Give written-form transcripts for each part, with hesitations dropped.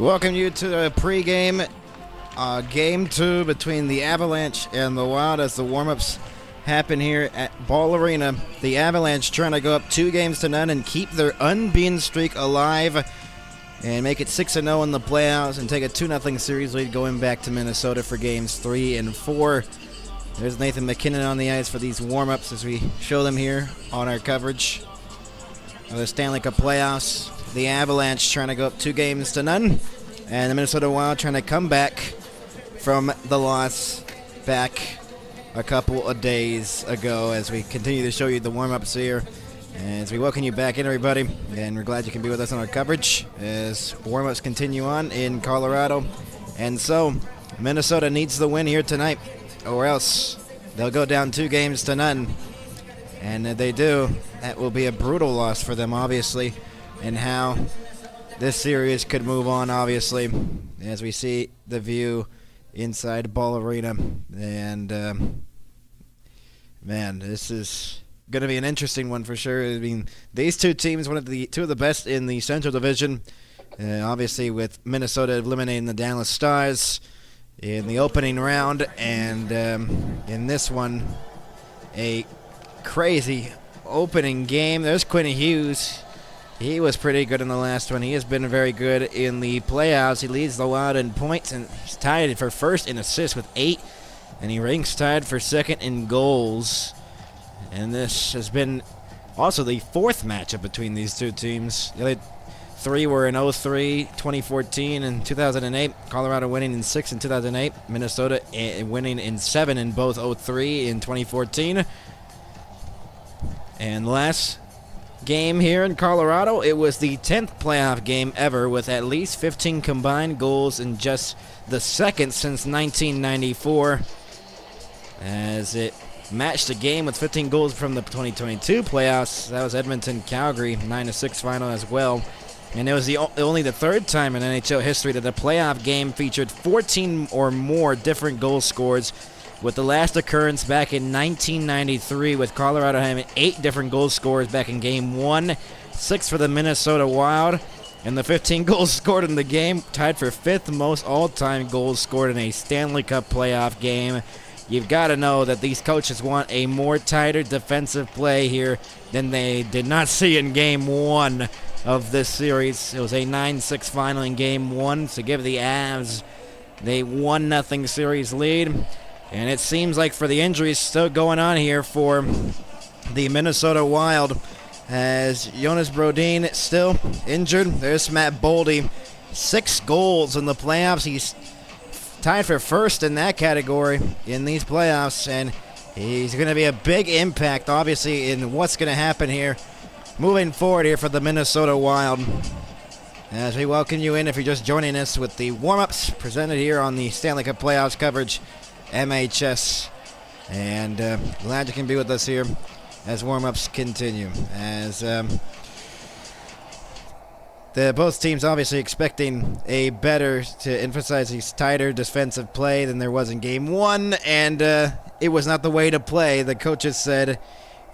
Welcome you to the pregame game 2 between the Avalanche and the Wild as the warm-ups happen here at Ball Arena. The Avalanche trying to go up 2-0 and keep their unbeaten streak alive and make it 6-0 in the playoffs and take a 2-0 series lead going back to Minnesota for games 3 and 4. There's Nathan McKinnon on the ice for these warm-ups as we show them here on our coverage of the Stanley Cup playoffs. The Avalanche trying to go up 2-0, and the Minnesota Wild trying to come back from the loss back a couple of days ago as we continue to show you the warm-ups here. And as we welcome you back in, everybody, and we're glad you can be with us on our coverage as warm-ups continue on in Colorado. And so, Minnesota needs the win here tonight, or else they'll go down 2-0. And if they do, that will be a brutal loss for them, obviously, and how this series could move on, obviously, as we see the view inside Ball Arena. And, man, this is going to be an interesting one for sure. I mean, these two teams, two of the best in the Central Division, obviously with Minnesota eliminating the Dallas Stars in the opening round, and in this one, a crazy opening game. There's Quinn Hughes. He was pretty good in the last one. He has been very good in the playoffs. He leads the Wild in points and he's tied for first in assists with 8, and he ranks tied for second in goals. And this has been also the fourth matchup between these two teams. The other three were in 03, 2014, and 2008. Colorado winning in 6 in 2008. Minnesota winning in 7 in both 03 and 2014. And last game here in Colorado, it was the 10th playoff game ever with at least 15 combined goals in just the second since 1994, as it matched a game with 15 goals from the 2022 playoffs. That was Edmonton-Calgary, 9-6 final as well. And it was only the third time in NHL history that a playoff game featured 14 or more different goal scores, with the last occurrence back in 1993 with Colorado having 8 different goal scorers back in Game 1, 6 for the Minnesota Wild, and the 15 goals scored in the game tied for 5th most all-time goals scored in a Stanley Cup playoff game. You've got to know that these coaches want a more tighter defensive play here than they did not see in Game 1 of this series. It was a 9-6 final in Game 1 to give the Avs the 1-0 series lead. And it seems like for the injuries still going on here for the Minnesota Wild, as Jonas Brodin still injured. There's Matt Boldy, 6 goals in the playoffs. He's tied for first in that category in these playoffs, and he's going to be a big impact, obviously, in what's going to happen here moving forward here for the Minnesota Wild. As we welcome you in, if you're just joining us with the warm-ups presented here on the Stanley Cup playoffs coverage, MHS, and glad you can be with us here as warm-ups continue. As both teams obviously expecting a better, to emphasize a tighter defensive play than there was in Game 1, and it was not the way to play. The coaches said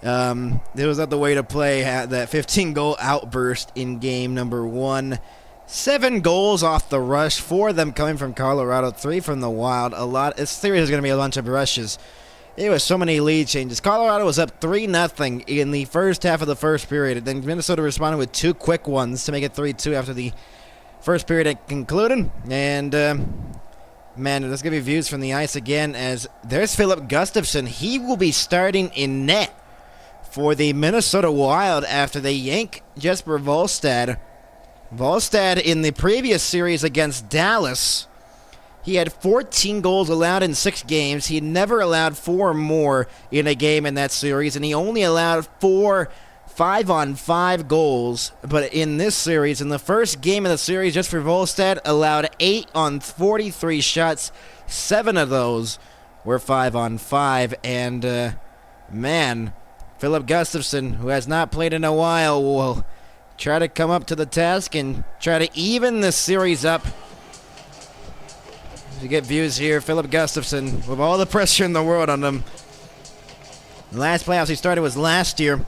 it was not the way to play, that 15-goal outburst in Game number 1. 7 goals off the rush, 4 of them coming from Colorado, 3 from the Wild. This series is going to be a bunch of rushes. There was so many lead changes. Colorado was up 3-0 in the first half of the first period. Then Minnesota responded with 2 quick ones to make it 3-2 after the first period had concluded. And, man, let's give you views from the ice again, as there's Philip Gustafsson. He will be starting in net for the Minnesota Wild after they yank Jesper Volstad. Volstad, in the previous series against Dallas, he had 14 goals allowed in 6 games. He never allowed 4 or more in a game in that series, and he only allowed 4 5-on-5 goals. But in this series, in the first game of the series, Jesper Volstad allowed 8 on 43 shots. 7 of those were 5-on-5. And, man, Philip Gustafsson, who has not played in a while, will try to come up to the task and try to even this series up. As you get views here, Philip Gustafsson, with all the pressure in the world on him. The last playoffs he started was last year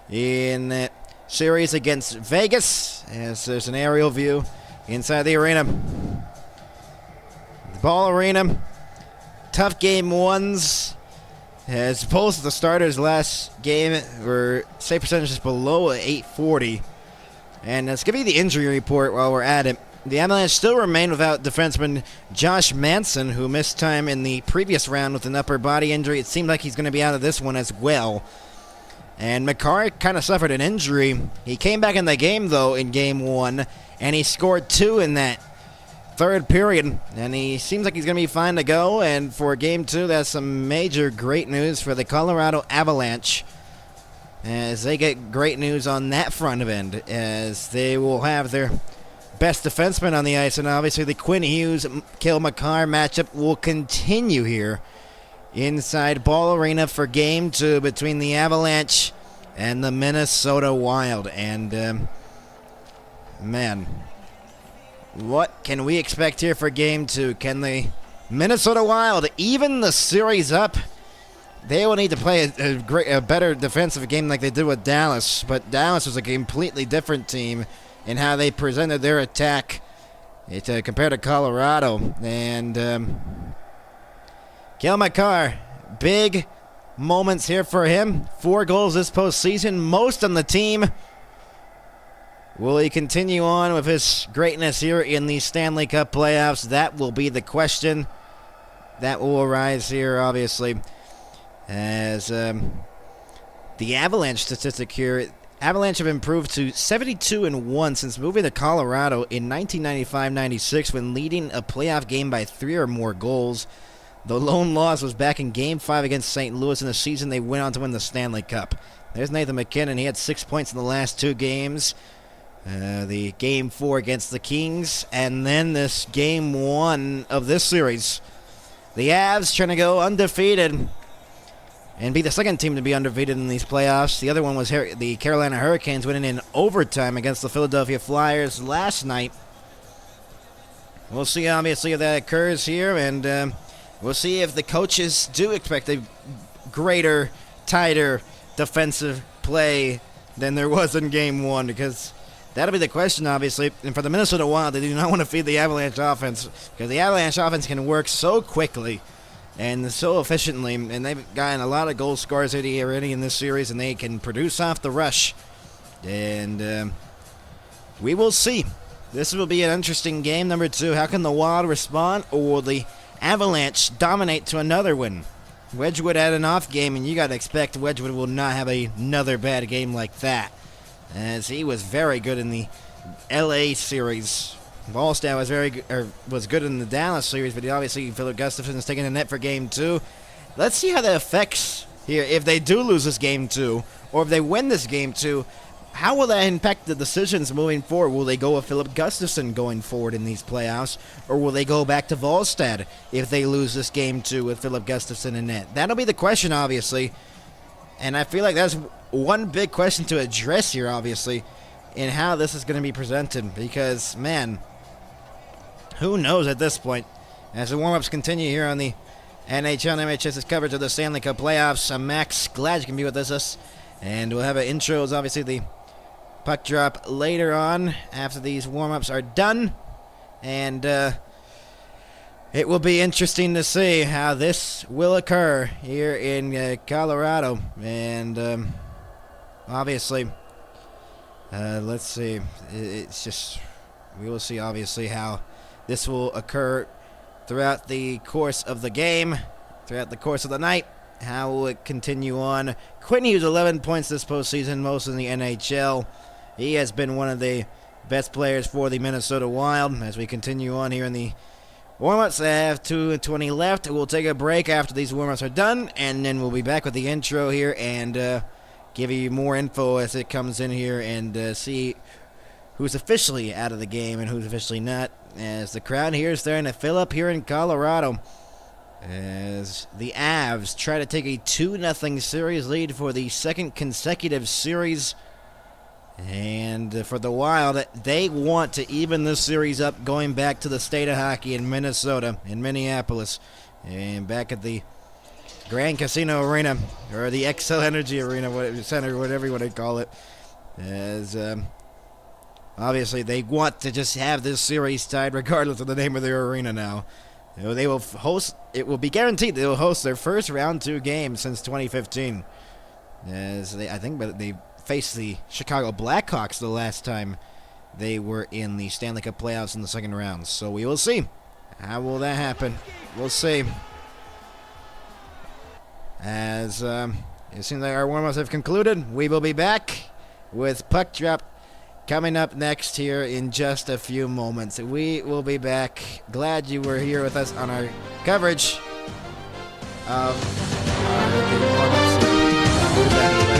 in that series against Vegas, as there's an aerial view inside the arena. The Ball Arena. Tough game ones. As opposed to the starters last game, were save percentages below 840. And let's give you the injury report while we're at it. The Avalanche still remain without defenseman Josh Manson, who missed time in the previous round with an upper body injury. It seemed like he's going to be out of this one as well. And Makar kind of suffered an injury. He came back in the game, though, in Game 1, and he scored 2 in that third period. And he seems like he's going to be fine to go. And for Game 2, that's some major great news for the Colorado Avalanche, as they get great news on that front of end, as they will have their best defenseman on the ice, and obviously the Quinn Hughes-Cale Makar matchup will continue here inside Ball Arena for Game 2 between the Avalanche and the Minnesota Wild. And, man, what can we expect here for Game 2? Can the Minnesota Wild even the series up? They will need to play a better defensive game like they did with Dallas, but Dallas was a completely different team in how they presented their attack compared to Colorado. And Cale Makar, big moments here for him. 4 goals this postseason, most on the team. Will he continue on with his greatness here in the Stanley Cup playoffs? That will be the question that will arise here, obviously. As the Avalanche statistic here, Avalanche have improved to 72-1 since moving to Colorado in 1995-96 when leading a playoff game by 3 or more goals. The lone loss was back in Game 5 against St. Louis in the season they went on to win the Stanley Cup. There's Nathan MacKinnon. He had 6 points in the last 2 games. The Game 4 against the Kings, and then this Game 1 of this series. The Avs trying to go undefeated and be the second team to be undefeated in these playoffs. The other one was the Carolina Hurricanes winning in overtime against the Philadelphia Flyers last night. We'll see, obviously, if that occurs here, and we'll see if the coaches do expect a greater, tighter defensive play than there was in Game 1, because that'll be the question, obviously. And for the Minnesota Wild, they do not want to feed the Avalanche offense, because the Avalanche offense can work so quickly and so efficiently, and they've gotten a lot of goal scorers already in this series, and they can produce off the rush. And we will see. This will be an interesting game, number 2. How can the Wild respond, or will the Avalanche dominate to another win? Wedgwood had an off game, and you got to expect Wedgwood will not have another bad game like that, as he was very good in the LA series. Wallstad was good in the Dallas series, but obviously Philip Gustafson is taking the net for Game 2. Let's see how that affects here. If they do lose this Game 2, or if they win this Game 2, how will that impact the decisions moving forward? Will they go with Philip Gustafson going forward in these playoffs, or will they go back to Wallstad if they lose this Game 2 with Philip Gustafson in net? That'll be the question, obviously, and I feel like that's one big question to address here, obviously, in how this is going to be presented, because, man, who knows at this point? As the warm-ups continue here on the NHL and MHS's coverage of the Stanley Cup playoffs, I'm Max, glad you can be with us, and we'll have an intro as obviously the puck drop later on after these warm-ups are done, and it will be interesting to see how this will occur here in Colorado, and obviously, let's see, it's just, we will see obviously how this will occur throughout the course of the game, throughout the course of the night. How will it continue on? Quinn Hughes, 11 points this postseason, most in the NHL. He has been one of the best players for the Minnesota Wild. As we continue on here in the warm-ups, I have 2:20 left. We'll take a break after these warm-ups are done, and then we'll be back with the intro here and give you more info as it comes in here, and see who's officially out of the game and who's officially not, as the crowd here is starting to fill up here in Colorado, as the Avs try to take a 2-0 series lead for the second consecutive series. And for the Wild, they want to even this series up, going back to the state of hockey in Minnesota, in Minneapolis, and back at the Grand Casino Arena, or the XL Energy Arena, Center, whatever you want to call it. As Obviously, they want to just have this series tied regardless of the name of their arena now. They will host. It will be guaranteed they will host their first round 2 game since 2015. I think they faced the Chicago Blackhawks the last time they were in the Stanley Cup playoffs in the second round. So we will see. How will that happen? We'll see. As it seems like our warm-ups have concluded, we will be back with Puck Drop coming up next here in just a few moments. We will be back. Glad you were here with us on our coverage of the warm-ups. We'll be back, everybody.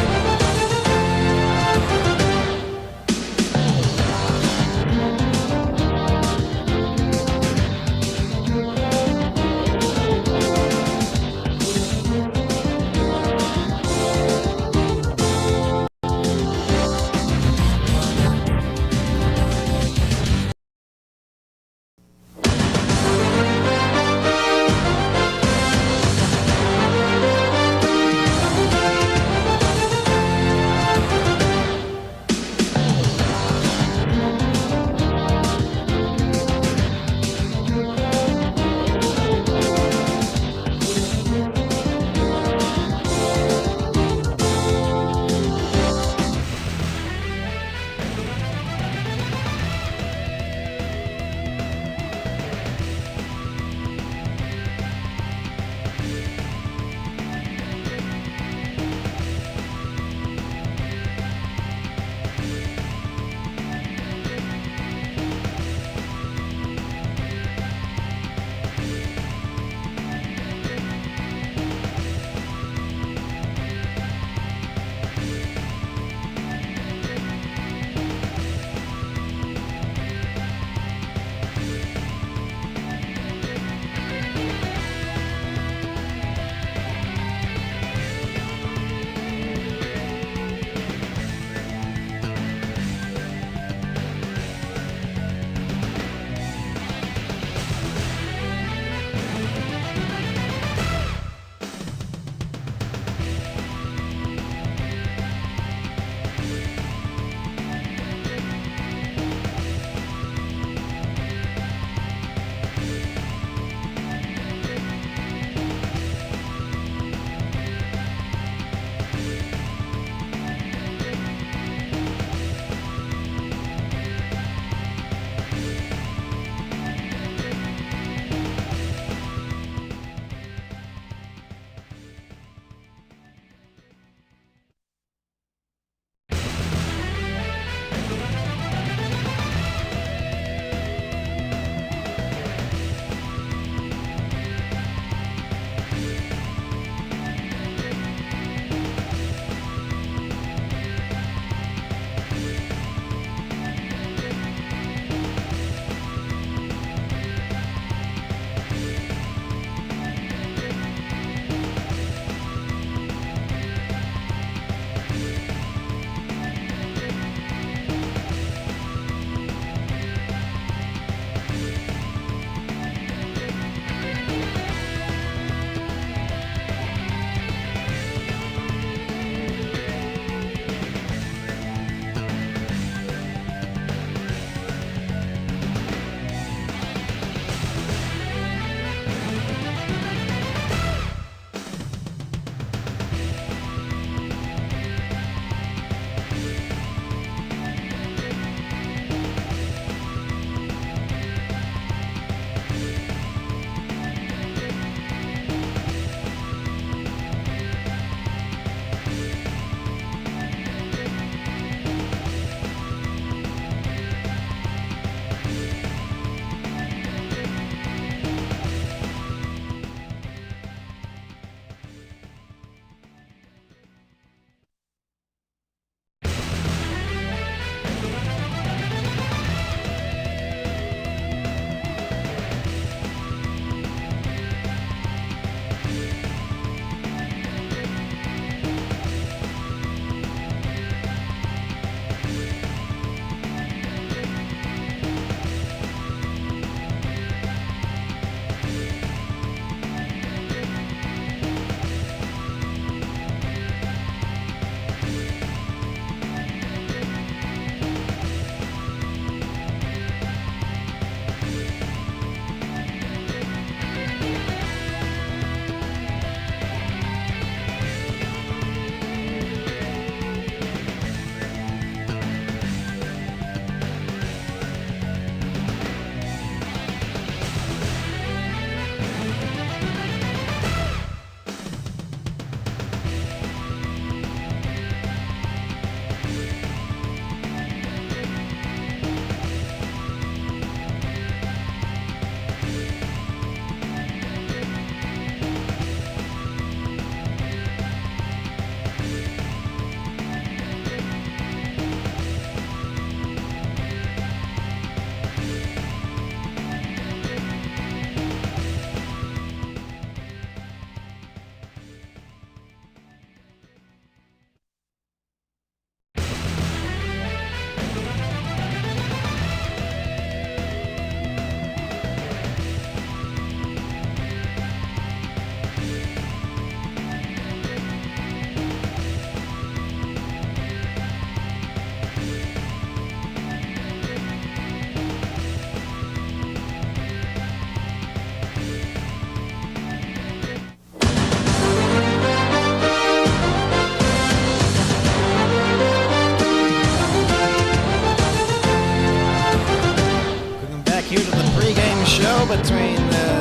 between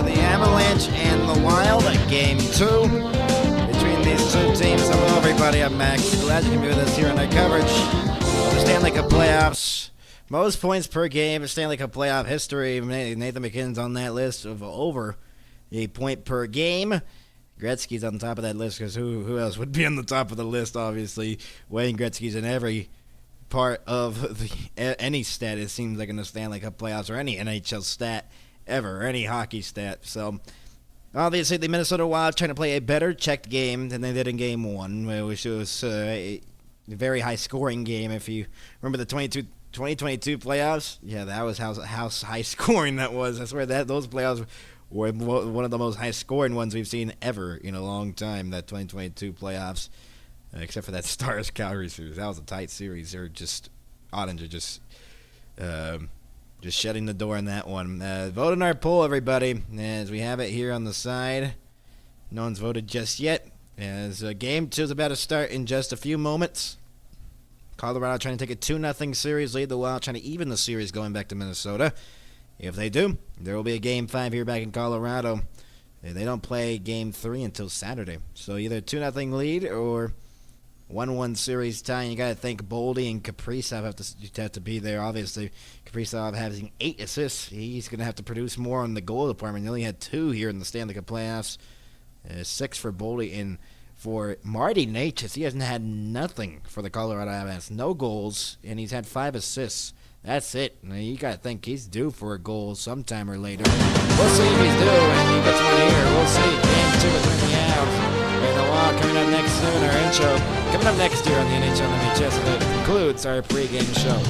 the Avalanche and the Wild. Game 2 between these two teams. Hello, everybody. I'm Max. Glad you can be with us here on our coverage of the Stanley Cup playoffs. Most points per game in Stanley Cup playoff history. Nathan MacKinnon's on that list of over a point per game. Gretzky's on top of that list because who else would be on the top of the list, obviously? Wayne Gretzky's in every part of any stat, it seems like, in the Stanley Cup playoffs, or any NHL stat ever, or any hockey stat. So, obviously, the Minnesota Wild trying to play a better checked game than they did in Game 1, which was a very high-scoring game. If you remember the 2022 playoffs, yeah, that was how high-scoring that was. I swear those playoffs were one of the most high-scoring ones we've seen ever in a long time, that 2022 playoffs, except for that Stars-Calgary series. That was a tight series. They're just, Ottinger just shutting the door on that one. Vote in our poll, everybody, as we have it here on the side. No one's voted just yet, as Game 2 is about to start in just a few moments. Colorado trying to take a 2-0 series lead. The Wild trying to even the series going back to Minnesota. If they do, there will be a Game 5 here back in Colorado. They don't play Game 3 until Saturday. So either 2-0 lead or 1-1 series tie. You got to think Boldy and Kaprizov have to be there. Obviously, Kaprizov having 8 assists. He's going to have to produce more on the goal department. He only had 2 here in the Stanley Cup playoffs. 6 for Boldy, and for Marty Necas, he hasn't had nothing for the Colorado Avalanche. No goals, and he's had 5 assists. That's it. Now, you got to think he's due for a goal sometime or later. We'll see if he's due, and he gets one here. We'll see. Game 2 between the Avs and the Wild coming up next soon. Our intro coming up next year on the NHL MHS. That concludes our pregame show.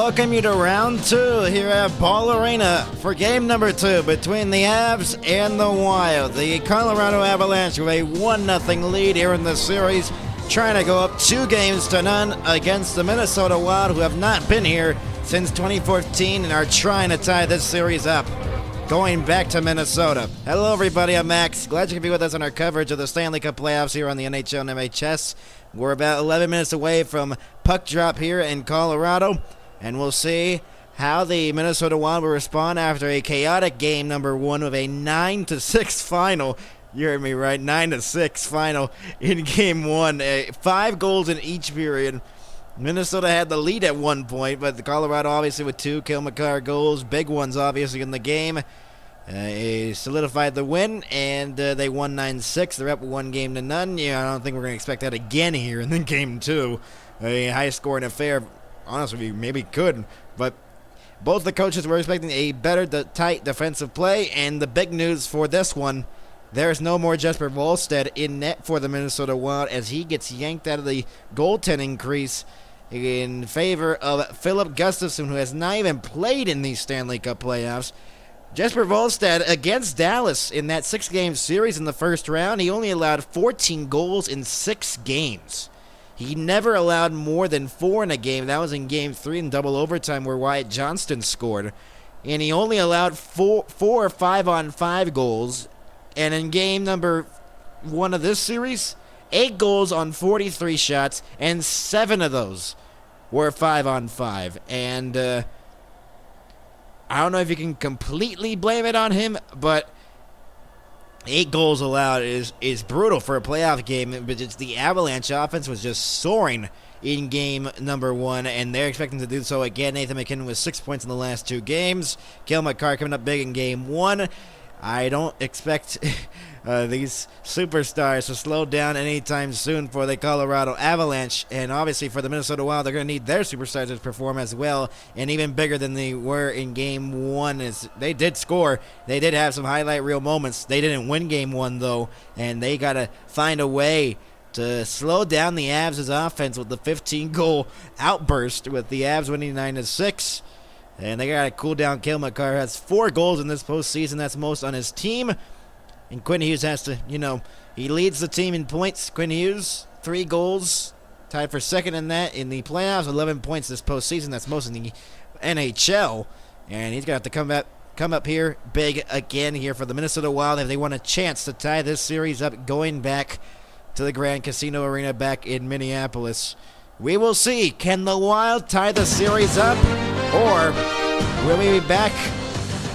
welcome you to round 2 here at Ball Arena for game number 2 between the Avs and the Wild. The Colorado Avalanche with a 1-0 lead here in the series, trying to go up 2-0 against the Minnesota Wild, who have not been here since 2014 and are trying to tie this series up, going back to Minnesota. Hello everybody, I'm Max. Glad you can be with us on our coverage of the Stanley Cup playoffs here on the NHL and MHS. We're about 11 minutes away from puck drop here in Colorado, and we'll see how the Minnesota Wild will respond after a chaotic game number 1 with a 9-6 final. You heard me right, 9-6 final in game 1. 5 goals in each period. Minnesota had the lead at one point, but the Colorado obviously with 2 Cale Makar goals, big ones obviously in the game. Solidified the win, and they won 9-6. They're up 1-0. Yeah, I don't think we're going to expect that again here in the game 2. A high-scoring affair. Honestly, we maybe could, but both the coaches were expecting a better tight defensive play, and the big news for this one, there's no more Jesper Wallstedt in net for the Minnesota Wild as he gets yanked out of the goaltending crease in favor of Philip Gustafsson, who has not even played in these Stanley Cup playoffs. Jesper Wallstedt against Dallas in that 6-game series in the first round, he only allowed 14 goals in 6 games. He never allowed more than 4 in a game. That was in game 3 in double overtime where Wyatt Johnston scored. And he only allowed 4 or 5-on-5 goals. And in game number 1 of this series, 8 goals on 43 shots, and 7 of those were 5-on-5. And I don't know if you can completely blame it on him, but 8 goals allowed is brutal for a playoff game. But it's the Avalanche offense was just soaring in game number 1, and they're expecting to do so again. Nathan MacKinnon with 6 points in the last 2 games. Cale Makar coming up big in game 1. I don't expect these superstars to slow down anytime soon for the Colorado Avalanche. And obviously for the Minnesota Wild, they're going to need their superstars to perform as well, and even bigger than they were in game 1. As they did score. They did have some highlight reel moments. They didn't win game 1, though, and they got to find a way to slow down the Avs' offense with the 15-goal outburst, with the Avs winning 9-6. And they got to cool down. Cale Makar has 4 goals in this postseason. That's most on his team. And Quinn Hughes has to, he leads the team in points. Quinn Hughes, 3 goals. Tied for second in that in the playoffs. 11 points this postseason. That's most in the NHL. And he's going to have to come up here big again here for the Minnesota Wild if they want a chance to tie this series up going back to the Grand Casino Arena back in Minneapolis. We will see. Can the Wild tie the series up? Or will we be back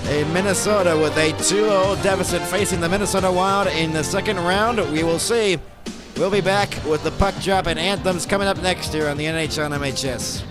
in Minnesota with a 2-0 deficit facing the Minnesota Wild in the second round? We will see. We'll be back with the puck drop and anthems coming up next year on the NHL and MHS.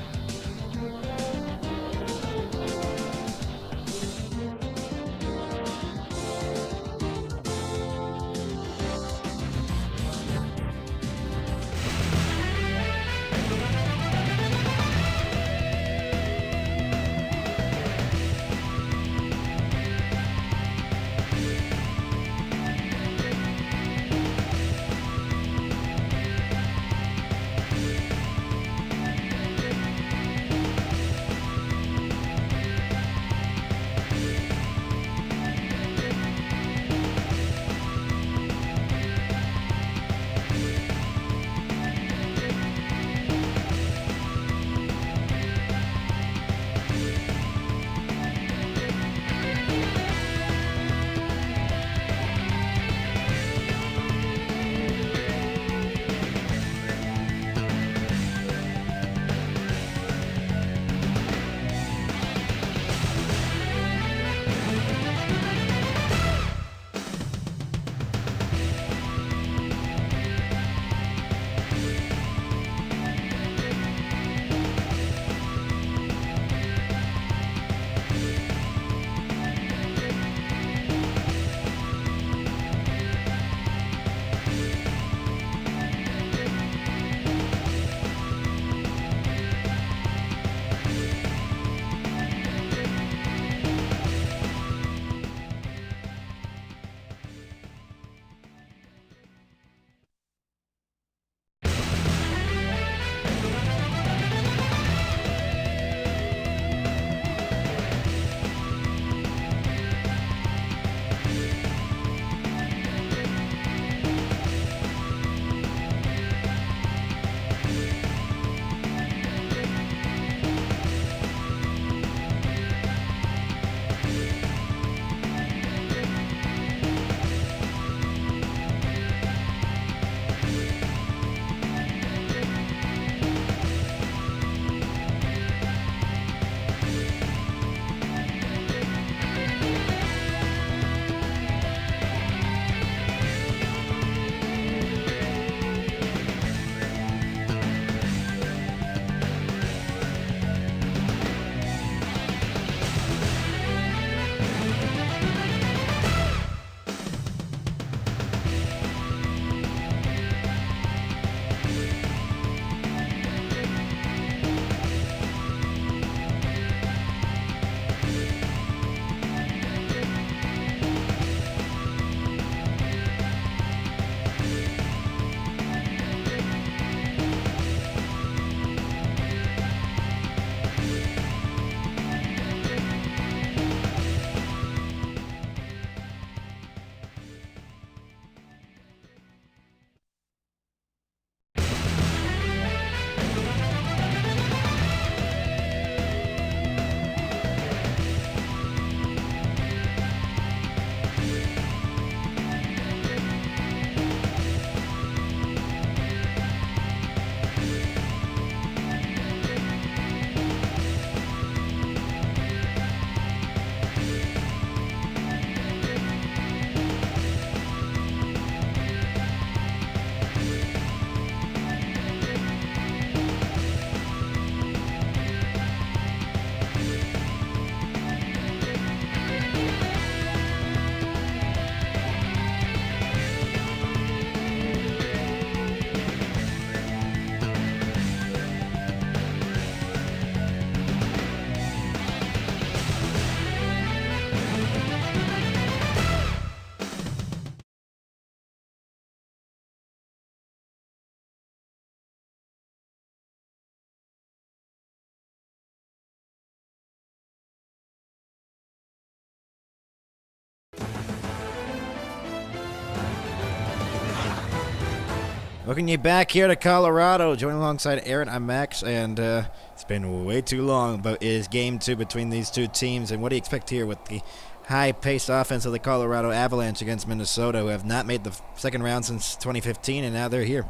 Welcome you back here to Colorado. Joining alongside Aaron, I'm Max, and it's been way too long, but it is game 2 between these two teams. And what do you expect here with the high-paced offense of the Colorado Avalanche against Minnesota, who have not made the second round since 2015, and now they're here?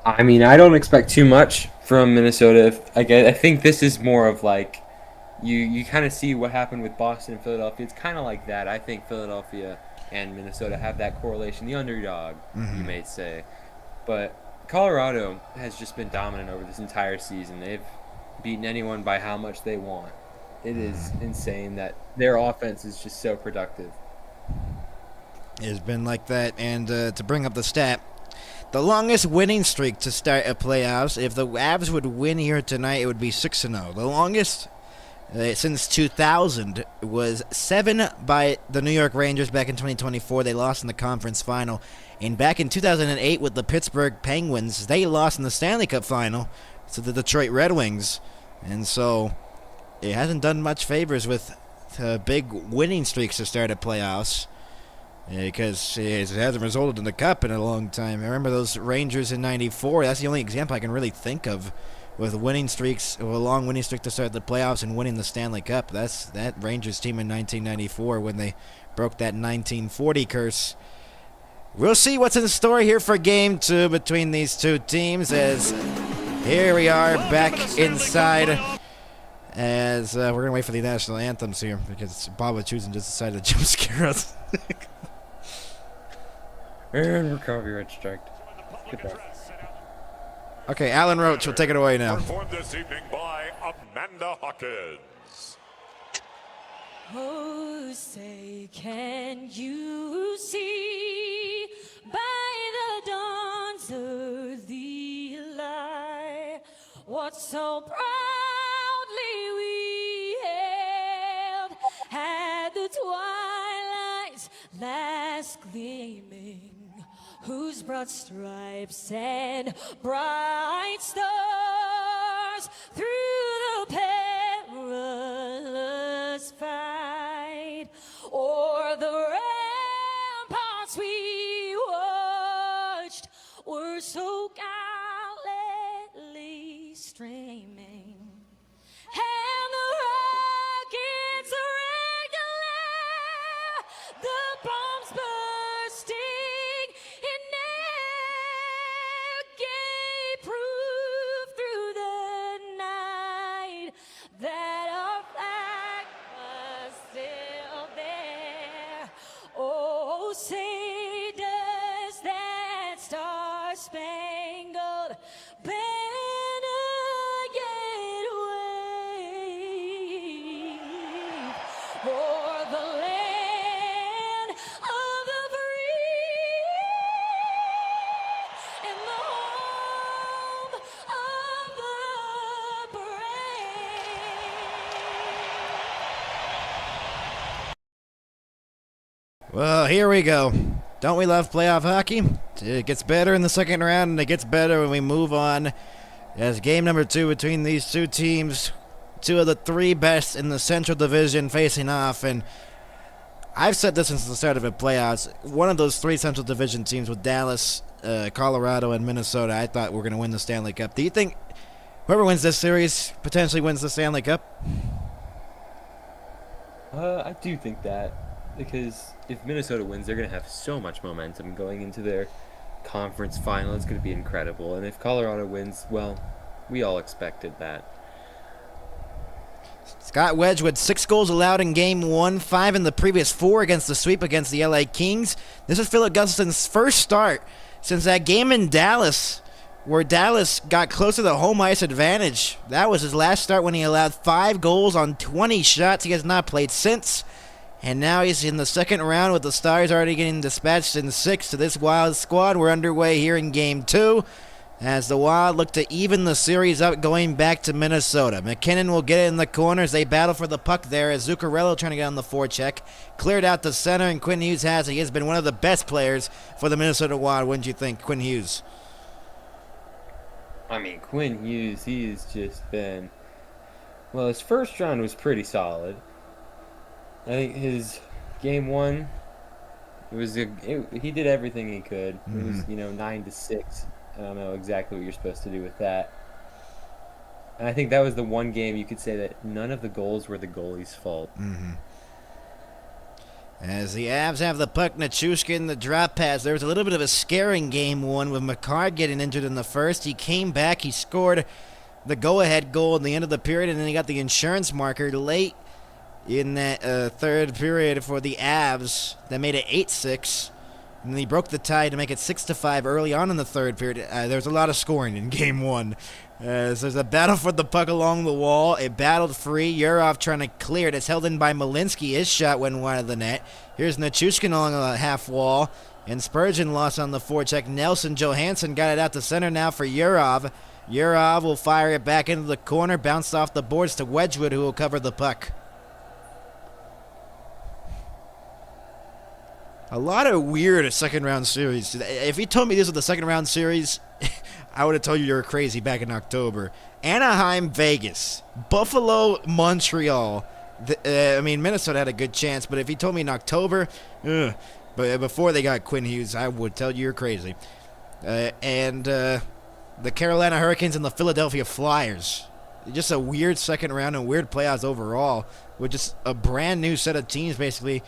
I mean, I don't expect too much from Minnesota. I think this is more of like you kind of see what happened with Boston and Philadelphia. It's kind of like that. I think Philadelphia and Minnesota have that correlation, the underdog, you may say. But Colorado has just been dominant over this entire season. They've beaten anyone by how much they want. It is insane that their offense is just so productive. It has been like that. And to bring up the stat, the longest winning streak to start a playoffs, if the Avs would win here tonight, it would be 6-0. The longest since 2000 was 7 by the New York Rangers back in 2024. They lost in the conference final. And back in 2008 with the Pittsburgh Penguins, they lost in the Stanley Cup final to the Detroit Red Wings. And so it hasn't done much favors with big winning streaks to start a playoffs, because it hasn't resulted in the Cup in a long time. I remember those Rangers in 94. That's the only example I can really think of with winning streaks, a long winning streak to start the playoffs and winning the Stanley Cup. That's that Rangers team in 1994 when they broke that 1940 curse. We'll see what's in store here for Game 2 between these two teams, as here we are back inside, as we're going to wait for the national anthems here because Bob Chusen just decided to jump scare us. And we're copyright striked. Goodbye. Okay, Alan Roach will take it away now. Performed this evening by Amanda Hawkins. Oh, say, can you see by the dawn's early light what so proudly we hailed at the twilight's last gleaming, whose broad stripes and bright stars through the perilous fight o'er the ramparts we watched were so gallantly streaming, and the rockets regular, the bombs bursting in air, gave proof through the night that our flag was still there. Oh, say does that star-spangled banner yet wave o'er the land of the free and the home of the brave. Well, here we go. Don't we love playoff hockey? It gets better in the second round, and it gets better when we move on. As game number 2 between these two teams, 2 of the 3 best in the Central Division facing off. And I've said this since the start of the playoffs. One of those 3 Central Division teams with Dallas, Colorado, and Minnesota, I thought were going to win the Stanley Cup. Do you think whoever wins this series potentially wins the Stanley Cup? I do think that, because if Minnesota wins, they're going to have so much momentum going into their conference final. It's going to be incredible. And if Colorado wins, well, we all expected that. Scott Wedgwood, 6 goals allowed in Game 1, 5 in the previous 4 against the sweep against the LA Kings. This is Philip Gustafson's first start since that game in Dallas, where Dallas got close to the home ice advantage. That was his last start when he allowed 5 goals on 20 shots. He has not played since. And now he's in the second round with the Stars already getting dispatched in 6 to this Wild squad. We're underway here in Game 2 as the Wild look to even the series up going back to Minnesota. McKinnon will get it in the corner as they battle for the puck there, as Zuccarello trying to get on the forecheck. Cleared out the center, and Quinn Hughes has it. He has been one of the best players for the Minnesota Wild. Wouldn't you think, Quinn Hughes? I mean, Quinn Hughes, he's just been... Well, his first round was pretty solid. I think his Game 1 He did everything he could. It was 9-6. I don't know exactly what you're supposed to do with that. And I think that was the one game you could say that none of the goals were the goalie's fault. As the Avs have the puck, Nichushkin in the drop pass. There was a little bit of a scaring game one with McCarr getting injured in the first. He came back. He scored the go-ahead goal at the end of the period, and then he got the insurance marker late in that third period for the Avs that made it 8-6. And then he broke the tie to make it 6-5 early on in the third period. There was a lot of scoring in game one. So there's a battle for the puck along the wall. It battled free. Yurov trying to clear it. It's held in by Malinsky. His shot went wide of the net. Here's Nichushkin along the half wall. And Spurgeon lost on the forecheck. Nelson Johansson got it out to center now for Yurov. Yurov will fire it back into the corner. Bounced off the boards to Wedgwood, who will cover the puck. A lot of weird second-round series. If you told me this was the second-round series, I would have told you were crazy back in October. Anaheim, Vegas. Buffalo, Montreal. Minnesota had a good chance, but if you told me in October, but before they got Quinn Hughes, I would tell you you're crazy. The Carolina Hurricanes and the Philadelphia Flyers. Just a weird second round and weird playoffs overall, with just a brand new set of teams basically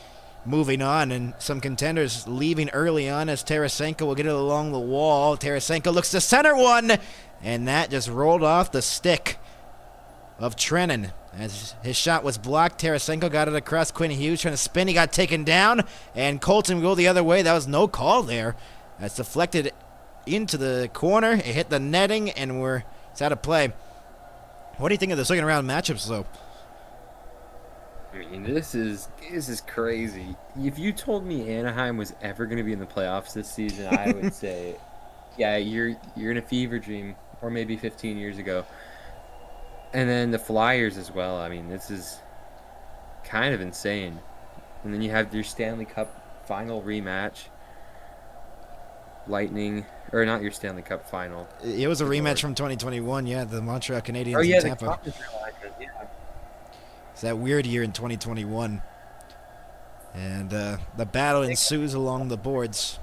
moving on, and some contenders leaving early on as Tarasenko will get it along the wall. Tarasenko looks to center one, and that just rolled off the stick of Trennan. As his shot was blocked, Tarasenko got it across Quinn Hughes, trying to spin. He got taken down, and Colton go the other way. That was no call there. That's deflected into the corner. It hit the netting, and it's out of play. What do you think of the second round matchups, though? I mean, this is crazy. If you told me Anaheim was ever going to be in the playoffs this season, I would say, yeah, you're in a fever dream, or maybe 15 years ago. And then the Flyers as well. I mean, this is kind of insane. And then you have your Stanley Cup final rematch. Lightning, or not your Stanley Cup final. It was a rematch from 2021, yeah, the Montreal Canadiens in in the Tampa. conference realignment, yeah. It's that weird year in 2021. And the battle ensues along the boards.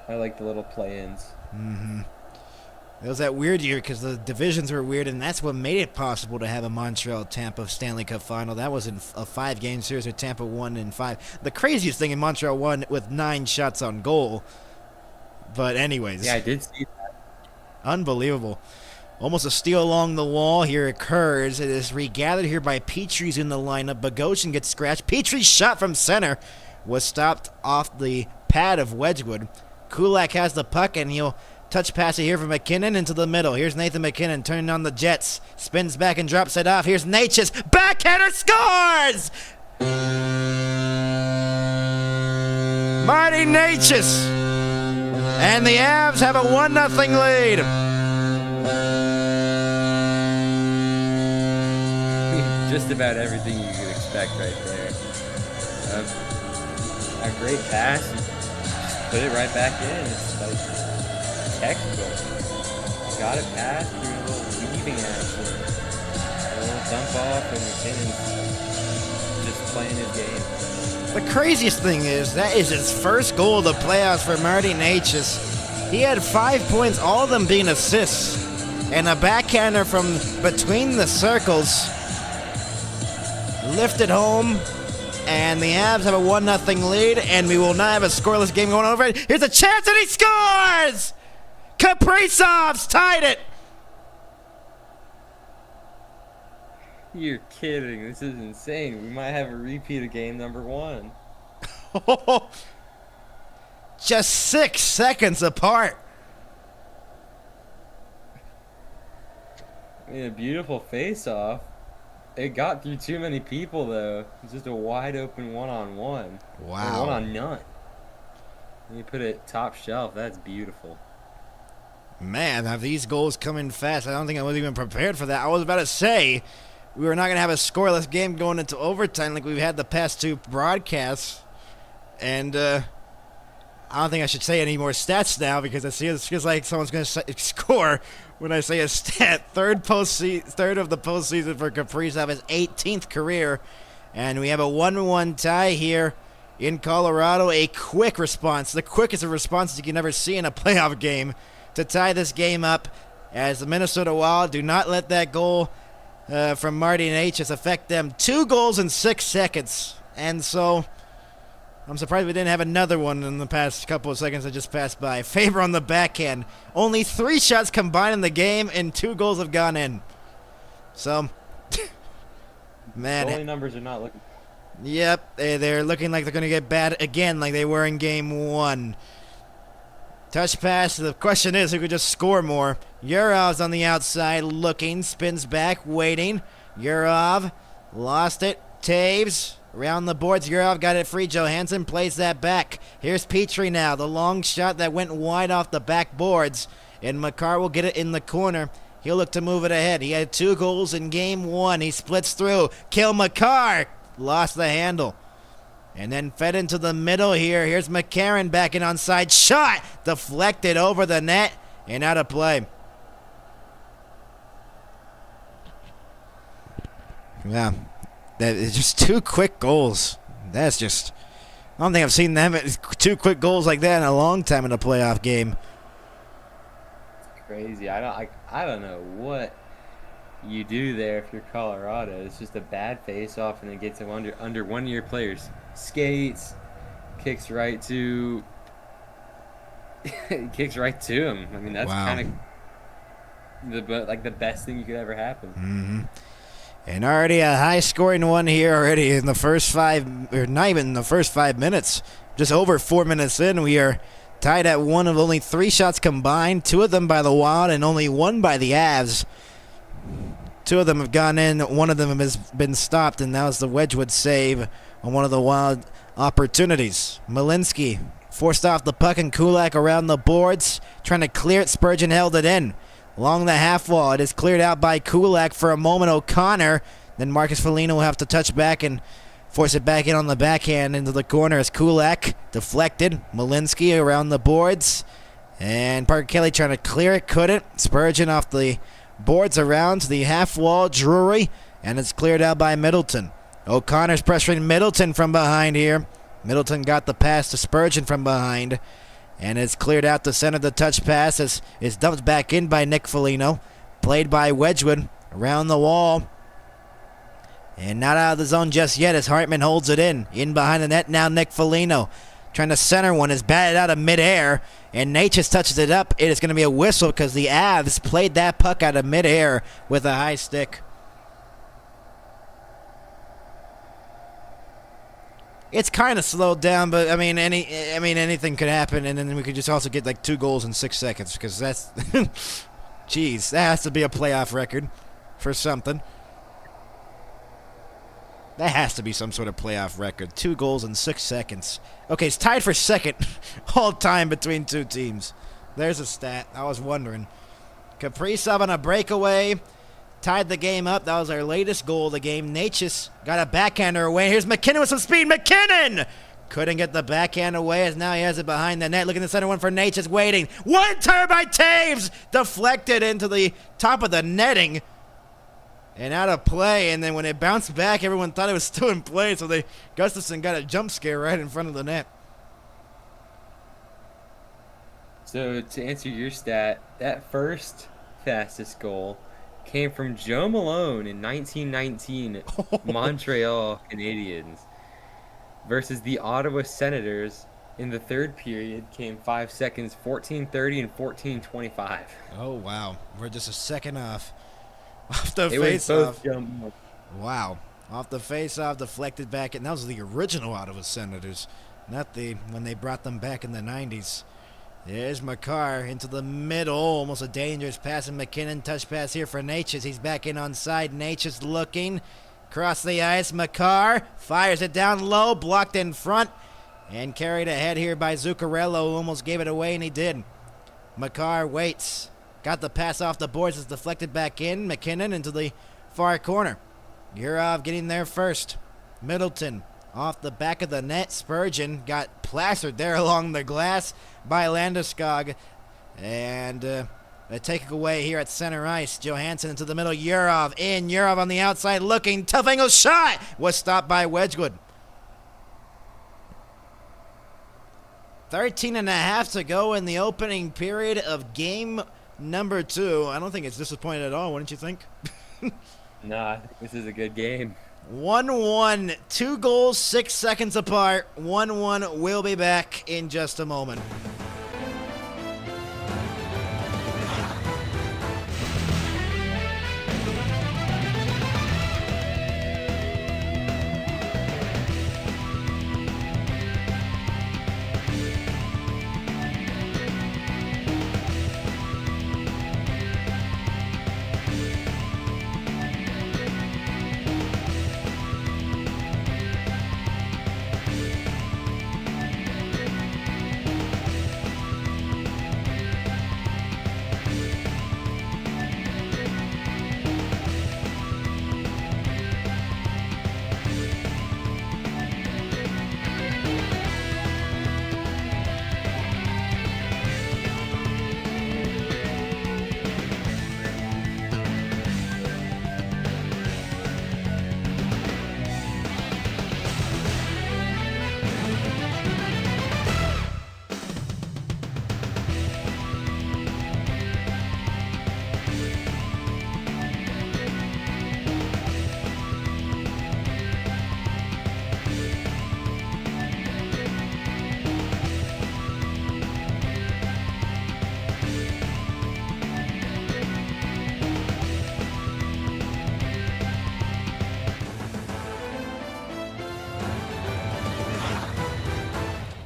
I like the little play-ins. It was that weird year because the divisions were weird, and that's what made it possible to have a Montreal-Tampa Stanley Cup final. That was in a 5-game series where Tampa won in 5. The craziest thing in Montreal won with 9 shots on goal. But anyways. Yeah, I did see that. Unbelievable. Almost a steal along the wall here occurs. It is regathered here by Petrie's in the lineup. Bogosian gets scratched. Petrie's shot from center was stopped off the pad of Wedgwood. Kulak has the puck, and he'll touch pass it here from McKinnon into the middle. Here's Nathan McKinnon turning on the Jets. Spins back and drops it off. Here's Natchez. Backhander scores! Marty Natchez. And the Avs have a 1-0 lead. Just about everything you could expect right there. A great pass. Just put it right back in. It's like textbook. Got it passed through a little weaving action. A little dump off, and McKinnon's just playing his game. The craziest thing is that is his first goal of the playoffs for Marty Natchez. He had 5 points, all of them being assists, and a backhander from between the circles lifted home, and the Avs have a 1-0 lead, and we will not have a scoreless game going over it. Here's a chance, and he scores! Kaprizov's tied it! You're kidding. This is insane. We might have a repeat of game number 1. Just 6 seconds apart. I mean, a beautiful face-off. It got through too many people, though. It's just a wide-open one-on-one. Wow. Or one-on-none. You put it top shelf. That's beautiful. Man, have these goals come in fast. I don't think I was even prepared for that. I was about to say we were not going to have a scoreless game going into overtime like we've had the past 2 broadcasts. And I don't think I should say any more stats now because it feels like someone's going to score when I say a stat. Third of the postseason for Kaprizov, his 18th career. And we have a 1-1 tie here in Colorado. A quick response, the quickest of responses you can ever see in a playoff game to tie this game up, as the Minnesota Wild do not let that goal from Marty Necas affect them. 2 goals in 6 seconds. And so I'm surprised we didn't have another one in the past couple of seconds that just passed by. Faber on the backhand. Only 3 shots combined in the game, and 2 goals have gone in. So, man. Goalie numbers are not looking. Yep, they're looking like they're going to get bad again like they were in game 1. Touch pass. The question is who could just score more. Yurov's on the outside looking, spins back, waiting. Yurov lost it. Taves around the boards. Yurov got it free. Johansson plays that back. Here's Petrie now. The long shot that went wide off the back boards. And Makar will get it in the corner. He'll look to move it ahead. He had 2 goals in game 1. He splits through. Kill Makar. Lost the handle. And then fed into the middle here. Here's McCarron backing onside. Shot! Deflected over the net and out of play. Yeah. That is just 2 quick goals. That's just... I don't think I've seen them 2 quick goals like that in a long time in a playoff game. It's crazy. I don't know what you do there if you're Colorado. It's just a bad face-off, and it gets him under one of your players. Skates, kicks right to him. I mean, that's kind of the best thing you could ever happen. Mm-hmm. And already a high-scoring one here already in the first 5, or not even the first 5 minutes. Just over 4 minutes in, we are tied at 1 of only 3 shots combined. 2 of them by the Wild and only 1 by the Avs. 2 of them have gone in. 1 of them has been stopped, and that was the Wedgwood save on one of the Wild opportunities. Malinsky forced off the puck, and Kulak around the boards, trying to clear it. Spurgeon held it in. Along the half wall, it is cleared out by Kulak for a moment. O'Connor. Then Marcus Foligno will have to touch back and force it back in on the backhand into the corner as Kulak deflected. Malinsky around the boards. And Parker Kelly trying to clear it. Couldn't. Spurgeon off the boards around to the half wall. Drury. And it's cleared out by Middleton. O'Connor's pressuring Middleton from behind here. Middleton got the pass to Spurgeon from behind. And it's cleared out to center. The touch pass is dumped back in by Nick Foligno. Played by Wedgwood around the wall. And not out of the zone just yet as Hartman holds it in. In behind the net now Nick Foligno. Trying to center one. Is batted out of midair. And Necas touches it up. It is going to be a whistle because the Avs played that puck out of midair with a high stick. It's kind of slowed down, but I mean anything could happen, and then we could just also get like 2 goals in 6 seconds because that's, jeez, that has to be a playoff record for something. That has to be some sort of playoff record. 2 goals in 6 seconds. Okay, it's tied for second all time between 2 teams. There's a stat. I was wondering. Kaprizov on a breakaway. Tied the game up. That was our latest goal of the game. Necas got a backhander away. Here's McKinnon with some speed. McKinnon! Couldn't get the backhand away as now he has it behind the net. Looking at the center one for Necas. Waiting. One turn by Taves! Deflected into the top of the netting. And out of play. And then when it bounced back, everyone thought it was still in play. So Gustafsson got a jump scare right in front of the net. So to answer your stat, that first fastest goal came from Joe Malone in 1919 Montreal Canadiens versus the Ottawa Senators in the third period came 5 seconds, 14:30 and 14:25. Oh, wow. We're just a second off the face-off. Wow. Off the face-off, deflected back. And that was the original Ottawa Senators, not when they brought them back in the 90s. There's Makar into the middle. Almost a dangerous pass. And McKinnon touch pass here for Necas. He's back in on side. Necas looking. Across the ice. Makar fires it down low. Blocked in front. And carried ahead here by Zuccarello, who almost gave it away, and he did. Makar waits. Got the pass off the boards. It's deflected back in. McKinnon into the far corner. Yurov getting there first. Middleton off the back of the net. Spurgeon got plastered there along the glass by Landeskog. And a takeaway here at center ice. Johansson into the middle. Yurov in. Yurov on the outside looking. Tough angle shot was stopped by Wedgwood. 13 and a half to go in the opening period of game number 2. I don't think it's disappointing at all, wouldn't you think? Nah, I think this is a good game. 1-1, 2 goals, 6 seconds apart. 1-1. We'll be back in just a moment.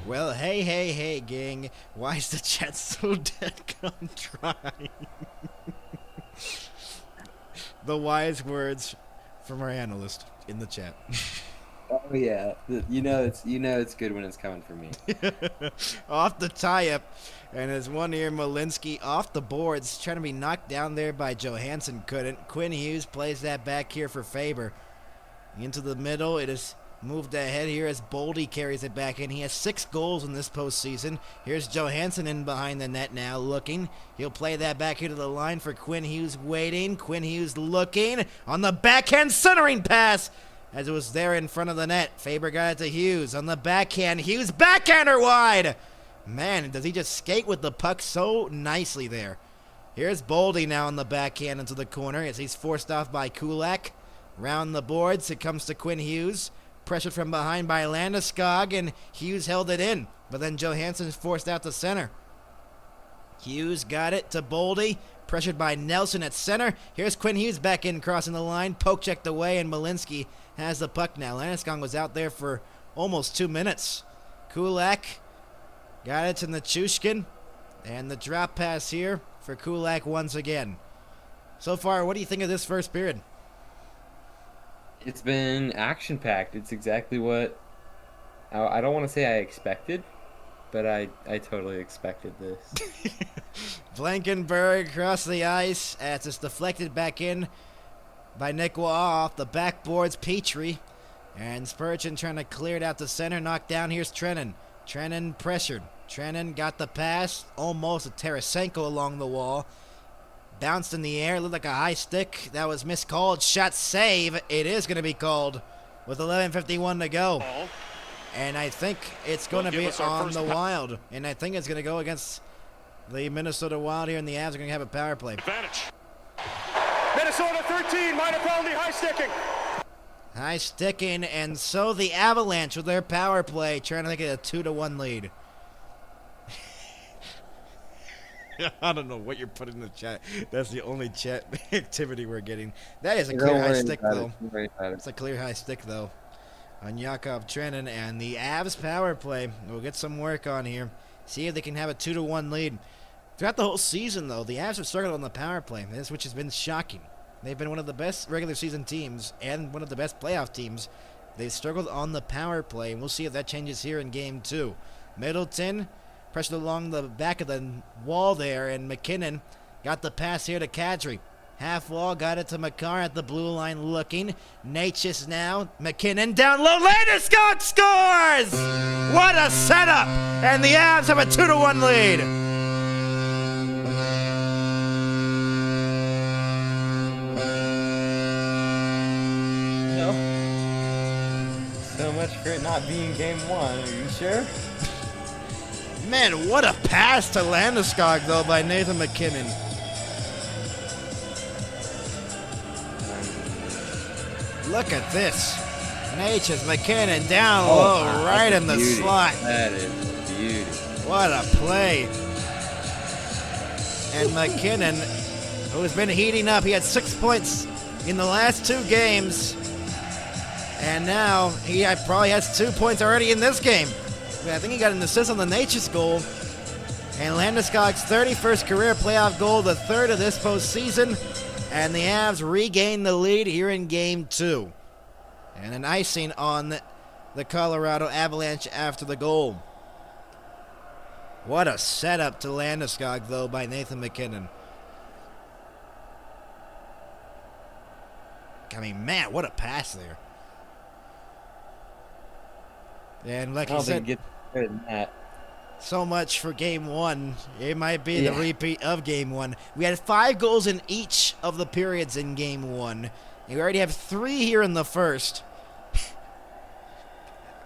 Well, hey, gang. Why is the chat so dead gone dry? The wise words from our analyst in the chat. Oh yeah, it's good when it's coming from me. Off the tie-up, and as one here, Malinsky off the boards, trying to be knocked down there by Johansson, couldn't. Quinn Hughes plays that back here for Faber. Into the middle, it is moved ahead here as Boldy carries it back in. He has 6 goals in this postseason. Here's Johansson in behind the net now, looking. He'll play that back here to the line for Quinn Hughes, waiting. Quinn Hughes looking on the backhand centering pass as it was there in front of the net. Faber got it to Hughes on the backhand. Hughes backhander wide. Man, does he just skate with the puck so nicely there. Here's Boldy now on the backhand into the corner as he's forced off by Kulak. Round the boards, it comes to Quinn Hughes. Pressured from behind by Landeskog, and Hughes held it in. But then Johansson is forced out to center. Hughes got it to Boldy. Pressured by Nelson at center. Here's Quinn Hughes back in, crossing the line. Poke checked away, and Malinsky has the puck now. Landeskog was out there for almost 2 minutes. Kulak got it to Nichushkin. And the drop pass here for Kulak once again. So far, what do you think of this first period? It's been action-packed. It's exactly what I don't want to say I expected, but I totally expected this. Blankenberg across the ice as it's deflected back in by Nick Waugh off the backboards. Petrie and Spurgeon trying to clear it out to center. Knocked down. Here's Trennan. Trennan pressured. Trennan got the pass. Almost a Tarasenko along the wall. Bounced in the air, looked like a high stick. That was miscalled. Shot save. It is going to be called with 11:51 to go. And I think it's going to be on the Wild. And I think it's going to go against the Minnesota Wild here, and the Avs are going to have a power play. Advantage. Minnesota 13, minor penalty, high sticking. High sticking, and so the Avalanche with their power play trying to make it a 2-1 lead. I don't know what you're putting in the chat. That's the only chat activity we're getting. That is a clear high stick, though. It's a clear high stick, though, on Yakov Trenin. And the Avs power play will get some work on here. See if they can have a 2-1 lead. Throughout the whole season, though, the Avs have struggled on the power play, which has been shocking. They've been one of the best regular season teams and one of the best playoff teams. They've struggled on the power play, and we'll see if that changes here in Game 2. Middleton pressured along the back of the wall there, and McKinnon got the pass here to Kadri. Half wall, got it to Makar at the blue line looking. Natchez now. McKinnon down low. Landeskog scores! What a setup! And the Avs have a 2-1 lead. So much for it not being Game 1. Are you sure? Man, what a pass to Landeskog, though, by Nathan McKinnon. Look at this. Nature's McKinnon down low, wow, right that's in the beauty. slot. That is beauty. What a play. And McKinnon, who's been heating up, he had 6 points in the last 2 games. And now he probably has 2 points already in this game. I think he got an assist on the Nature's goal. And Landeskog's 31st career playoff goal, the 3rd of this postseason. And the Avs regain the lead here in Game 2. And an icing on the Colorado Avalanche after the goal. What a setup to Landeskog, though, by Nathan McKinnon. I mean, man, what a pass there. And like I you don't think said, it gets better than that. so much for Game 1. It might be the repeat of Game 1. We had 5 goals in each of the periods in Game 1. And we already have 3 here in the first.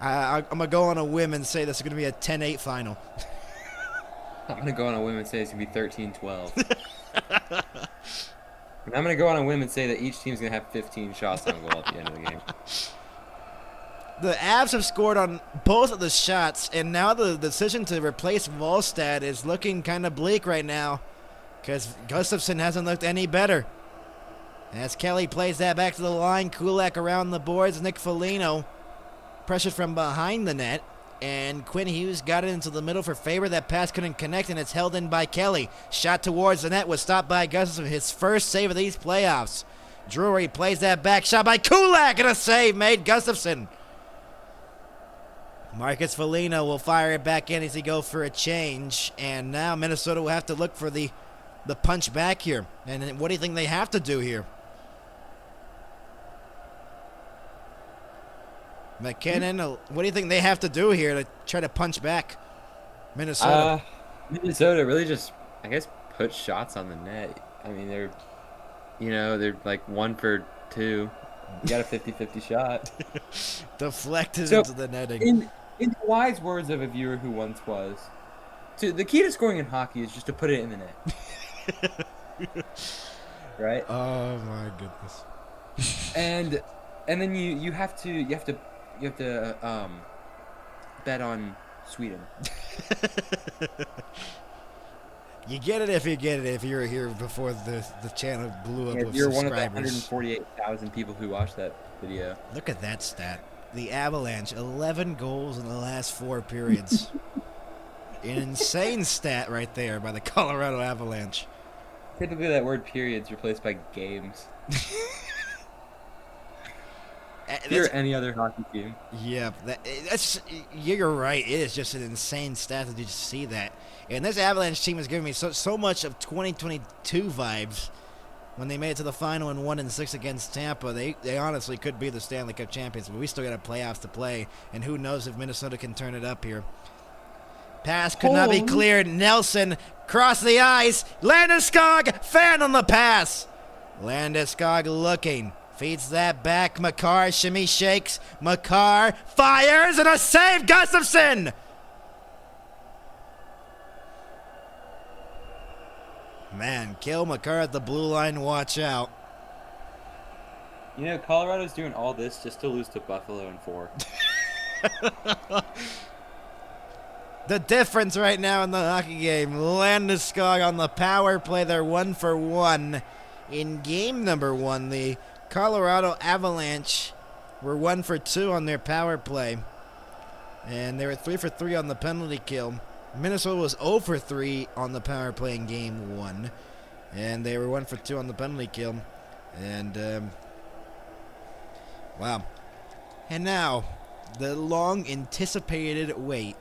I'm going to go on a whim and say this is going to be a 10-8 final. I'm going to go on a whim and say it's going to be 13-12. And I'm going to go on a whim and say that each team's going to have 15 shots on goal at the end of the game. The Avs have scored on both of the shots, and now the decision to replace Wallstad is looking kind of bleak right now because Gustafsson hasn't looked any better. As Kelly plays that back to the line, Kulak around the boards, Nick Foligno pressured from behind the net, and Quinn Hughes got it into the middle for Faber. That pass couldn't connect, and it's held in by Kelly. Shot towards the net was stopped by Gustafsson, his first save of these playoffs. Drury plays that back shot by Kulak, and a save made Gustafsson. Marcus Foligno will fire it back in as he go for a change. And now Minnesota will have to look for the punch back here. And what do you think they have to do here? McKinnon, what do you think they have to do here to try to punch back Minnesota? Minnesota really just, I guess, put shots on the net. I mean, they're like 1 for 2. You got a 50-50 shot. Deflected into the netting. In the wise words of a viewer who once was, the key to scoring in hockey is just to put it in the net. Right? Oh my goodness. And then you have to bet on Sweden. You get it if you get it. If you were here before the channel blew up with You're one subscribers. of the 148,000 people who watched that video. Look at that stat. The Avalanche, 11 goals in the last 4 periods. An insane stat right there by the Colorado Avalanche. Typically, that word "period's" replaced by games. If you're any other hockey team. Yeah, you're right. It is just an insane stat to just see that. And this Avalanche team has given me so much of 2022 vibes. When they made it to the final and 1-6 against Tampa, they honestly could be the Stanley Cup champions, but we still got a playoffs to play, and who knows if Minnesota can turn it up here. Pass could not be cleared. Nelson cross the ice. Landeskog fan on the pass. Landeskog looking. Feeds that back. Makar shimmy shakes. Makar fires and a save. Gustafsson. Man, kill Makar at the blue line. Watch out. You know, Colorado's doing all this just to lose to Buffalo in 4. The difference right now in the hockey game. Landeskog on the power play. They're 1 for 1. In game number 1, the Colorado Avalanche were 1 for 2 on their power play. And they were 3 for 3 on the penalty kill. Minnesota was 0 for 3 on the power play in game 1. And they were 1 for 2 on the penalty kill. And, wow. And now, the long-anticipated wait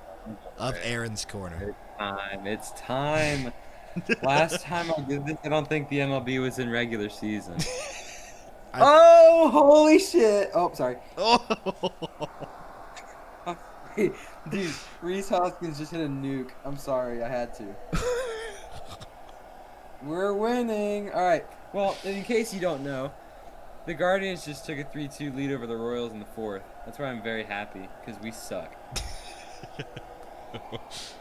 of Aaron's Corner. It's time. Last time I did this, I don't think the MLB was in regular season. Oh, holy shit. Oh, sorry. Dude, Reese Hoskins just hit a nuke. I'm sorry, I had to. We're winning. All right. Well, in case you don't know, the Guardians just took a 3-2 lead over the Royals in the 4th. That's why I'm very happy, because we suck.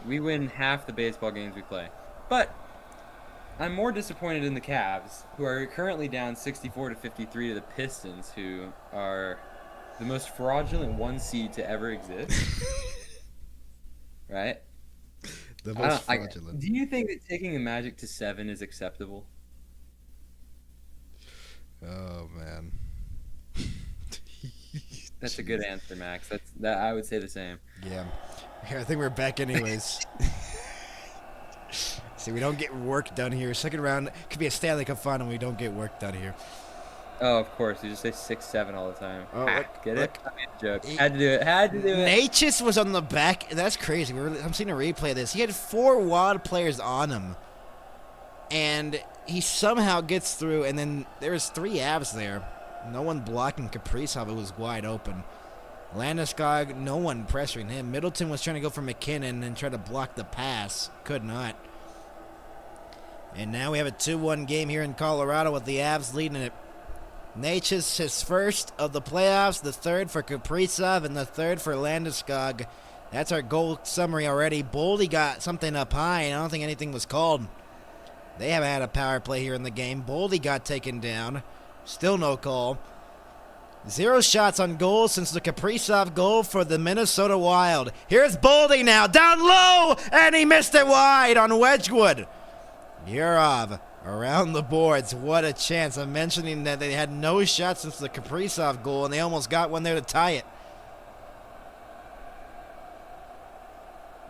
We win half the baseball games we play. But I'm more disappointed in the Cavs, who are currently down 64-53 to the Pistons, who are the most fraudulent 1 seed to ever exist. Right? The most fraudulent. Do you think that taking the Magic to 7 is acceptable? Oh, man. That's a good answer, Max. That I would say the same. Yeah. Here, I think we're back anyways. See, we don't get work done here. Second round could be a Stanley Cup final. We don't get work done here. Oh, of course. You just say 6-7 all the time. Oh, Get look. it? I made a joke. Had to do it. Natchez was on the back. That's crazy. I'm seeing a replay of this. He had 4 Wild players on him. And he somehow gets through, and then there's 3 Avs there. No one blocking Kaprizov. It was wide open. Landeskog, no one pressuring him. Middleton was trying to go for McKinnon and try to block the pass. Could not. And now we have a 2-1 game here in Colorado with the Avs leading it. Natchez, his first of the playoffs, the third for Kaprizov, and the third for Landeskog. That's our goal summary already. Boldy got something up high, and I don't think anything was called. They haven't had a power play here in the game. Boldy got taken down. Still no call. 0 shots on goal since the Kaprizov goal for the Minnesota Wild. Here's Boldy now, down low, and he missed it wide on Wedgwood. Yurov around the boards. What a chance. I'm mentioning that they had no shots since the Kaprizov goal, and they almost got one there to tie it.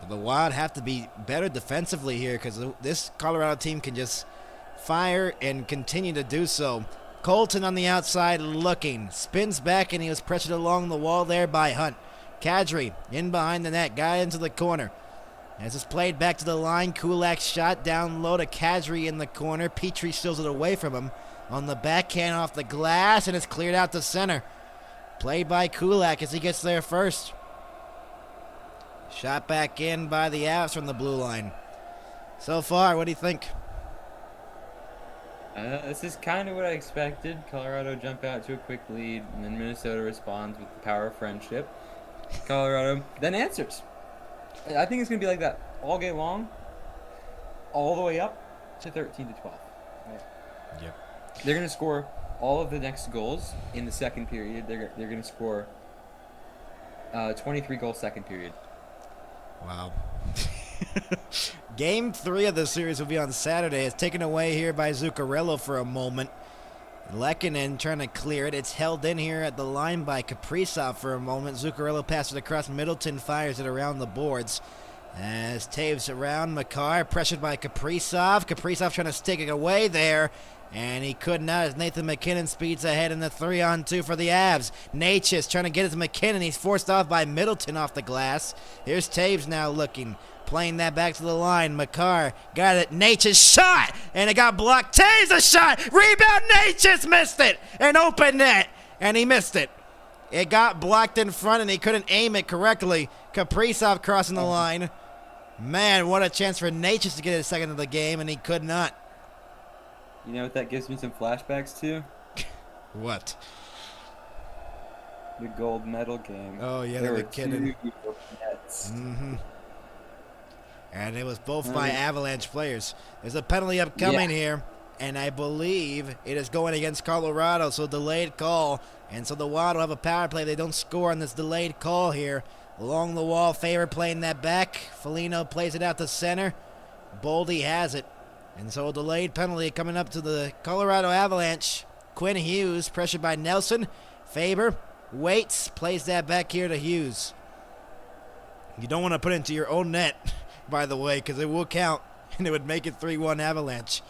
But the Wild have to be better defensively here because this Colorado team can just fire and continue to do so. Colton on the outside looking. Spins back, and he was pressured along the wall there by Hunt. Kadri in behind the net. Guy into the corner. As it's played back to the line, Kulak's shot down low to Kadri in the corner. Petrie steals it away from him. On the backhand off the glass, and it's cleared out to center. Played by Kulak as he gets there first. Shot back in by the Avs from the blue line. So far, what do you think? This is kind of what I expected. Colorado jump out to a quick lead, and then Minnesota responds with the power of friendship. Colorado then answers. I think it's going to be like that all game long, all the way up to 13-12. Yep. They're going to score all of the next goals in the second period. They're going to score 23 goals second period. Wow. Game 3 of the series will be on Saturday. It's taken away here by Zuccarello for a moment. Lehkonen trying to clear it. It's held in here at the line by Kaprizov for a moment. Zuccarello passes it across. Middleton fires it around the boards. As Taves around, Makar pressured by Kaprizov. Kaprizov trying to stick it away there. And he could not as Nathan McKinnon speeds ahead in the 3-on-2 for the Avs. Natchez trying to get it to McKinnon. He's forced off by Middleton off the glass. Here's Taves now looking. Playing that back to the line. Makar got it. Natchez shot. And it got blocked. Taves a shot. Rebound. Natchez missed it. An open net. And he missed it. It got blocked in front and he couldn't aim it correctly. Kaprizov crossing the line. Man, what a chance for Natchez to get his second of the game, and he could not. You know what that gives me some flashbacks to? What? The gold medal game. Oh, yeah, there the were McKinnon. 2 nets. Mm-hmm. And it was both by Avalanche players. There's a penalty upcoming here, and I believe it is going against Colorado, so delayed call. And so the Wild will have a power play. They don't score on this delayed call here. Along the wall, Faber playing that back. Foligno plays it out to center. Boldy has it. And so a delayed penalty coming up to the Colorado Avalanche. Quinn Hughes pressured by Nelson. Faber waits, plays that back here to Hughes. You don't want to put it into your own net, by the way, because it will count, and it would make it 3-1 Avalanche.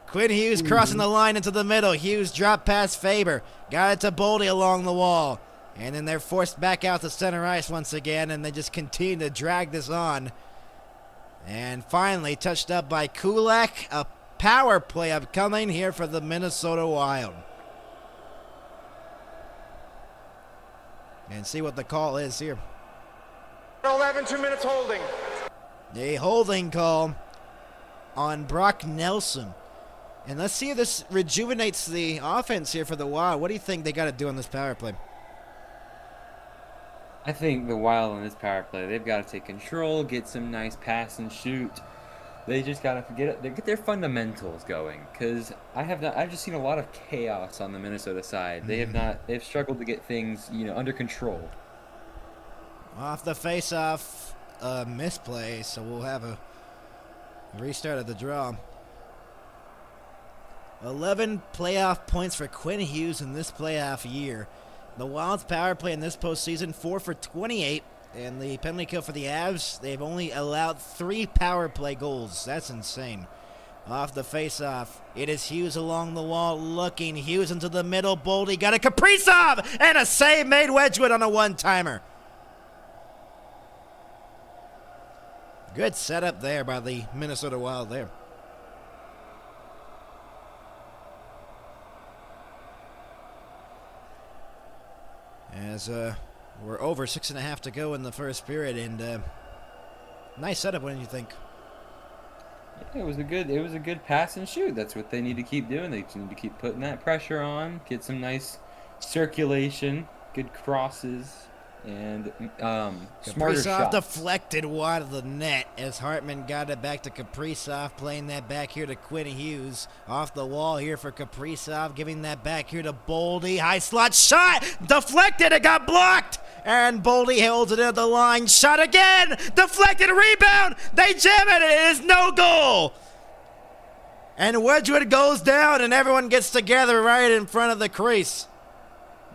Quinn Hughes crossing the line into the middle. Hughes dropped past Faber. Got it to Boldy along the wall. And then they're forced back out to center ice once again, and they just continue to drag this on. And finally, touched up by Kulak. A power play upcoming here for the Minnesota Wild. And see what the call is here. 11, 2 minutes holding. A holding call on Brock Nelson. And let's see if this rejuvenates the offense here for the Wild. What do you think they got to do on this power play? I think the Wild on this power play, they've got to take control, get some nice pass and shoot. They just got to get their fundamentals going, because I've just seen a lot of chaos on the Minnesota side. They've struggled to get things, under control. Off the face-off, misplay, so we'll have a restart of the draw. 11 playoff points for Quinn Hughes in this playoff year. The Wild's power play in this postseason, 4 for 28. And the penalty kill for the Avs, they've only allowed 3 power play goals. That's insane. Off the face-off, it is Hughes along the wall looking. Hughes into the middle. Boldy got a Kaprizov and a save made Wedgwood on a one-timer. Good setup there by the Minnesota Wild there. As we're over 6.5 to go in the first period, and nice setup. What did you think? Yeah, it was a good pass and shoot. That's what they need to keep doing. They need to keep putting that pressure on, get some nice circulation, good crosses, and smarter Kaprizov shots. deflected wide of the net as Hartman got it back to Kaprizov, playing that back here to Quinn Hughes. Off the wall here for Kaprizov, giving that back here to Boldy. High slot shot, deflected, it got blocked. And Boldy holds it at the line, shot again, deflected, rebound, they jam it, it is no goal. And Wedgwood goes down and everyone gets together right in front of the crease.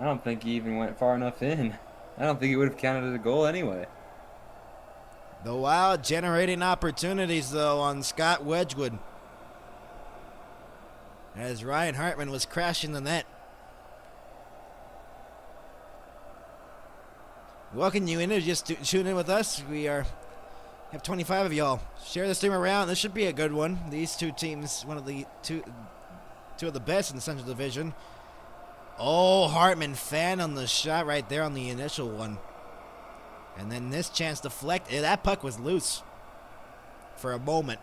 I don't think he even went far enough in. I don't think he would have counted as a goal anyway. The Wild generating opportunities, though, on Scott Wedgwood, as Ryan Hartman was crashing the net. Welcome you in. If you're just tuning in with us, we have 25 of y'all. Share the stream around. This should be a good one. These two teams, one of the two of the best in the Central Division. Oh, Hartman fan on the shot right there on the initial one. And then this chance deflected. That puck was loose for a moment.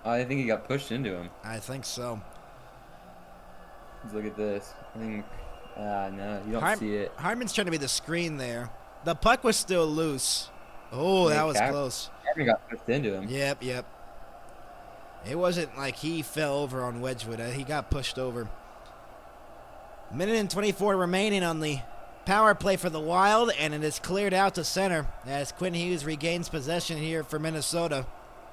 I think he got pushed into him. I think so. Let's look at this. I think, no, you don't see it. Hartman's trying to be the screen there. The puck was still loose. Oh, that was close. Hartman got pushed into him. Yep. It wasn't like he fell over on Wedgwood. He got pushed over. Minute and 24 remaining on the power play for the Wild, and it is cleared out to center as Quinn Hughes regains possession here for Minnesota.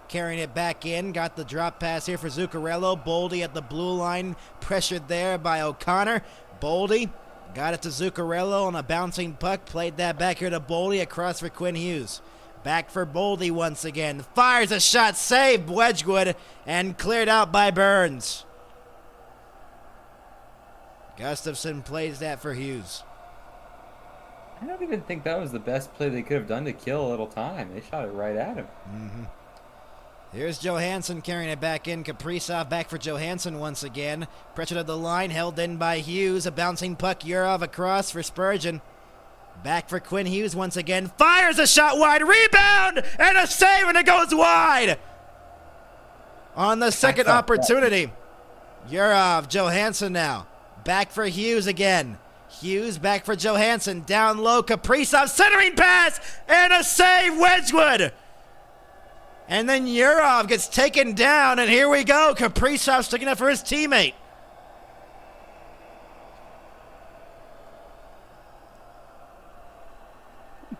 Carrying it back in, got the drop pass here for Zuccarello. Boldy at the blue line, pressured there by O'Connor. Boldy got it to Zuccarello on a bouncing puck, played that back here to Boldy, across for Quinn Hughes. Back for Boldy once again, fires a shot, saved Wedgwood, and cleared out by Burns. Gustafson plays that for Hughes. I don't even think that was the best play they could have done to kill a little time. They shot it right at him. Here's Johansson carrying it back in. Kaprizov back for Johansson once again. Pressure to the line, held in by Hughes. A bouncing puck, Yurov across for Spurgeon. Back for Quinn Hughes once again. Fires a shot wide, rebound, and a save, and it goes wide. On the second opportunity. Yurov, Johansson now. Back for Hughes again. Hughes back for Johansson. Down low, Kaprizov centering pass, and a save, Wedgwood. And then Yurov gets taken down, and here we go. Kaprizov sticking up for his teammate.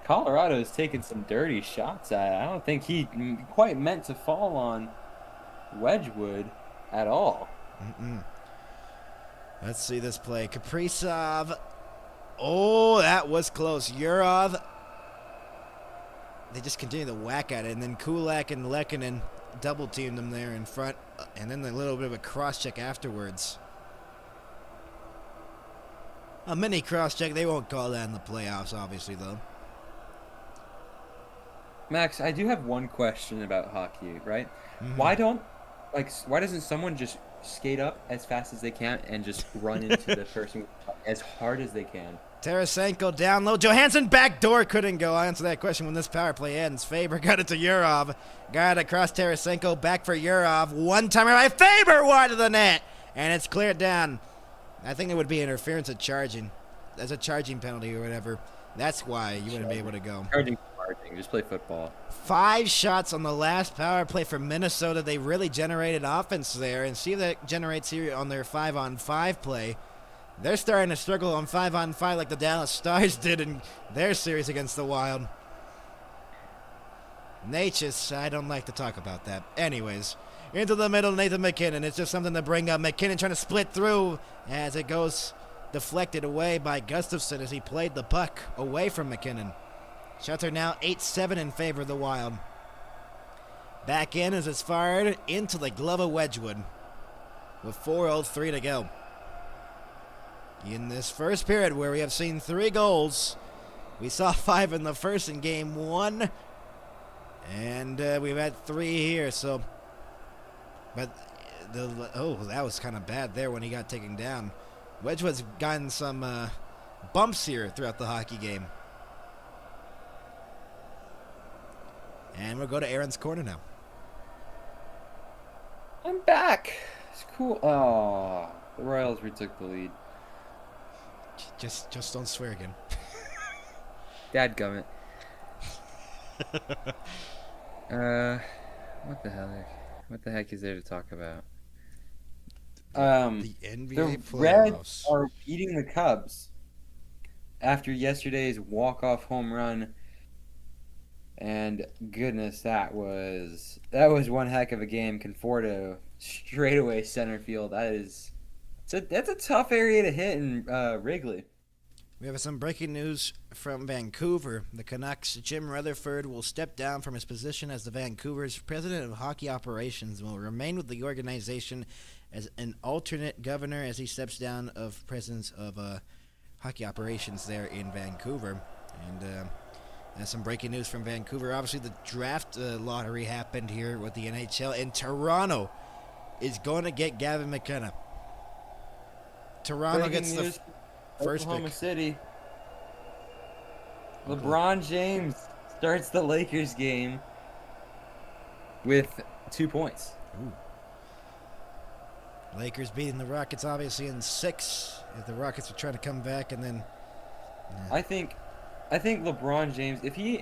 Colorado is taking some dirty shots at it. I don't think he quite meant to fall on Wedgwood at all. Let's see this play. Kaprizov. Oh, that was close. Yurov. They just continue to whack at it. And then Kulak and Lehkonen double-teamed them there in front. And then a little bit of a cross-check afterwards. A mini cross-check. They won't call that in the playoffs, obviously, though. Max, I do have one question about hockey, right? Why doesn't someone just skate up as fast as they can and just run into the person as hard as they can? Tarasenko down low. Johansson backdoor couldn't go. I'll answer that question when this power play ends. Faber got it to Yurov. Got it across Tarasenko. Back for Yurov. One-timer by Faber wide of the net. And it's cleared down. I think it would be interference at charging. as a charging penalty or whatever. That's why you wouldn't be able to go. Charging, just play football. 5 shots on the last power play for Minnesota. They really generated offense there, and see if that generates here on their 5-on-5 play. They're starting to struggle on 5-on-5 like the Dallas Stars did in their series against the Wild. Natchez, I don't like to talk about that. Anyways, into the middle, Nathan MacKinnon. It's just something to bring up. MacKinnon trying to split through as it goes deflected away by Gustafsson as he played the puck away from MacKinnon. Shots are now 8-7 in favor of the Wild. Back in as it's fired into the glove of Wedgwood with 4:03 to go. In this first period where we have seen 3 goals, we saw 5 in the first in game 1, and we've had 3 here. So, but that was kind of bad there when he got taken down. Wedgwood's gotten some bumps here throughout the hockey game. And we'll go to Aaron's corner now. I'm back. It's cool. Oh, the Royals retook the lead. Just don't swear again. Dadgummit. What the heck? What the heck is there to talk about? The NBA The Reds playoffs. are beating the Cubs after yesterday's walk-off home run. And goodness, that was one heck of a game. Conforto straightaway center field. That's a tough area to hit in Wrigley. We have some breaking news from Vancouver. The Canucks' Jim Rutherford will step down from his position as the Vancouver's president of hockey operations and will remain with the organization as an alternate governor as he steps down of president of hockey operations there in Vancouver. And some breaking news from Vancouver. Obviously, the draft lottery happened here with the NHL, and Toronto is going to get Gavin McKenna. Toronto Breaking gets news, the first Oklahoma pick. City. LeBron James starts the Lakers game with 2 points. Ooh. Lakers beating the Rockets, obviously, in 6. If the Rockets are trying to come back, and then I think LeBron James, if he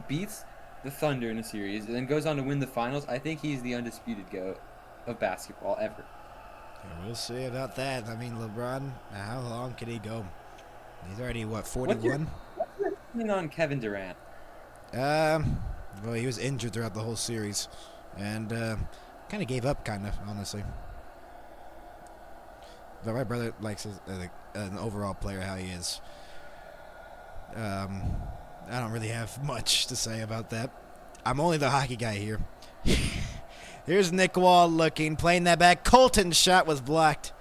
beats the Thunder in a series and then goes on to win the finals, I think he's the undisputed GOAT of basketball ever. yeah, we'll see about that. I mean, LeBron, how long can he go? He's already, 41? What's your opinion on Kevin Durant? Well, he was injured throughout the whole series, and kind of gave up, honestly. But my brother likes an overall player, how he is. I don't really have much to say about that. I'm only the hockey guy here. Here's Nick Wall playing that back. Colton's shot was blocked.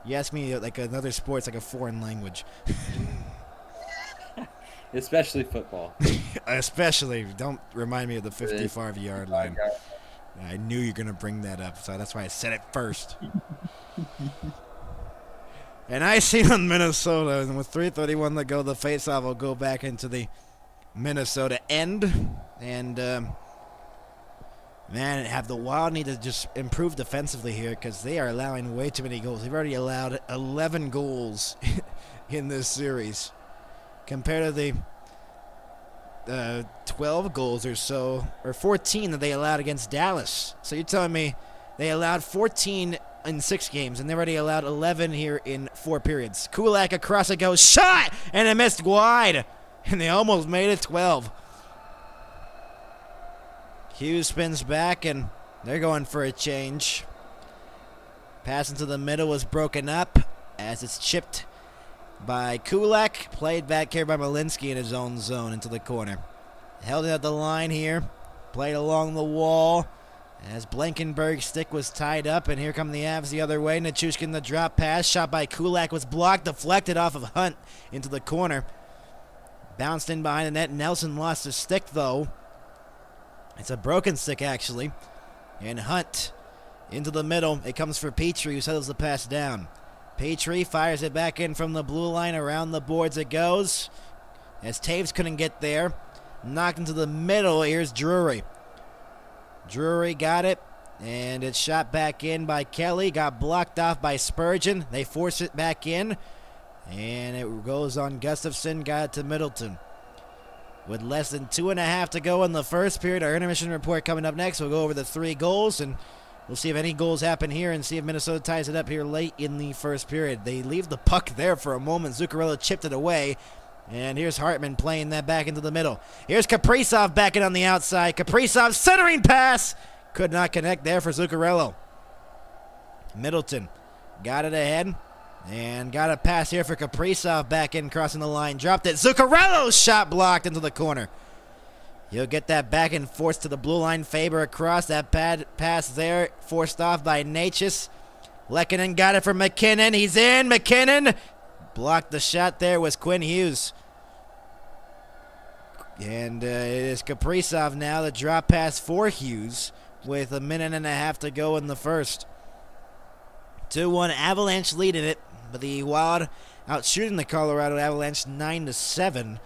You ask me like another sport's like a foreign language. Especially football. Especially, don't remind me of the 55-yard line. I knew you were going to bring that up, so that's why I said it first. And I see on Minnesota, and with 3:31 to go, the faceoff will go back into the Minnesota end. And, man, have the Wild need to just improve defensively here because they are allowing way too many goals. They've already allowed 11 goals in this series compared to the 12 goals or so, or 14 that they allowed against Dallas. So you're telling me they allowed 14 in 6 games, and they already allowed 11 here in 4 periods. Kulak across it goes, shot, and it missed wide, and they almost made it 12. Hughes spins back, and they're going for a change. Pass into the middle was broken up as it's chipped by Kulak, played back here by Malinsky in his own zone into the corner. Held it at the line here, played along the wall as Blankenberg's stick was tied up, and here come the Avs the other way. Nichushkin, the drop pass, shot by Kulak was blocked, deflected off of Hunt into the corner. Bounced in behind the net. Nelson lost his stick, though. It's a broken stick, actually. And Hunt into the middle. It comes for Petrie, who settles the pass down. Petrie fires it back in from the blue line. Around the boards it goes, as Taves couldn't get there. Knocked into the middle. Here's Drury. Drury got it, and it's shot back in by Kelly. Got blocked off by Spurgeon. They force it back in. And it goes on Gustafson, got it to Middleton. With less than 2.5 to go in the first period, our intermission report coming up next. We'll go over the 3 goals, and we'll see if any goals happen here and see if Minnesota ties it up here late in the first period. They leave the puck there for a moment. Zuccarello chipped it away, and here's Hartman playing that back into the middle. Here's Kaprizov backing on the outside. Kaprizov centering pass. Could not connect there for Zuccarello. Middleton got it ahead. And got a pass here for Kaprizov back in, crossing the line. Dropped it. Zuccarello's shot blocked into the corner. He'll get that back and forth to the blue line. Faber across. That pass there forced off by Natchez. Lehkonen got it for McKinnon. He's in. McKinnon blocked the shot there was Quinn Hughes. And it is Kaprizov now. The drop pass for Hughes with 1.5 minutes to go in the first. 2-1 Avalanche leading it. But the Wild out shooting the Colorado Avalanche 9-7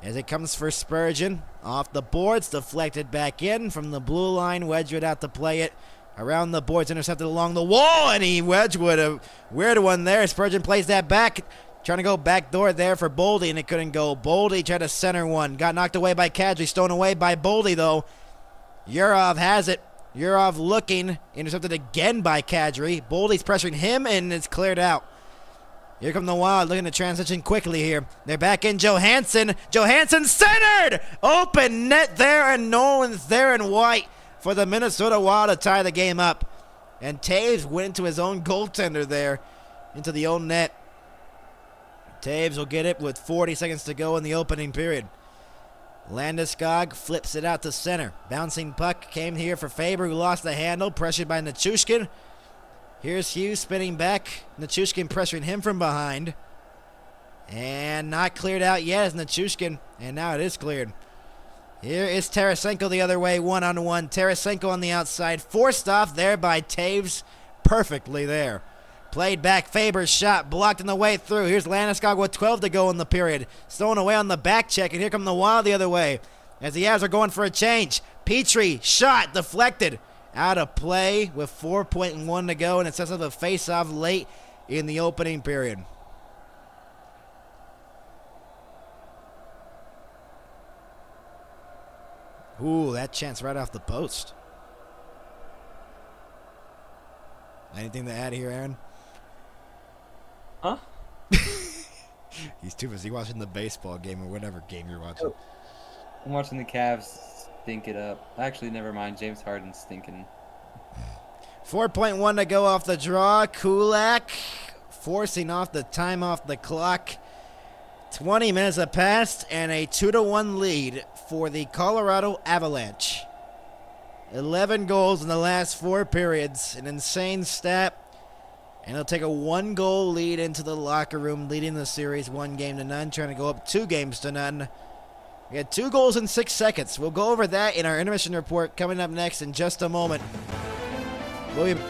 as it comes for Spurgeon. Off the boards, deflected back in from the blue line. Wedgwood out to play it. Around the boards, intercepted along the wall, and Wedgwood, a weird one there. Spurgeon plays that back. Trying to go backdoor there for Boldy, and it couldn't go. Boldy tried to center one. Got knocked away by Kadri. Stolen away by Boldy, though. Yurov has it. Yurov looking. Intercepted again by Kadri. Boldy's pressuring him, and it's cleared out. Here come the Wild, looking to transition quickly here. They're back in Johansson. Johansson centered! Open net there, and Nolan's there in white for the Minnesota Wild to tie the game up. And Taves went into his own goaltender there, into the own net. Taves will get it with 40 seconds to go in the opening period. Landeskog flips it out to center. Bouncing puck came here for Faber, who lost the handle, pressured by Nichushkin. Here's Hughes spinning back. Nichushkin pressuring him from behind. And not cleared out yet as Nichushkin. And now it is cleared. Here is Tarasenko the other way, 1-on-1. Tarasenko on the outside. Forced off there by Taves. Perfectly there. Played back. Faber's shot blocked on the way through. Here's Landeskog with 12 to go in the period. Stolen away on the back check. And here come the Wild the other way as the Avs are going for a change. Petrie shot deflected. Out of play with 4.1 to go, and it sets up a face-off late in the opening period. Ooh, that chance right off the post. Anything to add here, Aaron? Huh? He's too busy watching the baseball game or whatever game you're watching. I'm watching the Cavs stink it up. Actually, never mind. James Harden's stinking. 4.1 to go off the draw. Kulak forcing off the time off the clock. 20 minutes have passed and a 2-1 lead for the Colorado Avalanche. 11 goals in the last 4 periods. An insane stat. And they'll take a 1-goal lead into the locker room, leading the series 1-0, trying to go up 2-0. We had 2 goals in 6 seconds. We'll go over that in our intermission report coming up next in just a moment. We'll be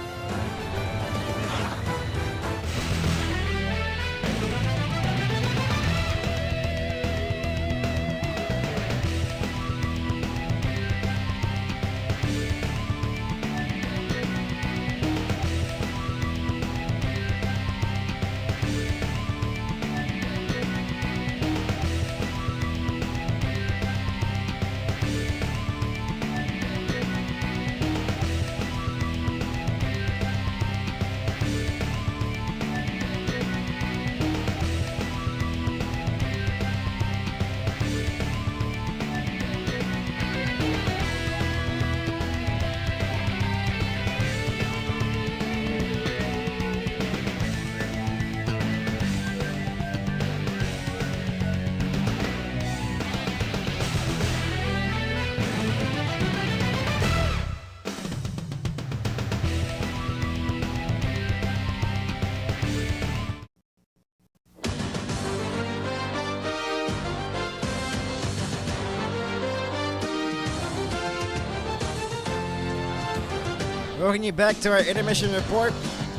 welcome you back to our intermission report.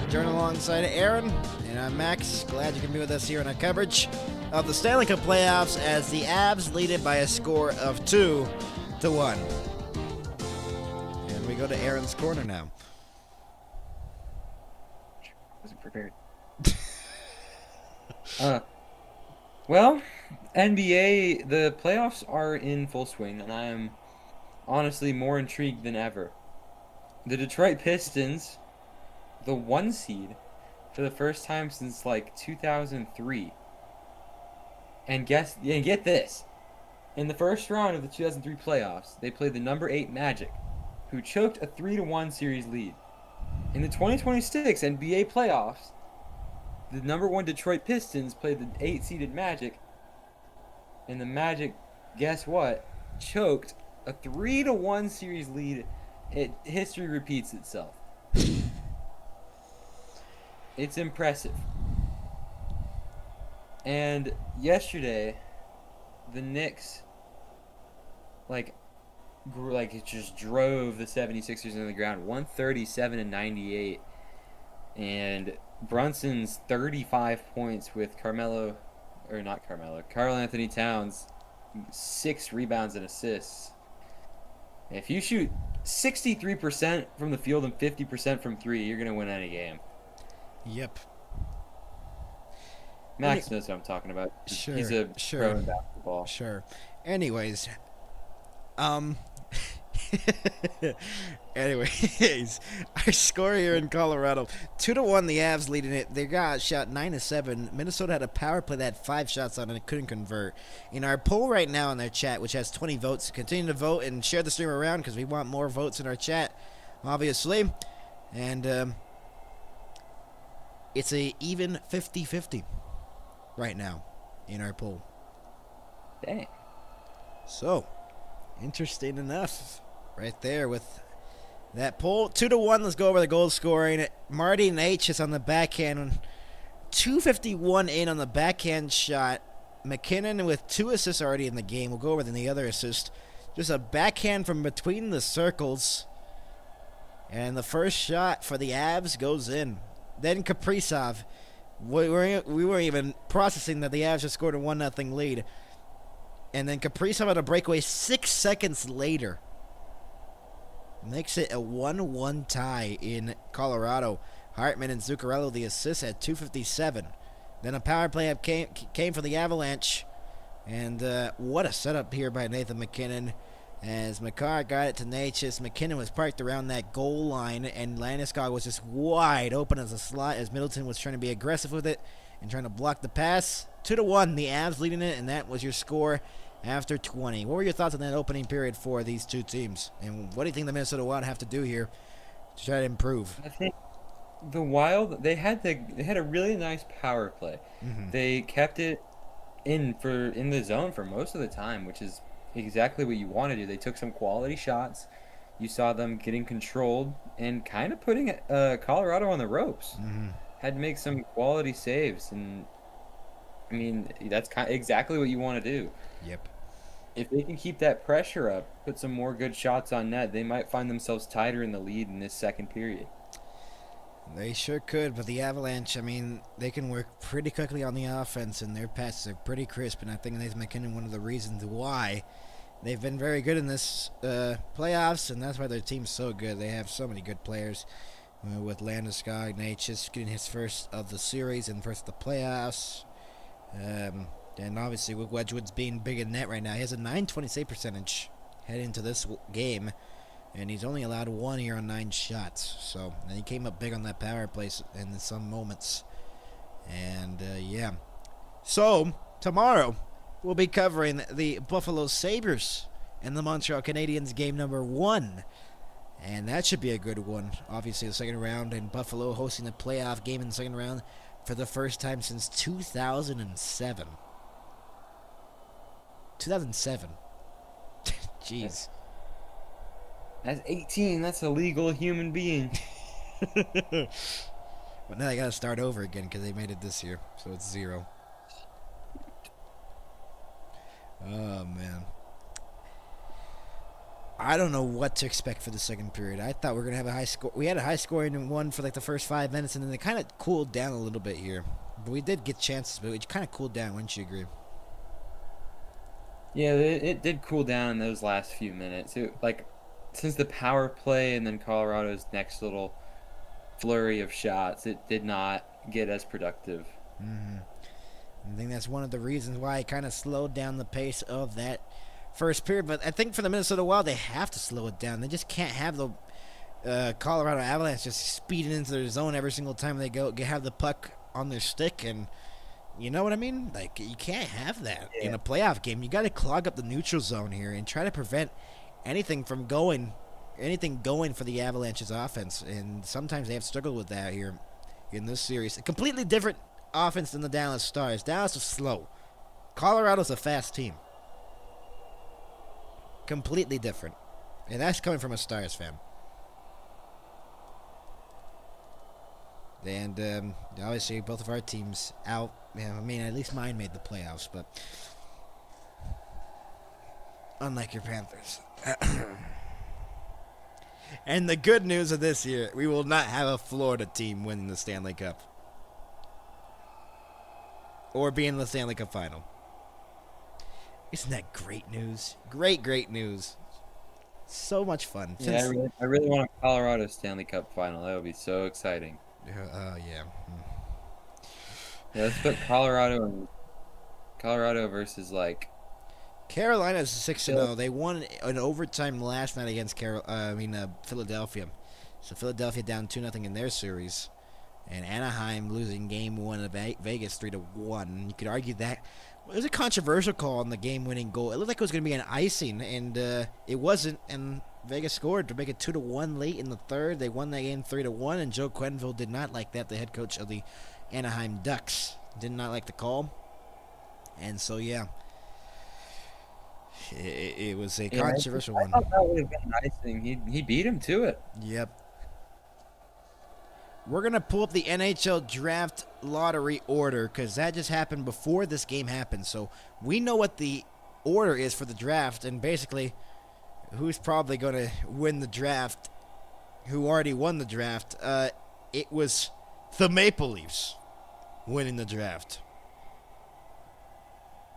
Join alongside Aaron, and I'm Max. Glad you can be with us here on our coverage of the Stanley Cup playoffs as the Avs lead it by a score of 2-1. And we go to Aaron's corner now. Wasn't prepared. Well, NBA, the playoffs are in full swing, and I am honestly more intrigued than ever. The Detroit Pistons, the 1 seed, for the first time since like 2003. And get this. In the first round of the 2003 playoffs, they played the number 8 Magic, who choked a 3-1 series lead. In the 2026 NBA playoffs, the number 1 Detroit Pistons played the 8-seeded Magic, and the Magic, guess what, choked a 3-1 series lead. History repeats itself. It's impressive. And yesterday, the Knicks, it just drove the 76ers into the ground, 137-98. And Brunson's 35 points with Carl Anthony Towns, 6 rebounds and assists. If you shoot 63% from the field and 50% from 3, you're going to win any game. Yep. Max knows what I'm talking about. Sure, He's a sure. pro in basketball. Sure. Anyways, anyways, our score here in Colorado, 2-1. The Avs leading it. They got shot 9-7. Minnesota had a power play that had 5 shots on it and couldn't convert. In our poll right now in their chat, which has 20 votes, continue to vote and share the stream around because we want more votes in our chat, obviously. And it's a even 50-50 right now in our poll. Dang. So, interesting enough right there with that poll. 2-1. Let's go over the goal scoring. Marty H is on the backhand. 251 in on the backhand shot. McKinnon with 2 assists already in the game. We'll go over the other assist. Just a backhand from between the circles. And the first shot for the Avs goes in. Then Kaprizov. We weren't even processing that the Avs just scored a 1-0 lead. And then Kaprizov had a breakaway 6 seconds later. Makes it a 1-1 tie in Colorado. Hartman and Zuccarello, the assist at 2:57. Then a power play came for the Avalanche. And what a setup here by Nathan McKinnon. As McCarr got it to Natchez, McKinnon was parked around that goal line, and Landeskog was just wide open as a slot as Middleton was trying to be aggressive with it and trying to block the pass. 2-1, the Avs leading it, and that was your score after 20. What were your thoughts on that opening period for these two teams? And what do you think the Minnesota Wild have to do here to try to improve? I think the Wild, they had a really nice power play. Mm-hmm. They kept it in the zone for most of the time, which is exactly what you want to do. They took some quality shots. You saw them getting controlled and kind of putting Colorado on the ropes. Mm-hmm. Had to make some quality saves, and I mean that's exactly what you want to do. Yep. If they can keep that pressure up, put some more good shots on net, they might find themselves tighter in the lead in this second period. They sure could, but the Avalanche, I mean, they can work pretty quickly on the offense, and their passes are pretty crisp, and I think Nathan McKinnon, one of the reasons why they've been very good in this playoffs, and that's why their team's so good. They have so many good players, with Landeskog, Natchez getting his first of the series and first of the playoffs, and obviously with Wedgwood's being big in net right now. He has a .920 save percentage heading into this game. And he's only allowed 1 here on 9 shots. So, and he came up big on that power play in some moments. And, yeah. So, tomorrow, we'll be covering the Buffalo Sabres and the Montreal Canadiens game number 1. And that should be a good one. Obviously, the second round, and Buffalo hosting the playoff game in the second round for the first time since 2007. 2007. Jeez. That's 18. That's a legal human being. But now they got to start over again because they made it this year, so it's 0. Oh man, I don't know what to expect for the second period. I thought we were gonna have a high score. We had a high scoring one for like the first 5 minutes, and then they kind of cooled down a little bit here. But we did get chances, but it kind of cooled down. Wouldn't you agree? Yeah, it did cool down in those last few minutes. Since the power play and then Colorado's next little flurry of shots, it did not get as productive. Mm-hmm. I think that's one of the reasons why it kind of slowed down the pace of that first period. But I think for the Minnesota Wild, they have to slow it down. They just can't have the Colorado Avalanche just speeding into their zone every single time they have the puck on their stick. And you know what I mean? Like, you can't have that in a playoff game. You got to clog up the neutral zone here and try to prevent anything going for the Avalanche's offense. And sometimes they have struggled with that here in this series. A completely different offense than the Dallas Stars. Dallas is slow. Colorado's a fast team. Completely different. And that's coming from a Stars fan. And obviously both of our teams out. Yeah, I mean, at least mine made the playoffs, but unlike your Panthers. And the good news of this year, we will not have a Florida team win the Stanley Cup. Or be in the Stanley Cup final. Isn't that great news? Great news. So much fun. Yeah, I really want a Colorado Stanley Cup final. That would be so exciting. Yeah. Yeah, let's put Colorado versus like Carolina's 6-0. They won in overtime last night against Philadelphia. So Philadelphia down 2-0 in their series, and Anaheim losing Game 1 of Vegas 3-1. You could argue that it was a controversial call on the game-winning goal. It looked like it was going to be an icing, and it wasn't. And Vegas scored to make it 2-1 late in the third. They won that game 3-1, and Joe Quenneville did not like that. The head coach of the Anaheim Ducks did not like the call, and so yeah. It was a controversial one. I thought that would have been icing. He beat him to it. Yep. We're going to pull up the NHL draft lottery order because that just happened before this game happened. So we know what the order is for the draft and basically who's probably going to win the draft, who already won the draft. It was the Maple Leafs winning the draft.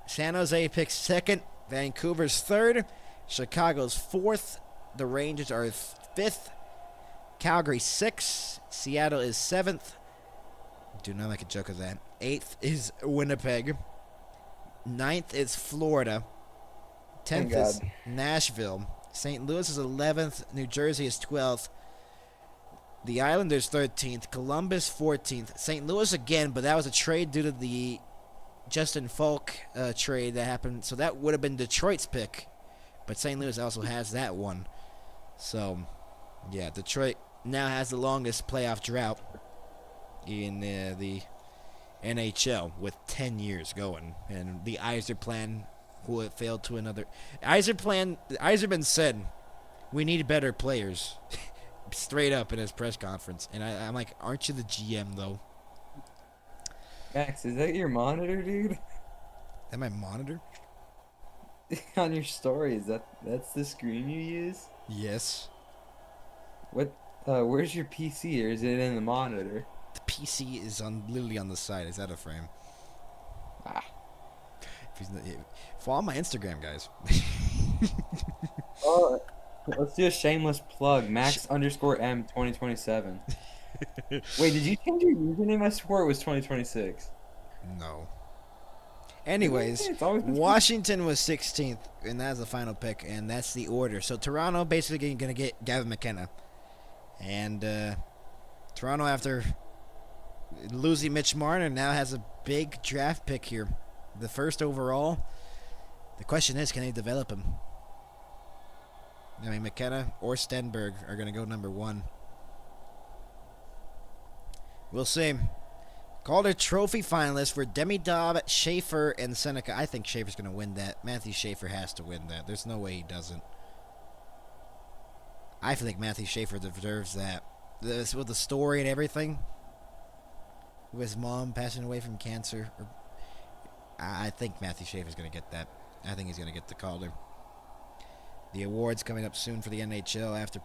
San Jose picks second. Vancouver's third. Chicago's fourth. The Rangers are fifth. Calgary sixth. Seattle is seventh. Do not make a joke of that. Eighth is Winnipeg. Ninth is Florida. 10th is Nashville. St. Louis is 11th. New Jersey is 12th. The Islanders 13th. Columbus 14th. St. Louis again, but that was a trade due to the Justin Falk trade that happened. So that would have been Detroit's pick. But St. Louis also has that one. So, yeah, Detroit now has the longest playoff drought in the NHL with 10 years going. And the Yzerplan, who had failed to another. Yzerman said, we need better players. Straight up in his press conference. And I'm like, aren't you the GM, though? Max, is that your monitor, dude? Is that my monitor? On your story, that's the screen you use? Yes. What? Where's your PC, or is it in the monitor? The PC is literally on the side. Is that a frame? Follow my Instagram, guys. Oh, let's do a shameless plug. Max_M 2027. Wait, did you change your username? I swore it was 2026. No. Anyways, Washington was 16th, and that's the final pick, and that's the order. So Toronto basically going to get Gavin McKenna. And Toronto, after losing Mitch Marner, now has a big draft pick here. The first overall. The question is, can they develop him? I mean, McKenna or Stenberg are going to go number one. We'll see. Calder Trophy finalists for Demidov, Schaefer, and Seneca. I think Schaefer's going to win that. Matthew Schaefer has to win that. There's no way he doesn't. I feel like Matthew Schaefer deserves that. With the story and everything. With his mom passing away from cancer. I think Matthew Schaefer's going to get that. I think he's going to get the Calder. The awards coming up soon for the NHL after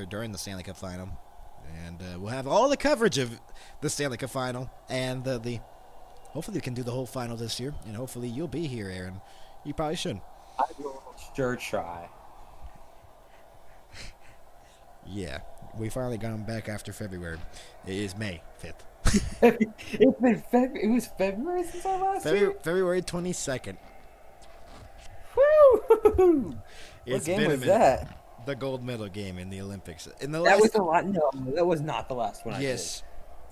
during the Stanley Cup Final. And we'll have all the coverage of the Stanley Cup Final. And hopefully we can do the whole final this year. And hopefully you'll be here, Aaron. You probably should. I will sure try. Yeah. We finally got him back after February. It is May 5th. It's been it was February since our last year. February 22nd. Woo! What It's game been a was minute. that? The gold medal game in the Olympics. In the That last was the last. No, that was not the last one. Yes,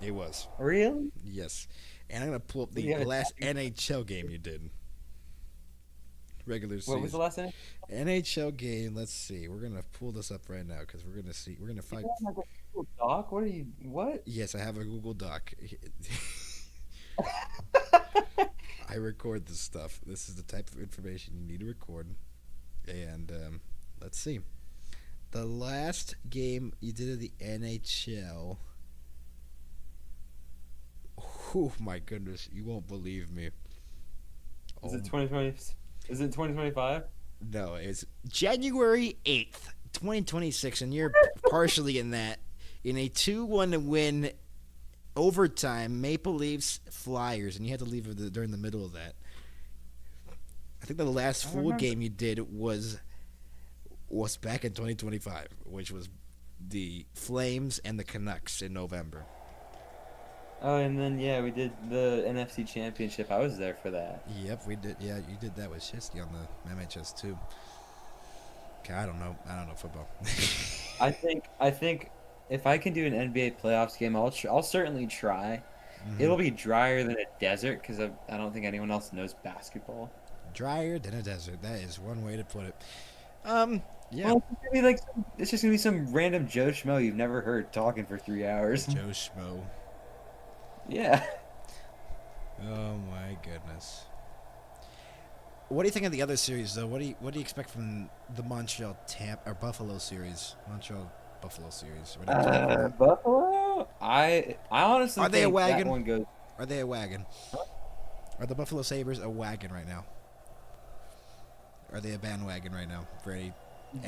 it was. I did. Really? Yes. And I'm gonna pull up Do you the have it last tagged? NHL game you did. Regular season. What was the last one? NHL game. Let's see. We're gonna pull this up right now because we're gonna see. We're gonna find. Doc, what are you? What? Yes, I have a Google Doc. I record this stuff. This is the type of information you need to record. And let's see. The last game you did of the NHL. Oh my goodness, you won't believe me. Is it 2020? Is it 2025? No, it's January 8th, 2026, and you're partially in that. In a 2-1 win, overtime, Maple Leafs Flyers, and you had to leave during the middle of that. I think the last full game you did was back in 2025, which was the Flames and the Canucks in November. Oh, and then yeah, we did the NFC Championship. I was there for that. Yep, we did. Yeah, you did that with Shisty on the MHS too. Okay, I don't know football. I think if I can do an NBA playoffs game, I'll certainly try. Mhm. It'll be drier than a desert because I don't think anyone else knows basketball. Drier than a desert. That is one way to put it. Yeah. Well, it's just gonna be some random Joe Schmo you've never heard talking for 3 hours. Joe Schmo. Yeah. Oh my goodness. What do you think of the other series though? What do you expect from the Montreal or Buffalo series? Montreal Buffalo series. What do you expect from that? Buffalo. I honestly Are they a think that wagon? one goes. Are they a wagon? Are the Buffalo Sabres a wagon right now? Are they a bandwagon right now for any?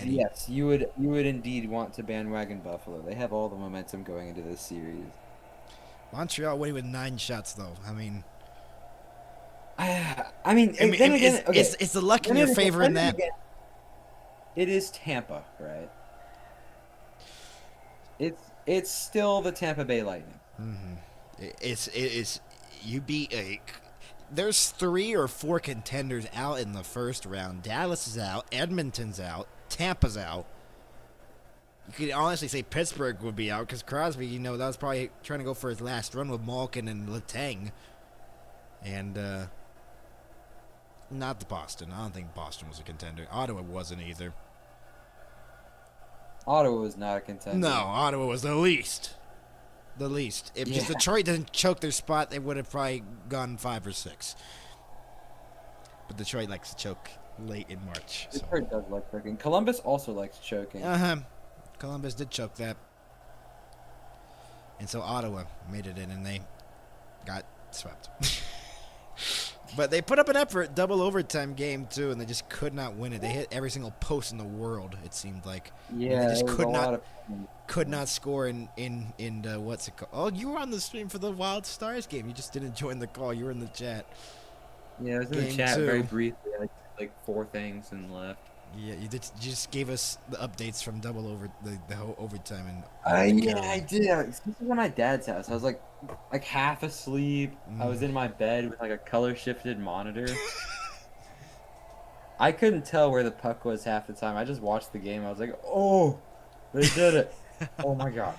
Yes, you would indeed want to bandwagon Buffalo. They have all the momentum going into this series. Montreal winning with 9 shots though. I mean, then again, okay. is the luck in your favor in that? It is Tampa, right? It's still the Tampa Bay Lightning. Mm-hmm. It is. You beat a. There's 3 or 4 contenders out in the first round. Dallas is out. Edmonton's out. Tampa's out. You could honestly say Pittsburgh would be out because Crosby, that was probably trying to go for his last run with Malkin and Letang. And not the Boston. I don't think Boston was a contender. Ottawa wasn't either. Ottawa was not a contender. No, Ottawa was the least. The least. If just Detroit didn't choke their spot, they would have probably gone 5 or 6. But Detroit likes to choke late in March. So. Detroit does like choking. Columbus also likes choking. Columbus did choke that. And so Ottawa made it in, and they got swept. But they put up an effort, double overtime game, too, and they just could not win it. They hit every single post in the world, it seemed like. Yeah, they just it could not score in what's it called? Oh, you were on the stream for the Wild Stars game. You just didn't join the call. You were in the chat. Yeah, I was in the Game chat 2. very briefly. Like 4 things and left. Yeah, you did. You just gave us the updates from the whole overtime Yeah, I did. This was at my dad's house. I was like half asleep. I was in my bed with like a color shifted monitor. I couldn't tell where the puck was half the time. I just watched the game. I was like, oh, they did it. Oh my god.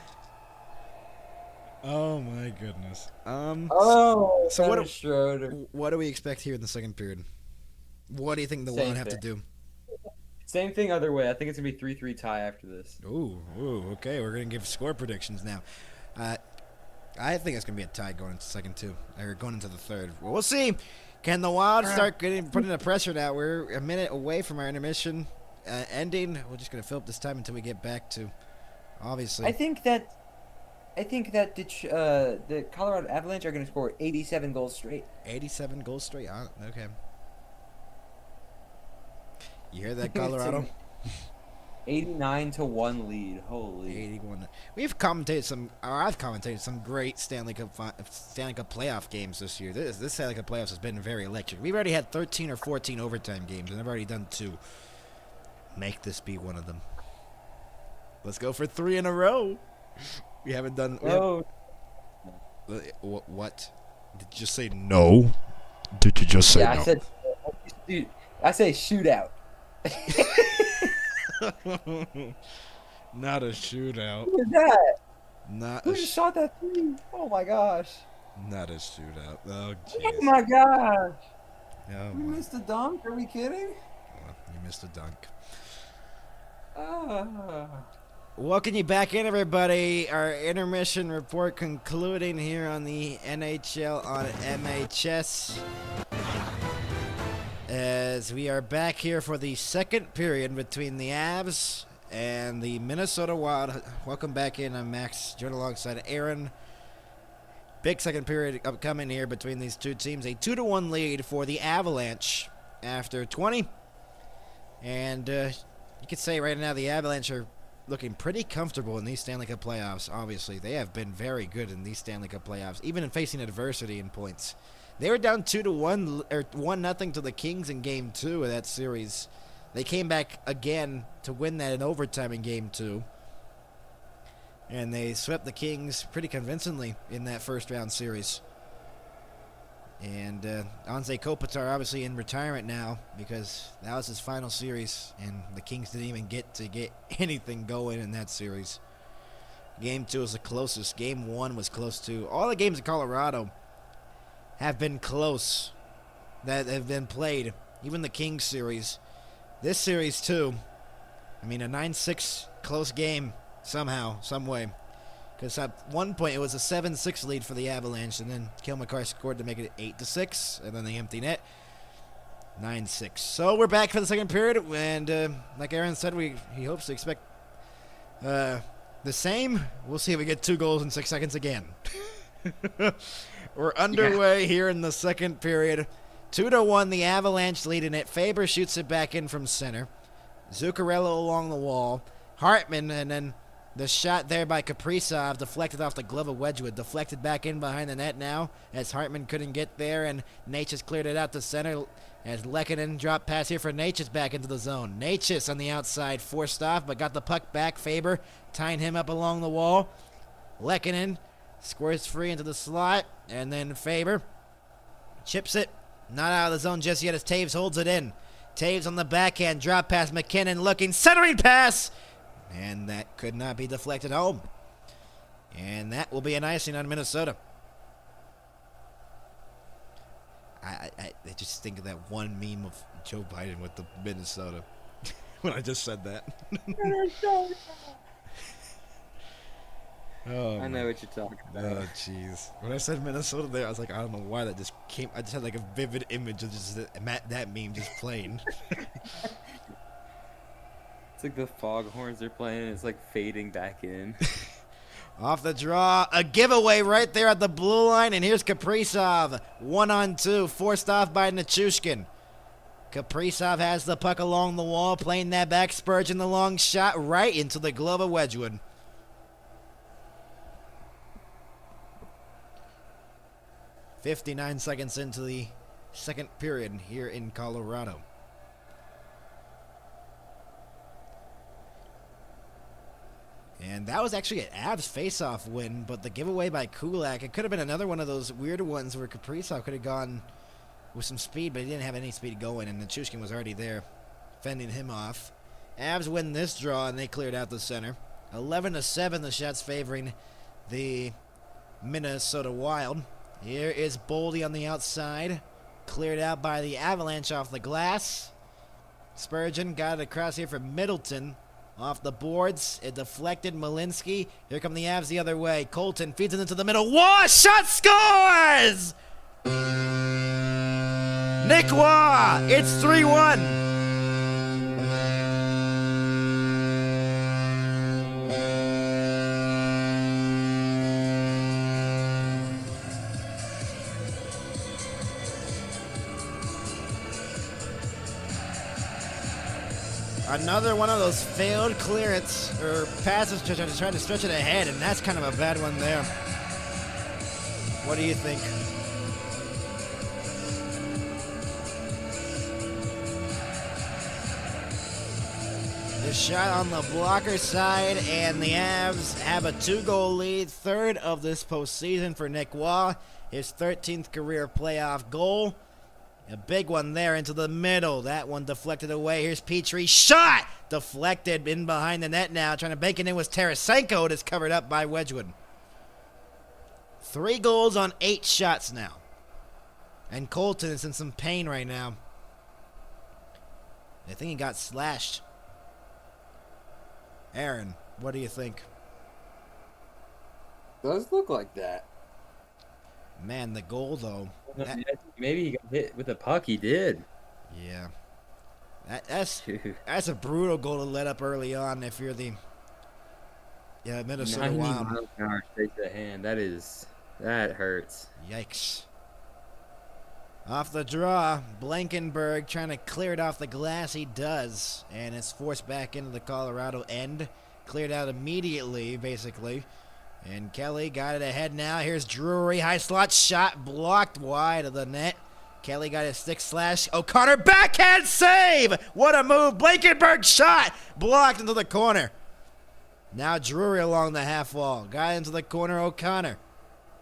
Oh my goodness. Oh, so Schroeder. What do we expect here in the second period? What do you think the Wild have to do? Same thing other way. I think it's going to be 3-3 tie after this. Ooh, okay. We're going to give score predictions now. I think it's going to be a tie going into second two, or going into the third. Well, we'll see. Can the Wild start putting the pressure now? We're a minute away from our intermission ending. We're just going to fill up this time until we get back to, obviously. I think that the Colorado Avalanche are going to score 87 goals straight. 87 goals straight? Okay. You hear that, Colorado? 89-1 lead. Holy. 81. I've commentated some great Stanley Cup playoff games this year. This Stanley Cup playoffs has been very electric. We've already had 13 or 14 overtime games, and I've already done 2. Make this be one of them. Let's go for 3 in a row. We haven't done. What? Did you just say no? Did you just say Yeah, no? I say shootout. Not a shootout. Who is that? Not Who a just shot that three? Oh my gosh. not a shootout. Oh Oh jeez. my gosh. Oh, We my. missed a dunk? Are we kidding? You missed a dunk. Ah. Welcome you back in, everybody. Our intermission report concluding here on the NHL on MHS. As we are back here for the second period between the Avs and the Minnesota Wild. Welcome back in. I'm Max, joined alongside Aaron. Big second period upcoming here between these two teams. A 2-1 lead for the Avalanche after 20. And you could say right now the Avalanche are looking pretty comfortable in these Stanley Cup playoffs. Obviously, they have been very good in these Stanley Cup playoffs, even in facing adversity in points. They were down 2-1 or 1-0 to the Kings in Game 2 of that series. They came back again to win that in overtime in Game 2. And they swept the Kings pretty convincingly in that first round series. And Anze Kopitar obviously in retirement now because that was his final series, and the Kings didn't even get anything going in that series. Game 2 was the closest. Game 1 was close too. All the games in Colorado have been close that have been played. Even the Kings series. This series too. I mean, a 9-6 close game somehow, some way. Because at one point it was a 7-6 lead for the Avalanche, and then Cale Makar scored to make it 8-6, and then the empty net, 9-6. So we're back for the second period, and like Aaron said, he hopes to expect the same. We'll see if we get 2 goals in 6 seconds again. We're underway here in the second period. 2-1, the Avalanche leading it. Faber shoots it back in from center. Zuccarello along the wall. Hartman, and then the shot there by Kaprizov deflected off the glove of Wedgwood. Deflected back in behind the net now as Hartman couldn't get there, and Natchez cleared it out to center as Lehkonen dropped pass here for Natchez back into the zone. Natchez on the outside forced off but got the puck back. Faber tying him up along the wall. Lehkonen squares free into the slot, and then Faber chips it. Not out of the zone just yet as Taves holds it in. Taves on the backhand, drop pass, McKinnon looking, centering pass! And that could not be deflected home. And that will be an icing on Minnesota. I just think of that one meme of Joe Biden with the Minnesota when I just said that. Oh, I know what you're talking about. oh, jeez. When I said Minnesota there, I was like, I don't know why that just came. I just had like a vivid image of just that meme just playing. It's like the foghorns are playing, and it's like fading back in. Off the draw, a giveaway right there at the blue line, and here's Kaprizov, 1-on-2, forced off by Nichushkin. Kaprizov has the puck along the wall, playing that back, Spurgeon the long shot right into the glove of Wedgwood. .59 seconds into the second period here in Colorado. And that was actually an Avs face-off win, but the giveaway by Kulak, it could have been another one of those weird ones where Kaprizov could have gone with some speed, but he didn't have any speed going, and Nichushkin was already there, fending him off. Avs win this draw, and they cleared out the center. 11-7, the shots favoring the Minnesota Wild. Here is Boldy on the outside, cleared out by the Avalanche off the glass. Spurgeon got it across here for Middleton. Off the boards, it deflected Malinsky. Here come the Avs the other way. Colton feeds it into the middle. Waugh, shot scores! Nick Waugh, it's 3-1. Another one of those failed clearance or passes to try to stretch it ahead, and that's kind of a bad one there. What do you think? The shot on the blocker side, and the Avs have a 2-goal lead. Third of this postseason for Nick Waugh. His 13th career playoff goal. A big one there into the middle. That one deflected away. Here's Petrie. Shot! Deflected in behind the net now. Trying to bank it in was Tarasenko. It is covered up by Wedgwood. 3 goals on 8 shots now. And Colton is in some pain right now. I think he got slashed. Aaron, what do you think? Does look like that. Man, the goal, though. Maybe he got hit with a puck. He did. Yeah. That's a brutal goal to let up early on if you're the Minnesota 90 Wild. miles an hour straight to the hand. That hurts. Yikes. Off the draw, Blankenberg trying to clear it off the glass. He does, and it's forced back into the Colorado end. Cleared out immediately, basically. And Kelly got it ahead now. Here's Drury. High slot shot blocked wide of the net. Kelly got his stick slash. O'Connor backhand save. What a move. Blankenberg shot blocked into the corner. Now Drury along the half wall. Got into the corner. O'Connor.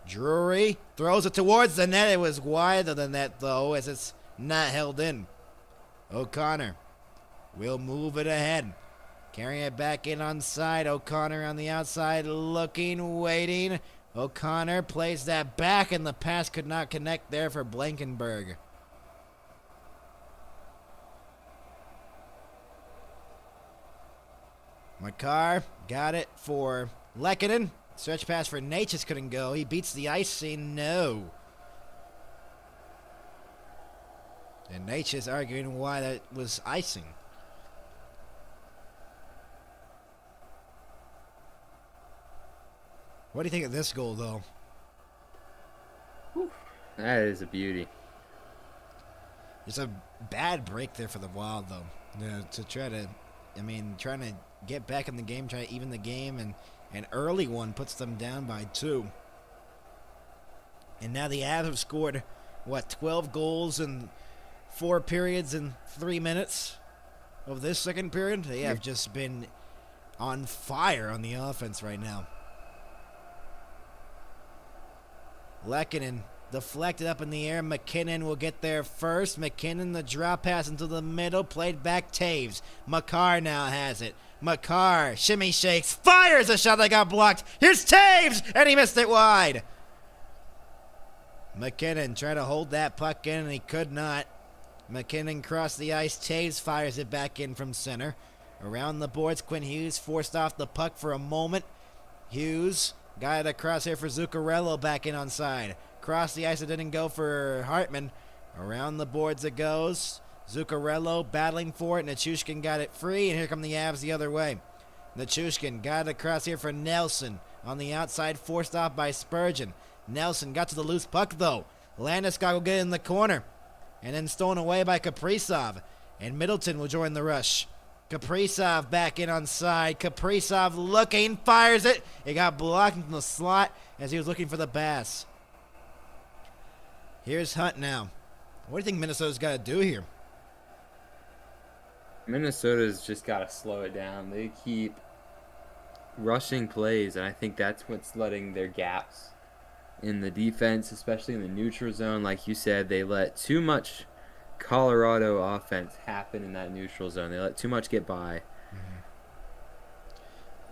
Drury throws it towards the net. It was wide of the net, though, as it's not held in. O'Connor will move it ahead. Carrying it back in on side. O'Connor on the outside, looking, waiting. O'Connor plays that back, and the pass could not connect there for Blankenberg. Makar got it for Lehkonen. Stretch pass for Natchez couldn't go. He beats the icing. No. And Natchez arguing why that was icing. What do you think of this goal, though? That is a beauty. It's a bad break there for the Wild, though. To try to, trying to get back in the game, try to even the game, and an early one puts them down by 2. And now the Avs have scored, 12 goals in 4 periods in 3 minutes of this second period? They have just been on fire on the offense right now. Lehkonen deflected up in the air. McKinnon will get there first. McKinnon, the drop pass into the middle, played back Taves. Makar now has it. Makar, shimmy shakes, fires a shot that got blocked. Here's Taves, and he missed it wide. McKinnon tried to hold that puck in, and he could not. McKinnon crossed the ice. Taves fires it back in from center. Around the boards, Quinn Hughes forced off the puck for a moment. Hughes got it across here for Zuccarello back in on side. Cross the ice, it didn't go for Hartman. Around the boards it goes. Zuccarello battling for it. Nichushkin got it free, and here come the Avs the other way. Nichushkin got it across here for Nelson. On the outside, forced off by Spurgeon. Nelson got to the loose puck, though. Landeskog will get in the corner. And then stolen away by Kaprizov. And Middleton will join the rush. Kaprizov back in on side. Kaprizov looking, fires it. It got blocked in the slot as he was looking for the pass. Here's Hunt now. What do you think Minnesota's got to do here? Minnesota's just got to slow it down. They keep rushing plays, and I think that's what's letting their gaps in the defense, especially in the neutral zone. Like you said, they let too much Colorado offense happen in that neutral zone. They let too much get by.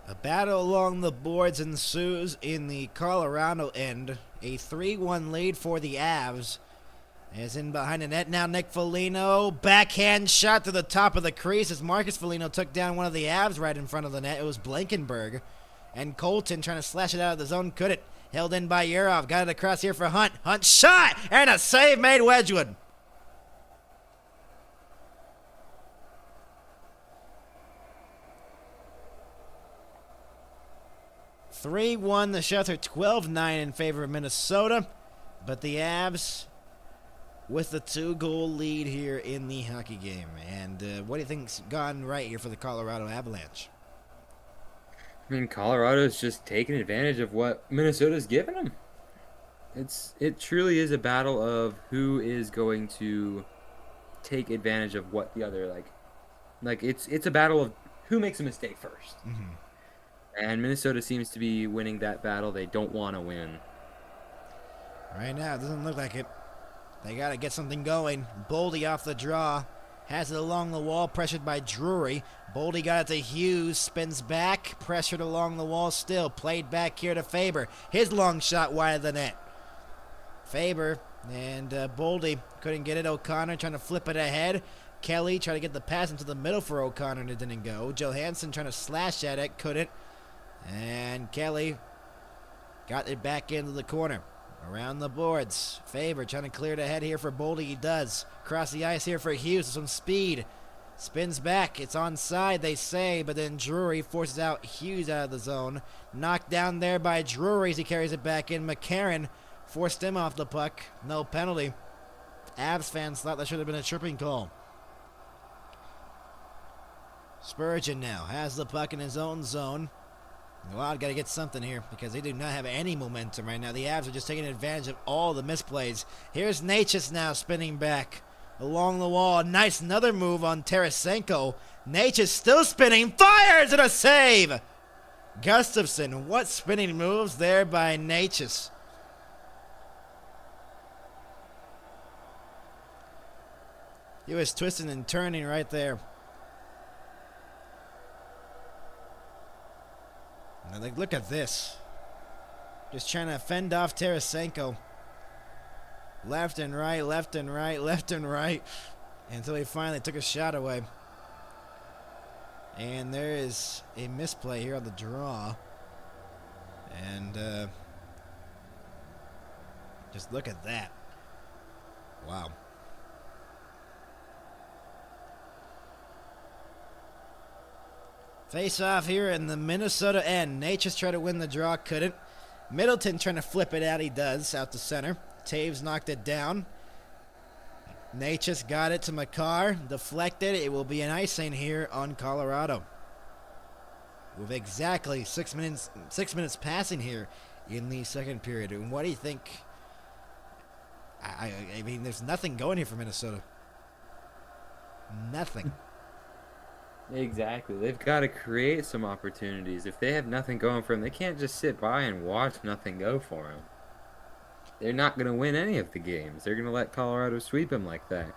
A battle along the boards ensues in the Colorado end. A 3-1 lead for the Avs. As in behind the net now, Nick Foligno. Backhand shot to the top of the crease as Marcus Foligno took down one of the Avs right in front of the net. It was Blankenberg. And Colton trying to slash it out of the zone. Couldn't. Held in by Yurov. Got it across here for Hunt. Hunt shot! And a save made Wedgwood. (3-1) the Shots are 12-9 in favor of Minnesota. But the Avs with the 2-goal lead here in the hockey game. And what do you think's gone right here for the Colorado Avalanche? I mean, Colorado's just taking advantage of what Minnesota's given them. It truly is a battle of who is going to take advantage of what the other like it's a battle of who makes a mistake first. And Minnesota seems to be winning that battle. They don't want to win. Right now, it doesn't look like it. They got to get something going. Boldy off the draw. Has it along the wall, pressured by Drury. Boldy got it to Hughes, spins back, pressured along the wall still. Played back here to Faber. His long shot wide of the net. Faber and Boldy couldn't get it. O'Connor trying to flip it ahead. Kelly trying to get the pass into the middle for O'Connor, and it didn't go. Johansson trying to slash at it, couldn't. And Kelly got it back into the corner. Around the boards. Faber trying to clear it ahead here for Boldy. He does. Cross the ice here for Hughes with some speed. Spins back. It's onside, they say, but then Drury forces out Hughes out of the zone. Knocked down there by Drury as he carries it back in. McCarron forced him off the puck. No penalty. Avs fans thought that should have been a tripping call. Spurgeon now has the puck in his own zone. The Wild got to get something here because they do not have any momentum right now. The Avs are just taking advantage of all the misplays. Here's Natchez now spinning back along the wall. Nice another move on Tarasenko. Natchez still spinning. Fires and a save. Gustafsson, what spinning moves there by Natchez. He was twisting and turning right there. Now, like, look at this. Just trying to fend off Tarasenko. Left and right, left and right, left and right. Until he finally took a shot away. And there is a misplay here on the draw. And just look at that. Wow. Face off here in the Minnesota end. Natchez tried to win the draw, couldn't. Middleton trying to flip it out, he does, out to center. Taves knocked it down. Natchez got it to Makar, deflected. It will be an icing here on Colorado. With exactly 6 minutes passing here in the second period. And what do you think? I mean, there's nothing going here for Minnesota. Nothing. Exactly. They've got to create some opportunities. If they have nothing going for them, they can't just sit by and watch nothing go for them. They're not going to win any of the games. They're going to let Colorado sweep them like that.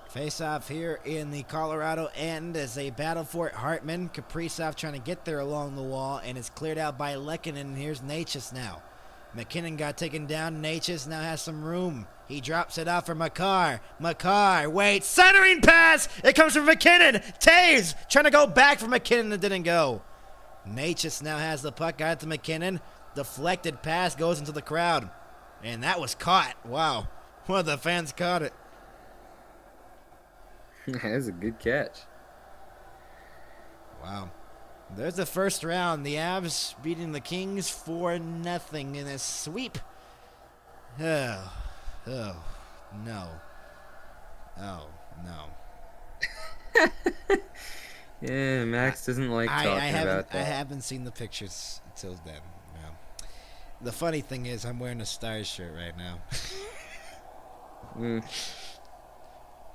Face off here in the Colorado end as they battle for it. Hartman, Kaprizov trying to get there along the wall, and it's cleared out by Lehkonen. Here's Natchez now. McKinnon got taken down. Natchez now has some room. He drops it off for Makar. Makar, wait, centering pass! It comes from McKinnon! Taves trying to go back for McKinnon, it didn't go. Natchez now has the puck, got it to McKinnon. Deflected pass goes into the crowd. And that was caught. Wow. Well, the fans caught it. That was a good catch. Wow. There's the first round. The Avs beating the Kings 4-0 in a sweep. Oh, no. Oh, no. Yeah, Max doesn't like talking about that. I haven't seen the pictures until then. No. The funny thing is, I'm wearing a Stars shirt right now.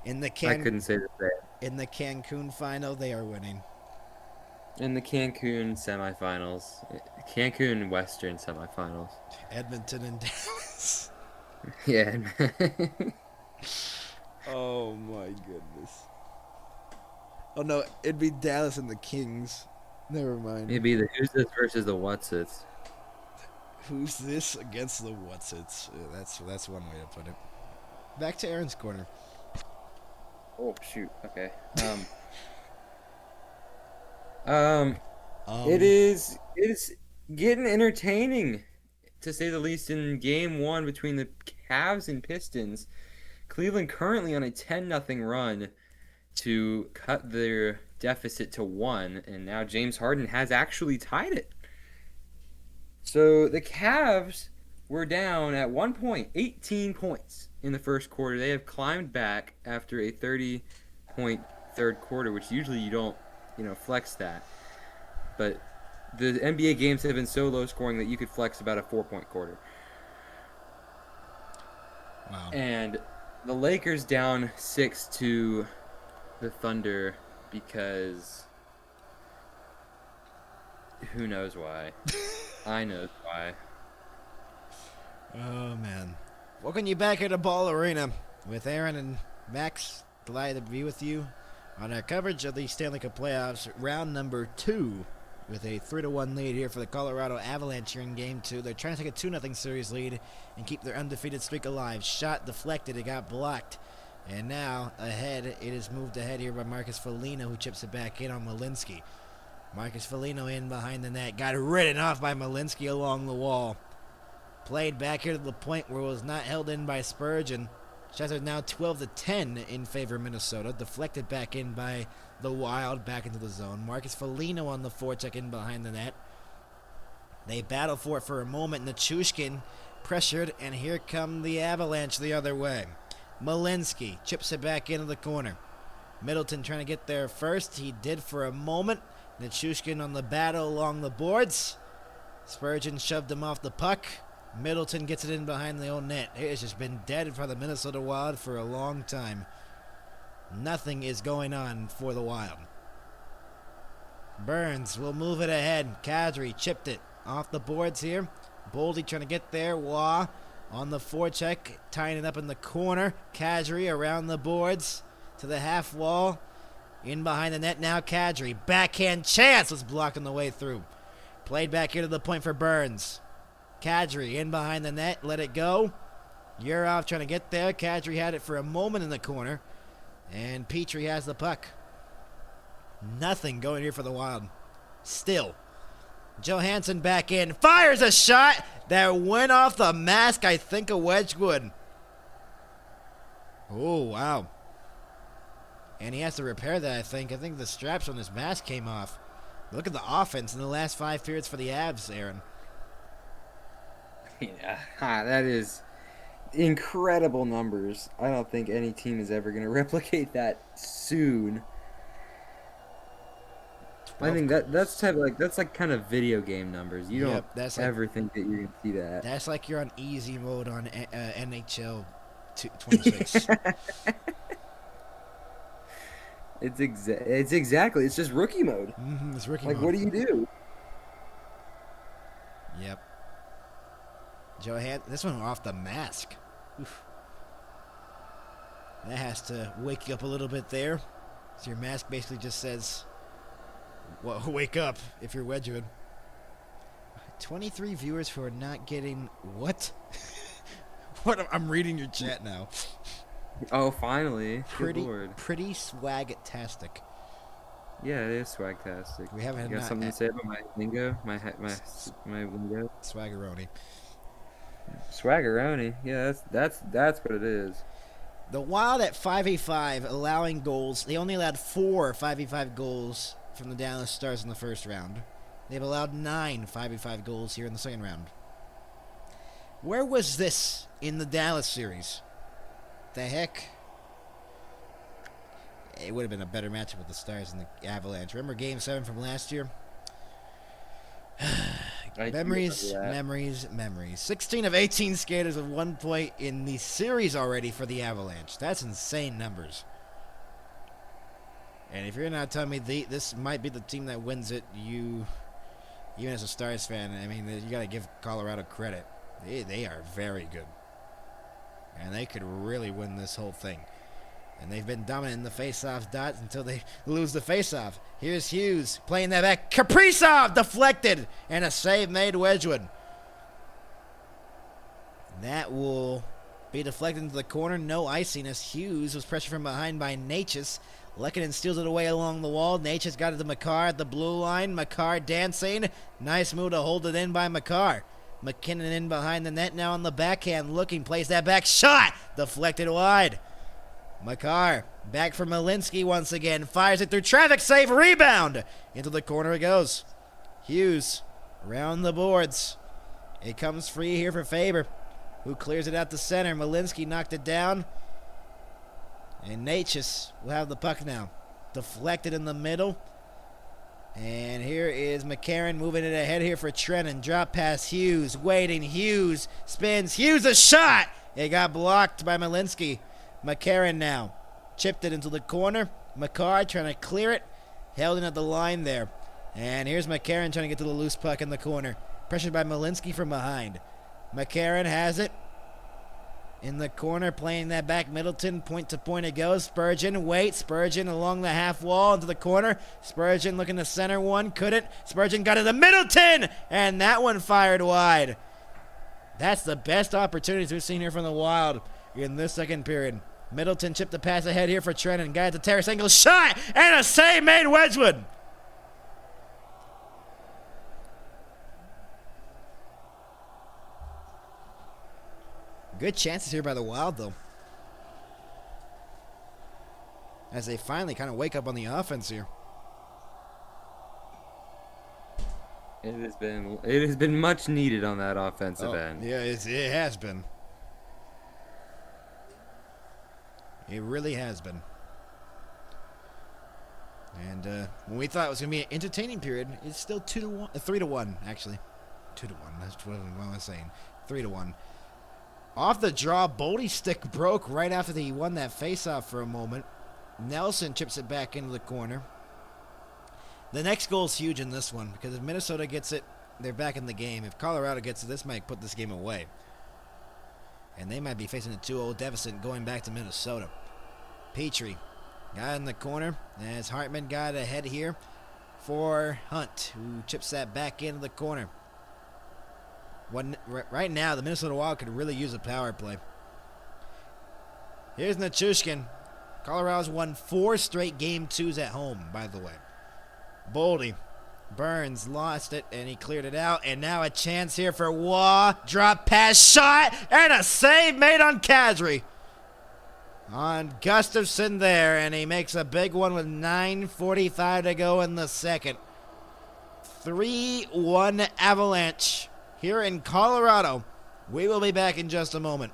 I couldn't say the same. In the Cancun final, they are winning. In the Cancun semifinals. Cancun Western semifinals. Edmonton and Dallas. Yeah. Oh, my goodness. Oh, no, it'd be Dallas and the Kings. Never mind. It'd be the who's this versus the what's it's. Who's this against the what's it's? That's one way to put it. Back to Aaron's corner. Oh, shoot. Okay. It is getting entertaining, to say the least, in game one between the Cavs and Pistons. Cleveland currently on a 10-0 run to cut their deficit to 1, and now James Harden has actually tied it. So the Cavs were down at 1 point, 18 points in the first quarter. They have climbed back after a 30-point third quarter, which usually you don't, flex that. But the NBA games have been so low scoring that you could flex about a 4-point quarter. Wow. And the Lakers down 6 to the Thunder because who knows why. I know why. Oh, man. Welcome you back here to Ball Arena with Aaron and Max. Delighted to be with you on our coverage of the Stanley Cup playoffs, round number 2, with a 3-1 lead here for the Colorado Avalanche here in Game 2. They're trying to take a 2-0 series lead and keep their undefeated streak alive. Shot deflected, it got blocked. And now, ahead, it is moved ahead here by Marcus Foligno, who chips it back in on Malinsky. Marcus Foligno in behind the net, got ridden off by Malinsky along the wall. Played back here to the point where it was not held in by Spurgeon. Shots are now 12-10 in favor of Minnesota. Deflected back in by the Wild, back into the zone. Marcus Foligno on the forecheck in behind the net. They battle for it for a moment. Nichushkin pressured, and here come the Avalanche the other way. Malinsky chips it back into the corner. Middleton trying to get there first. He did for a moment. Nichushkin on the battle along the boards. Spurgeon shoved him off the puck. Middleton gets it in behind the own net. It has just been dead for the Minnesota Wild for a long time. Nothing is going on for the Wild. Burns will move it ahead. Kadri chipped it off the boards here. Boldy trying to get there. Waugh on the forecheck, tying it up in the corner. Kadri around the boards to the half wall. In behind the net now, Kadri. Backhand chance was blocked on the way through. Played back here to the point for Burns. Kadri in behind the net, let it go. Yurov trying to get there. Kadri had it for a moment in the corner. And Petrie has the puck. Nothing going here for the Wild. Still. Johansson back in. Fires a shot that went off the mask, I think, of Wedgwood. Oh, wow. And he has to repair that, I think. I think the straps on his mask came off. Look at the offense in the last 5 periods for the Avs, Aaron. Yeah, that is incredible numbers. I don't think any team is ever going to replicate that soon. I think that's like kind of video game numbers. You don't ever think that you're going to see that. That's like you're on easy mode on NHL 26. It's exactly. It's just rookie mode. It's rookie mode. Like, what do you do? Yep. This one off the mask. Oof. That has to wake you up a little bit there. So your mask basically just says, well, wake up if you're Wedgwood. 23 viewers who are not getting what? What? I'm reading your chat now. Oh, finally. Pretty swag-tastic. Yeah, it is swag-tastic. We haven't got something to say about my lingo? My lingo? Swaggeroni. Swaggeroni. Yeah, that's what it is. The Wild at 5v5 allowing goals. They only allowed 4 5v5 goals from the Dallas Stars in the first round. They've allowed 9 5v5 goals here in the second round. Where was this in the Dallas series? The heck? It would have been a better matchup with the Stars and the Avalanche. Remember Game 7 from last year? Memories. 16 of 18 skaters with 1 point in the series already for the Avalanche. That's insane numbers. And if you're not telling me this might be the team that wins it, even as a Stars fan, I mean, you got to give Colorado credit. They are very good. And they could really win this whole thing. And they've been dominant in the face-off dots until they lose the face-off. Here's Hughes playing that back. Kaprizov deflected. And a save made Wedgwood. That will be deflected into the corner. No icing as Hughes was pressured from behind by Natchez. Lehkonen steals it away along the wall. Natchez got it to Makar at the blue line. Makar dancing. Nice move to hold it in by Makar. McKinnon in behind the net now on the backhand looking. Plays that back shot. Deflected wide. Makar back for Malinsky once again. Fires it through traffic. Save. Rebound. Into the corner it goes. Hughes around the boards. It comes free here for Faber, who clears it out to center. Malinsky knocked it down. And Natchez will have the puck now. Deflected in the middle. And here is McCarron moving it ahead here for Trennan. Drop pass Hughes. Waiting. Hughes spins. Hughes a shot. It got blocked by Malinsky. McCarron now chipped it into the corner. McCarr trying to clear it. Held in at the line there. And here's McCarron trying to get to the loose puck in the corner. Pressured by Malinsky from behind. McCarron has it. In the corner, playing that back. Middleton, point to point it goes. Spurgeon, wait. Spurgeon along the half wall into the corner. Spurgeon looking to center one. Couldn't. Spurgeon got it to Middleton. And that one fired wide. That's the best opportunities we've seen here from the Wild in this second period. Middleton chipped the pass ahead here for Trennan. Got it to Tarasenko. Shot! And a save made Wedgwood. Good chances here by the Wild, though. As they finally kind of wake up on the offense here. It has been much needed on that offensive end. Yeah, it has been. It really has been. And when we thought it was going to be an entertaining period, it's still 2-1, 3-1 actually. 2-1. That's what I was saying. 3-1. Off the draw, Boldy's stick broke right after he won that faceoff for a moment. Nelson chips it back into the corner. The next goal is huge in this one because if Minnesota gets it, they're back in the game. If Colorado gets it, this might put this game away. And they might be facing a 2-0 deficit going back to Minnesota. Petrie got in the corner as Hartman got ahead here for Hunt, who chips that back into the corner. Right now, the Minnesota Wild could really use a power play. Here's Nichushkin. Colorado's won 4 straight game 2s at home, by the way. Boldy. Burns lost it, and he cleared it out. And now a chance here for Waugh. Drop pass shot, and a save made on Kadri. On Gustafson there, and he makes a big one with 9:45 to go in the second. 3-1 Avalanche here in Colorado. We will be back in just a moment.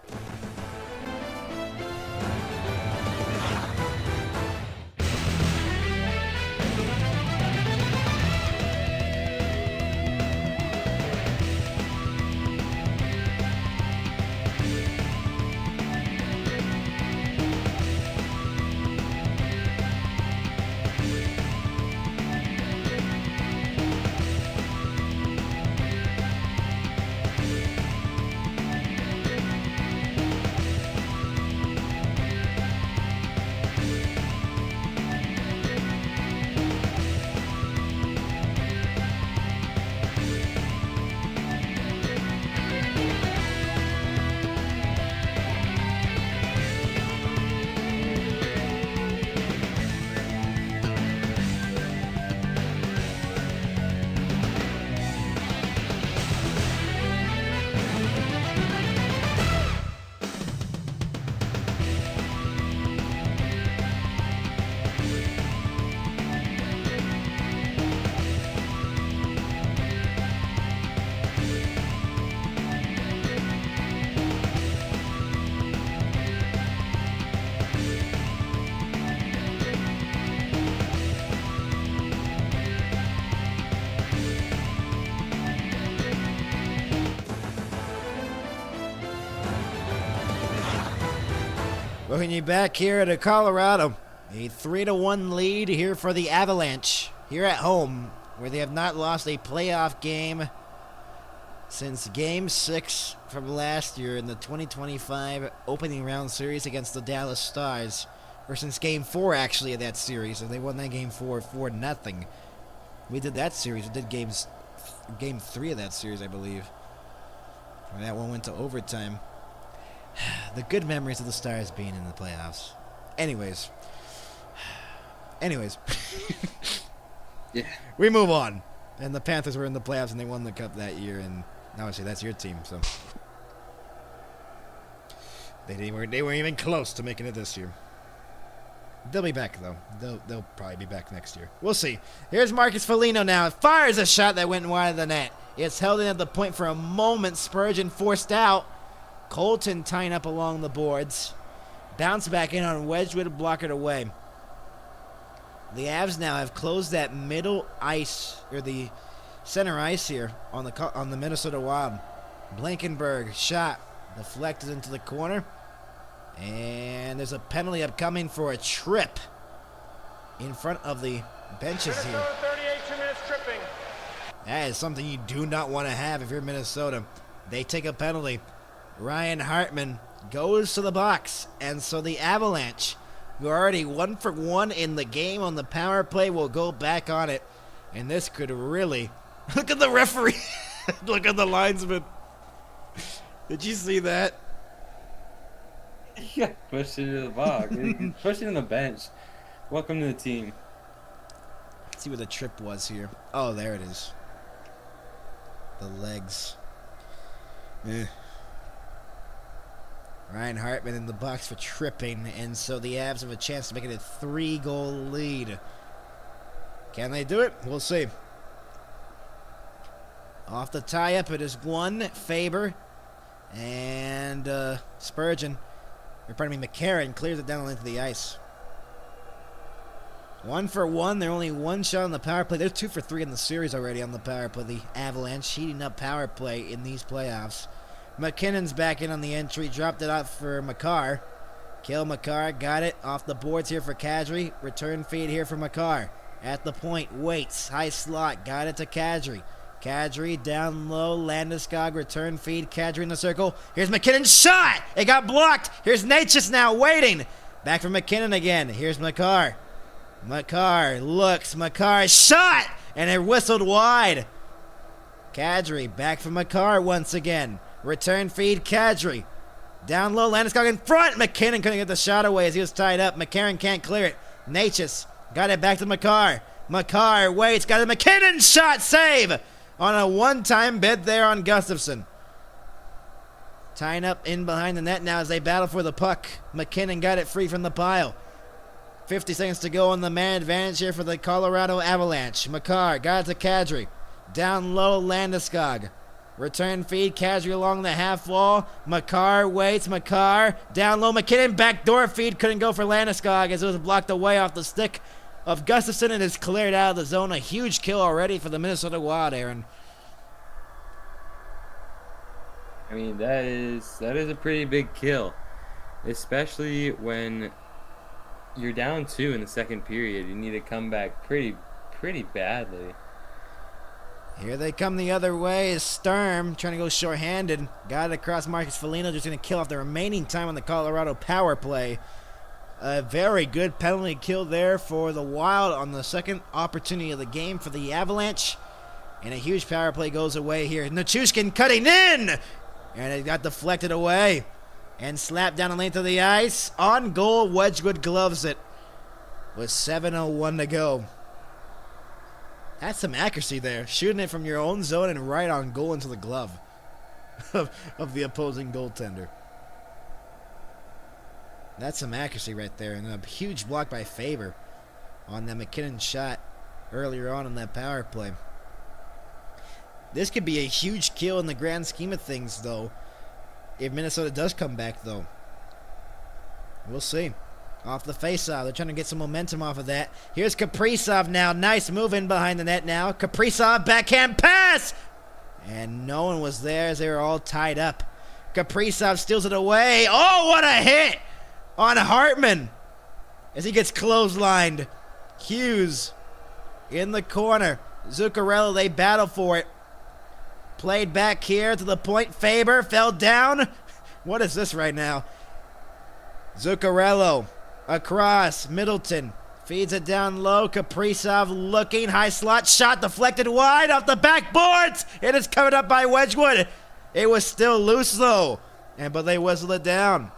Welcome you back here to Colorado. A 3-1 lead here for the Avalanche here at home, where they have not lost a playoff game since Game 6 from last year in the 2025 opening round series against the Dallas Stars, or since Game 4 actually of that series, and they won that Game 4-0. We did that series. We did Game 3 of that series, I believe. And that one went to overtime. The good memories of the Stars being in the playoffs. Anyways. Yeah. We move on. And the Panthers were in the playoffs and they won the cup that year, and obviously that's your team, so they weren't even close to making it this year. They'll be back though. They'll probably be back next year. We'll see. Here's Marcus Foligno now. Fires a shot that went wide of the net. It's held in at the point for a moment. Spurgeon forced out. Colton tying up along the boards. Bounce back in on Wedgwood, block it away. The Avs now have closed that middle ice, or the center ice here on the Minnesota Wild. Blankenberg shot deflected into the corner. And there's a penalty upcoming for a trip. in front of the benches here. Minnesota 38, 2 minutes tripping. That is something you do not want to have if you're Minnesota. They take a penalty. Ryan Hartman goes to the box, and so the Avalanche, who are already 1 for 1 in the game on the power play, will go back on it. And this could really... Look at the referee. Look at the linesman. Did you see that? Yeah, pushed into the box. Pushed in the bench. Welcome to the team. Let's see where the trip was here. Oh, there it is. The legs. Ryan Hartman in the box for tripping, and so the Avs have a chance to make it a 3-goal lead. Can they do it? We'll see. Off the tie-up, it is one. Faber and Spurgeon, or pardon me, McCarron clears it down the length of the ice. 1 for 1. They're only one shot on the power play. They're 2 for 3 in the series already on the power play. The Avalanche heating up power play in these playoffs. McKinnon's back in on the entry. Dropped it out for Makar. Kill Makar. Got it. Off the boards here for Kadri. Return feed here for Makar. At the point. Waits. High slot. Got it to Kadri. Kadri down low. Landeskog. Return feed. Kadri in the circle. Here's McKinnon's shot. It got blocked. Here's Natchez now waiting. Back for McKinnon again. Here's Makar. Makar looks. Makar shot. And it whistled wide. Kadri back for Makar once again. Return feed, Kadri. Down low, Landeskog in front. McKinnon couldn't get the shot away as he was tied up. McCarron can't clear it. Natchez got it back to Makar. Makar waits, got a McKinnon shot, save on a one-time bid there on Gustafsson. Tying up in behind the net now as they battle for the puck. McKinnon got it free from the pile. 50 seconds to go on the man advantage here for the Colorado Avalanche. Makar got it to Kadri. Down low, Landeskog. Return feed, Kadri along the half wall. Makar waits, Makar down low, McKinnon backdoor feed, couldn't go for Landeskog as it was blocked away off the stick of Gustafsson and is cleared out of the zone. A huge kill already for the Minnesota Wild, Aaron. I mean, that is a pretty big kill, especially when you're down 2 in the second period. You need to come back pretty badly. Here they come the other way is Sturm trying to go short-handed. Got it across Marcus Foligno, just going to kill off the remaining time on the Colorado power play. A very good penalty kill there for the Wild on the second opportunity of the game for the Avalanche. And a huge power play goes away here. Nichushkin cutting in! And it got deflected away. And slapped down the length of the ice. On goal, Wedgwood gloves it. With 7:01 to go. That's some accuracy there. Shooting it from your own zone and right on goal into the glove of the opposing goaltender. That's some accuracy right there. And a huge block by Faber on that McKinnon shot earlier on in that power play. This could be a huge kill in the grand scheme of things, though, if Minnesota does come back, though. We'll see. Off the faceoff. They're trying to get some momentum off of that. Here's Kaprizov now. Nice move in behind the net now. Kaprizov, backhand pass! And no one was there as they were all tied up. Kaprizov steals it away. Oh, what a hit on Hartman as he gets clotheslined. Hughes in the corner. Zuccarello, they battle for it. Played back here to the point. Faber fell down. What is this right now? Zuccarello across. Middleton feeds it down low. Kaprizov looking. High slot shot deflected wide off the backboards. It is covered up by Wedgwood. It was still loose though. But they whistled it down.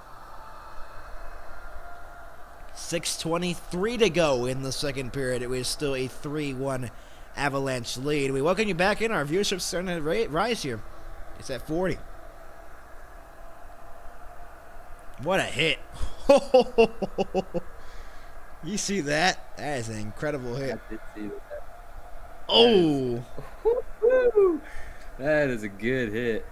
6:23 to go in the second period. It was still a 3-1 Avalanche lead. We welcome you back in. Our viewership's starting to rise here. It's at 40. What a hit. You see that? That is an incredible hit. I did see that. Oh. That is a good hit.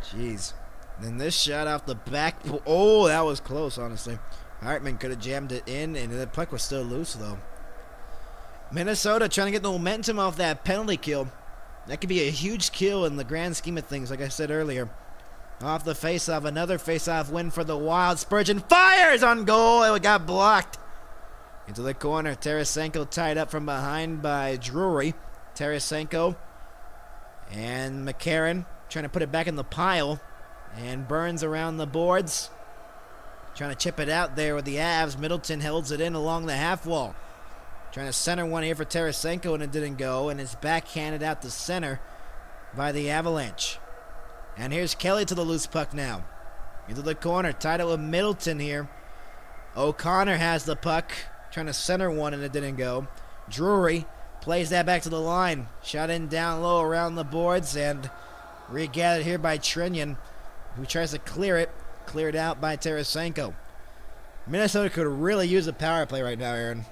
Jeez. Then this shot off the back. Oh, that was close, honestly. Hartman could have jammed it in, and the puck was still loose, though. Minnesota trying to get the momentum off that penalty kill. That could be a huge kill in the grand scheme of things, like I said earlier. Off the faceoff, another faceoff win for the Wild. Spurgeon fires on goal. It got blocked. Into the corner. Tarasenko tied up from behind by Drury. Tarasenko and McCarron trying to put it back in the pile. And Burns around the boards. Trying to chip it out there with the Avs. Middleton holds it in along the half wall. Trying to center one here for Tarasenko, and it didn't go. And it's backhanded out to center by the Avalanche. And here's Kelly to the loose puck now. Into the corner. Tied up with Middleton here. O'Connor has the puck. Trying to center one, and it didn't go. Drury plays that back to the line. Shot in down low around the boards, and regathered here by Trinian, who tries to clear it. Cleared out by Tarasenko. Minnesota could really use a power play right now, Aaron.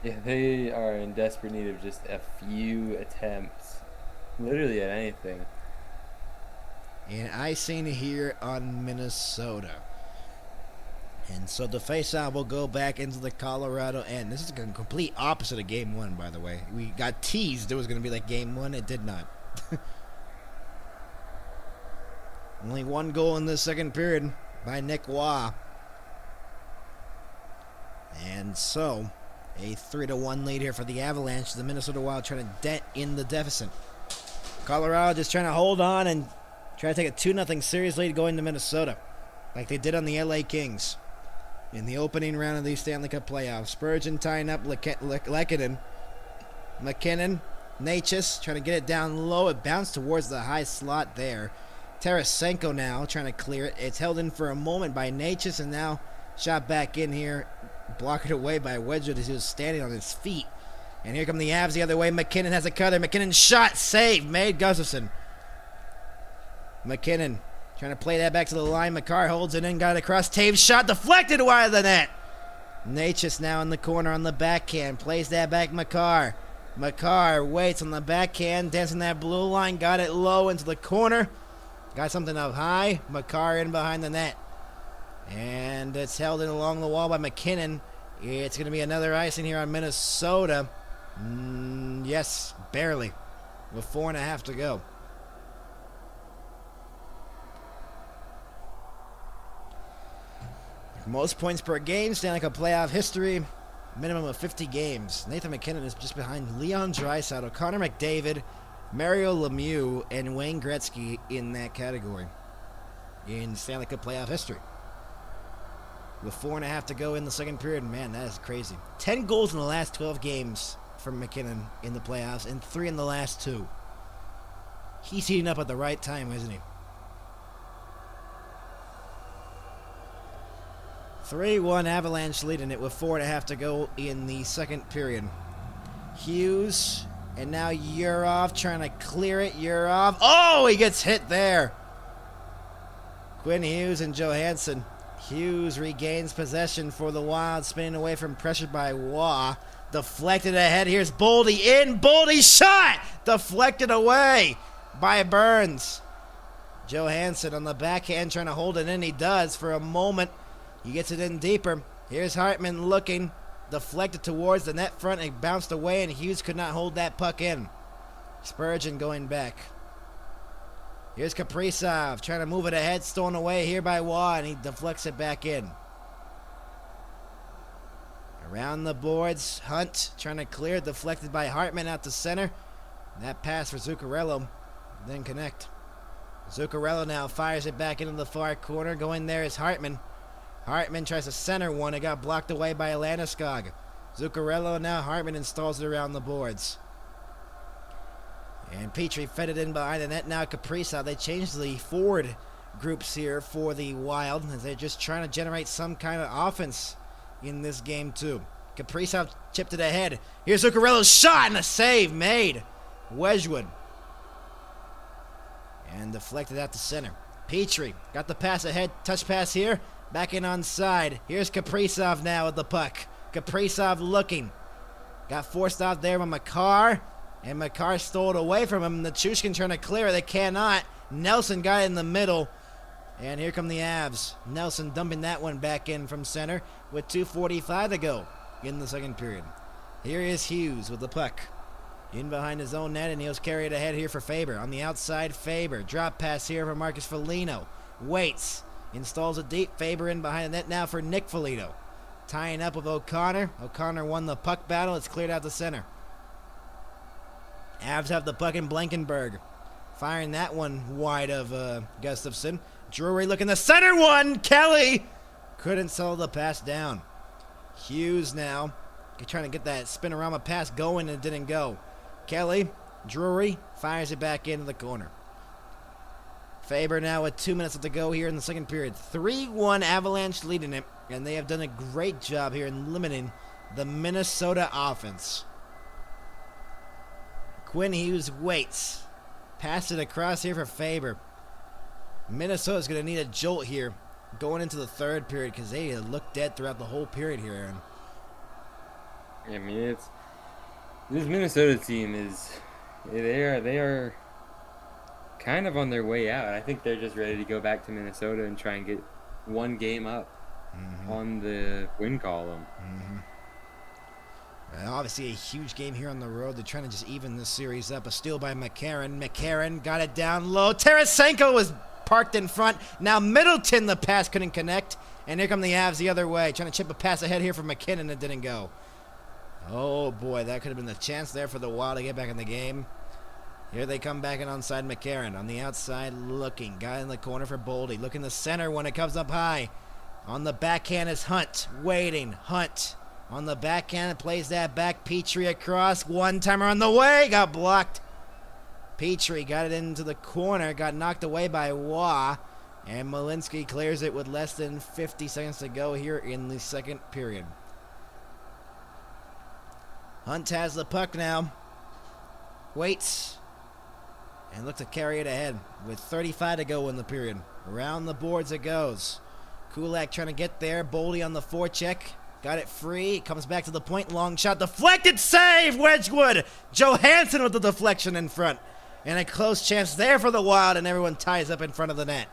Yeah, they are in desperate need of just a few attempts. Literally at anything. And icing here on Minnesota. And so the faceoff will go back into the Colorado end. This is a complete opposite of Game 1, by the way. We got teased it was going to be like Game 1. It did not. Only one goal in the second period by Nick Waugh. And so, a 3-1 lead here for the Avalanche. The Minnesota Wild trying to dent in the deficit. Colorado just trying to hold on and try to take a 2-0 series lead going to Minnesota, like they did on the LA Kings in the opening round of the Stanley Cup playoffs. Spurgeon tying up Lehkonen. McKinnon, Natchez trying to get it down low. It bounced towards the high slot there. Tarasenko now trying to clear it. It's held in for a moment by Natchez, and now shot back in here. Blocked away by Wedgwood as he was standing on his feet. And here come the Avs the other way. McKinnon has a cutter. McKinnon shot, save, made Gustafsson. McKinnon trying to play that back to the line. McCarr holds it in, got it across. Taves shot deflected wide of the net. Natchez now in the corner on the backhand. Plays that back McCarr. McCarr waits on the backhand, dancing that blue line. Got it low into the corner. Got something up high. McCarr in behind the net. And it's held in along the wall by McKinnon. It's going to be another icing here on Minnesota. Yes, barely. With 4.5 to go. Most points per game, Stanley Cup playoff history, minimum of 50 games. Nathan McKinnon is just behind Leon Draisaitl, Connor McDavid, Mario Lemieux, and Wayne Gretzky in that category in Stanley Cup playoff history. With 4.5 to go in the second period, man, that is crazy. 10 goals in the last 12 games from McKinnon in the playoffs, and 3 in the last 2. He's heating up at the right time, isn't he? 3-1 Avalanche leading it with 4.5 to go in the second period. Hughes, and now Yurov trying to clear it. Yurov, oh, he gets hit there. Quinn Hughes and Johansson. Hughes regains possession for the Wild, spinning away from pressure by Waugh. Deflected ahead. Here's Boldy in. Boldy shot! Deflected away by Burns. Johansson on the backhand trying to hold it in. He does for a moment. He gets it in deeper. Here's Hartman looking. Deflected towards the net front and bounced away, and Hughes could not hold that puck in. Spurgeon going back. Here's Kaprizov trying to move it ahead, stolen away here by Waugh, and he deflects it back in. Around the boards, Hunt trying to clear it, deflected by Hartman out to center. That pass for Zuccarello didn't connect. Zuccarello now fires it back into the far corner. Going there is Hartman. Hartman tries to center one. It got blocked away by Landeskog. Zuccarello, now Hartman installs it around the boards. And Petrie fed it in behind the net. Now Kaprizov. They changed the forward groups here for the Wild, as they're just trying to generate some kind of offense in this game too. Kaprizov chipped it ahead. Here's Zuccarello's shot, and a save made. Wedgwood. And deflected out to center. Petrie got the pass ahead. Touch pass here. Back in onside. Here's Kaprizov now with the puck. Kaprizov looking. Got forced out there by Makar. And Makar stole it away from him. Nichushkin trying to clear it. They cannot. Nelson got it in the middle. And here come the Avs. Nelson dumping that one back in from center with 2:45 to go in the second period. Here is Hughes with the puck. In behind his own net, and he'll carry it ahead here for Faber. On the outside, Faber. Drop pass here for Marcus Foligno. Waits. Installs it deep. Faber in behind the net now for Nick Foligno. Tying up with O'Connor. O'Connor won the puck battle. It's cleared out to center. Avs have the puck in Blankenberg. Firing that one wide of Gustafson. Drury looking the center one. Kelly couldn't settle the pass down. Hughes now trying to get that spinorama pass going and it didn't go. Kelly, Drury fires it back into the corner. Faber now with 2 minutes to go here in the second period. 3-1 Avalanche leading it, and they have done a great job here in limiting the Minnesota offense. Quinn Hughes waits. Pass it across here for Faber. Minnesota's going to need a jolt here going into the third period because they looked dead throughout the whole period here, Aaron. I mean, this Minnesota team is they are kind of on their way out. I think they're just ready to go back to Minnesota and try and get one game up on the win column. And obviously a huge game here on the road. They're trying to just even this series up. A steal by McCarron. McCarron got it down low. Tarasenko was parked in front. Now Middleton, the pass couldn't connect. And here come the Avs the other way. Trying to chip a pass ahead here from McKinnon. It didn't go. Oh, boy. That could have been the chance there for the Wild to get back in the game. Here they come back in onside McCarron. On the outside looking. Guy in the corner for Boldy. Looking the center when it comes up high. On the backhand is Hunt. Waiting. Hunt. On the backhand, plays that back. Petrie across. One-timer on the way. Got blocked. Petrie got it into the corner. Got knocked away by Waugh. And Malinsky clears it with less than 50 seconds to go here in the second period. Hunt has the puck now. Waits. And looks to carry it ahead with 35 to go in the period. Around the boards it goes. Kulak trying to get there. Boldy on the forecheck. Got it free. Comes back to the point. Long shot. Deflected save. Wedgwood. Johansson with the deflection in front. And a close chance there for the Wild. And everyone ties up in front of the net.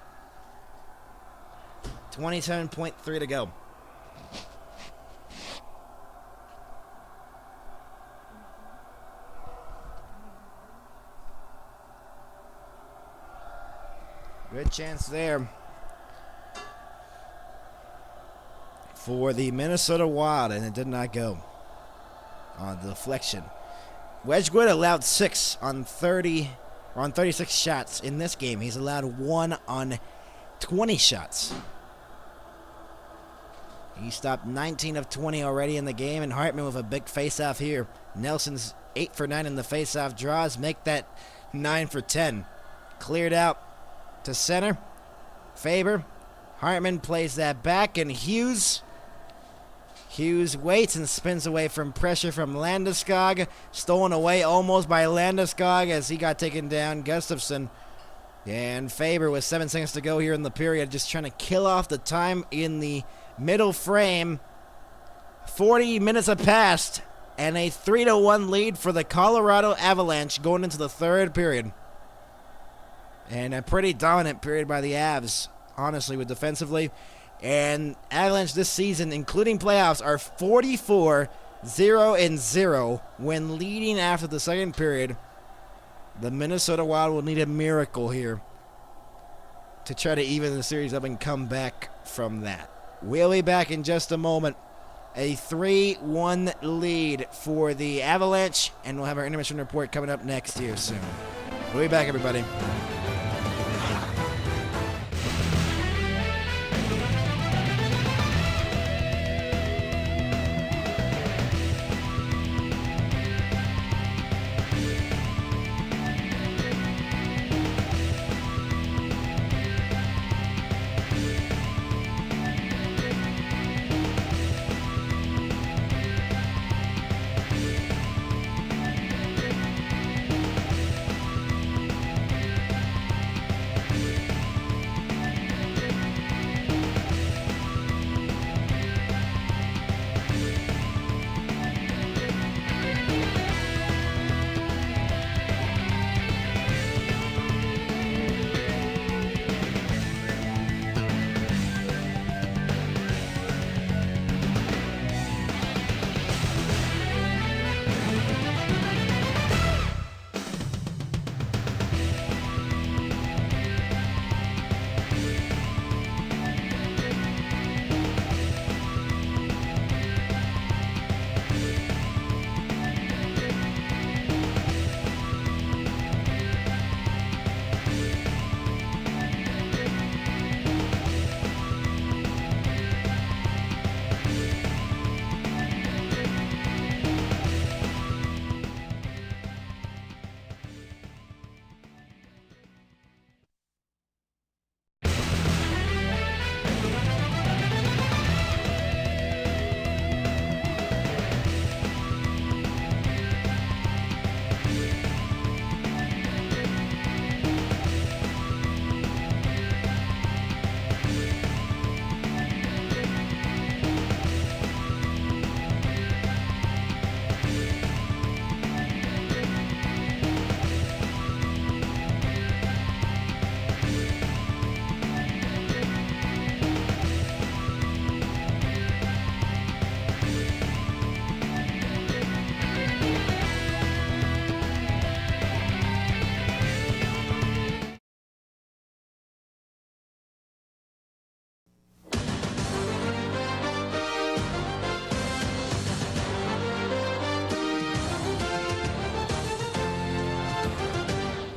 27.3 to go. Good chance there for the Minnesota Wild, and it did not go on the deflection. Wedgwood allowed 6 on 36 shots in this game. He's allowed 1 on 20 shots. He stopped 19 of 20 already in the game, and Hartman with a big face-off here. Nelson's 8 for 9 in the face-off draws, make that 9 for 10. Cleared out to center. Faber. Hartman plays that back, and Hughes waits and spins away from pressure from Landeskog. Stolen away almost by Landeskog as he got taken down. Gustafson and Faber with 7 seconds to go here in the period, just trying to kill off the time in the middle frame. 40 minutes have passed, and a 3-1 lead for the Colorado Avalanche going into the third period. And a pretty dominant period by the Avs, honestly, with defensively. And Avalanche this season, including playoffs, are 44-0-0 when leading after the second period. The Minnesota Wild will need a miracle here to try to even the series up and come back from that. We'll be back in just a moment. A 3-1 lead for the Avalanche, and we'll have our intermission report coming up next here soon. We'll be back, everybody.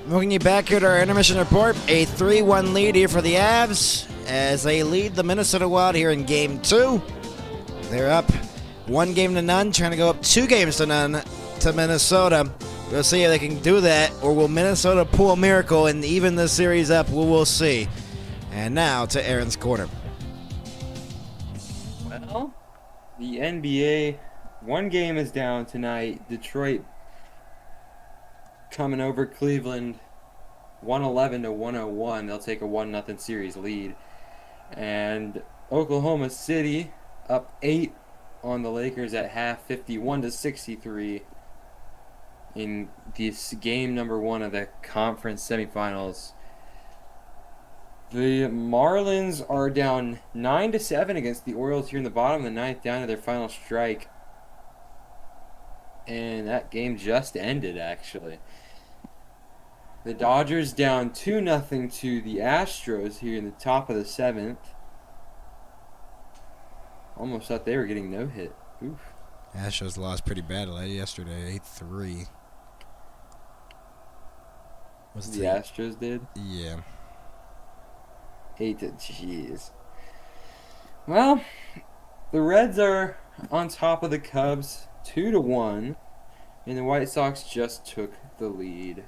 Welcome you back here to our intermission report. A 3-1 lead here for the Avs as they lead the Minnesota Wild here in Game 2. They're up 1-0, trying to go up 2-0 to Minnesota. We'll see if they can do that, or will Minnesota pull a miracle and even this series up? We will see. And now to Aaron's Corner. Well, the NBA, one game is down tonight. Detroit coming over Cleveland 111 to 101. They'll take a 1-0 series lead. And Oklahoma City up 8 on the Lakers at half, 51 to 63 in this game number 1 of the conference semifinals. The Marlins are down 9-7 against the Orioles here in the bottom of the ninth, down to their final strike. And that game just ended, actually. The Dodgers down 2-0 to the Astros here in the top of the 7th. Almost thought they were getting no hit. Oof. Astros lost pretty bad yesterday, 8-3. Was The Astros did? Yeah. 8 to jeez. Well, the Reds are on top of the Cubs 2-1, and the White Sox just took the lead.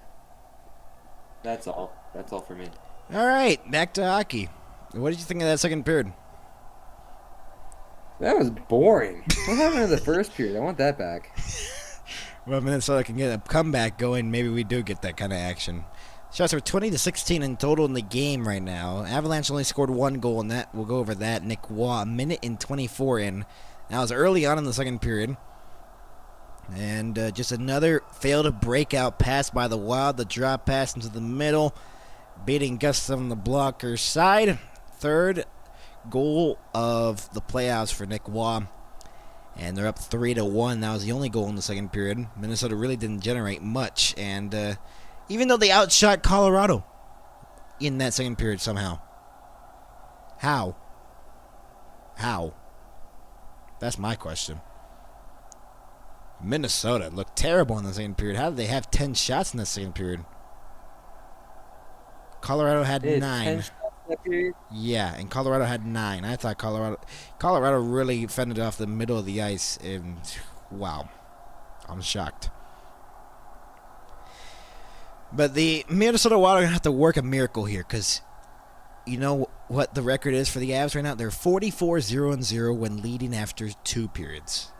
That's all. That's all for me. All right, back to hockey. What did you think of that second period? That was boring. What happened to the first period? I want that back. Well, if Minnesota can get a comeback going, maybe we do get that kind of action. Shots are 20-16 in total in the game right now. Avalanche only scored 1 goal, and that we'll go over that. Nick Waugh, 1:24 in. That was early on in the second period. And just another failed breakout pass by the Wild. The drop pass into the middle, beating Gustav on the blocker side. Third goal of the playoffs for Nick Waugh. And they're up 3-1. That was the only goal in the second period. Minnesota really didn't generate much. And even though they outshot Colorado in that second period somehow. How? That's my question. Minnesota looked terrible in the second period. How did they have 10 shots in the second period? Colorado had 9. 10 shots in that period? Yeah, and Colorado had 9. I thought Colorado really fended off the middle of the ice, and wow, I'm shocked. But the Minnesota Wild are going to have to work a miracle here, because you know what the record is for the Avs right now? They're 44-0-0 when leading after 2 periods.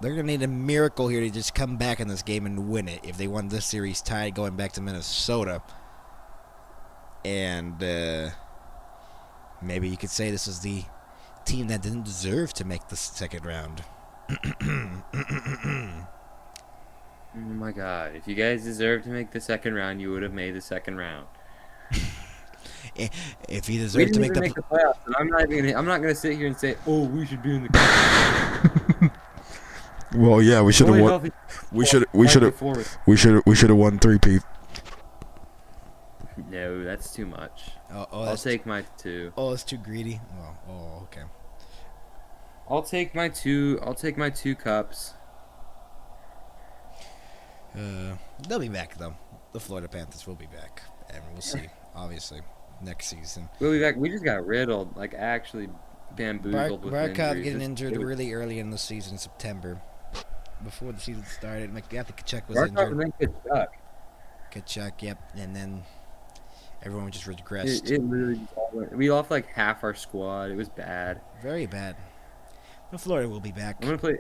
They're going to need a miracle here to just come back in this game and win it if they want this series tied going back to Minnesota. And maybe you could say this is the team that didn't deserve to make the second round. Oh my god. If you guys deserved to make the second round, you would have made the second round. If you deserve to make the playoffs, and I'm not gonna sit here and say, "Oh, we should be in the playoffs." Well, yeah, we should have won. We should have won 3-peat. No, that's too much. I'll take my 2. Oh, it's too greedy. Okay. I'll take my 2. I'll take my 2 cups. They'll be back though. The Florida Panthers will be back, and we'll see. Obviously, next season. We'll be back. We just got riddled, like actually bamboozled with Barkov injuries. getting injured really early in the season, September, before the season started. I think Kachuk was Barkov injured. and then Kachuk, yep, and then everyone just regressed. It literally just all went. We lost like half our squad. It was bad. Very bad. But Florida will be back. I'm gonna play.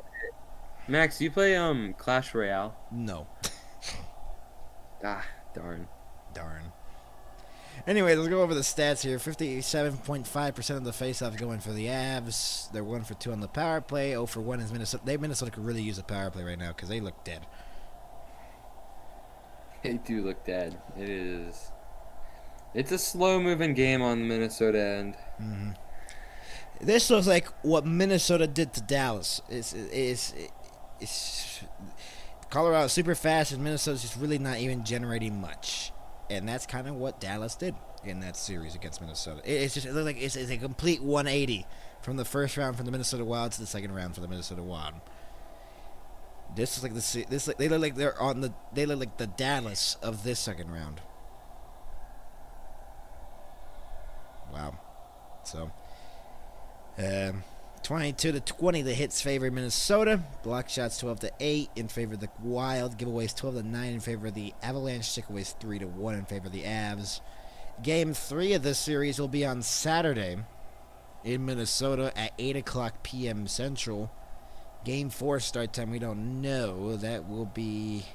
Max, do you play Clash Royale? No. Ah, darn. Anyway, let's go over the stats here. 57.5% of the faceoffs going for the Avs. They're 1 for 2 on the power play. 0 for 1 is Minnesota. Minnesota could really use a power play right now because they look dead. They do look dead. It's a slow-moving game on the Minnesota end. Mm-hmm. This looks like what Minnesota did to Dallas. It's Colorado's super fast, and Minnesota's just really not even generating much. And that's kind of what Dallas did in that series against Minnesota. It looks like it's a complete 180 from the first round from the Minnesota Wild to the second round for the Minnesota Wild. This is like they look like they look like the Dallas of this second round. Wow. So 22-20, the hits favor Minnesota. Block shots 12-8 in favor of the Wild. Giveaways 12-9 in favor of the Avalanche. Takeaways 3-1 in favor of the Avs. Game 3 of this series will be on Saturday in Minnesota at 8:00 p.m. Central. Game 4 start time, we don't know. That will be,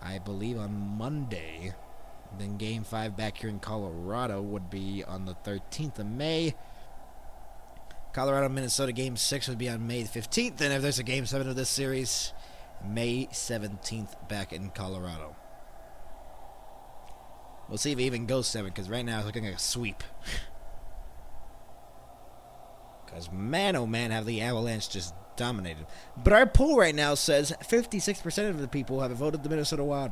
I believe, on Monday. Then Game 5 back here in Colorado would be on the 13th of May. Colorado, Minnesota, Game 6 would be on May 15th. And if there's a Game 7 of this series, May 17th back in Colorado. We'll see if it even goes 7, because right now it's looking like a sweep. Because, man, oh man, have the Avalanche just dominated. But our poll right now says 56% of the people have voted the Minnesota Wild.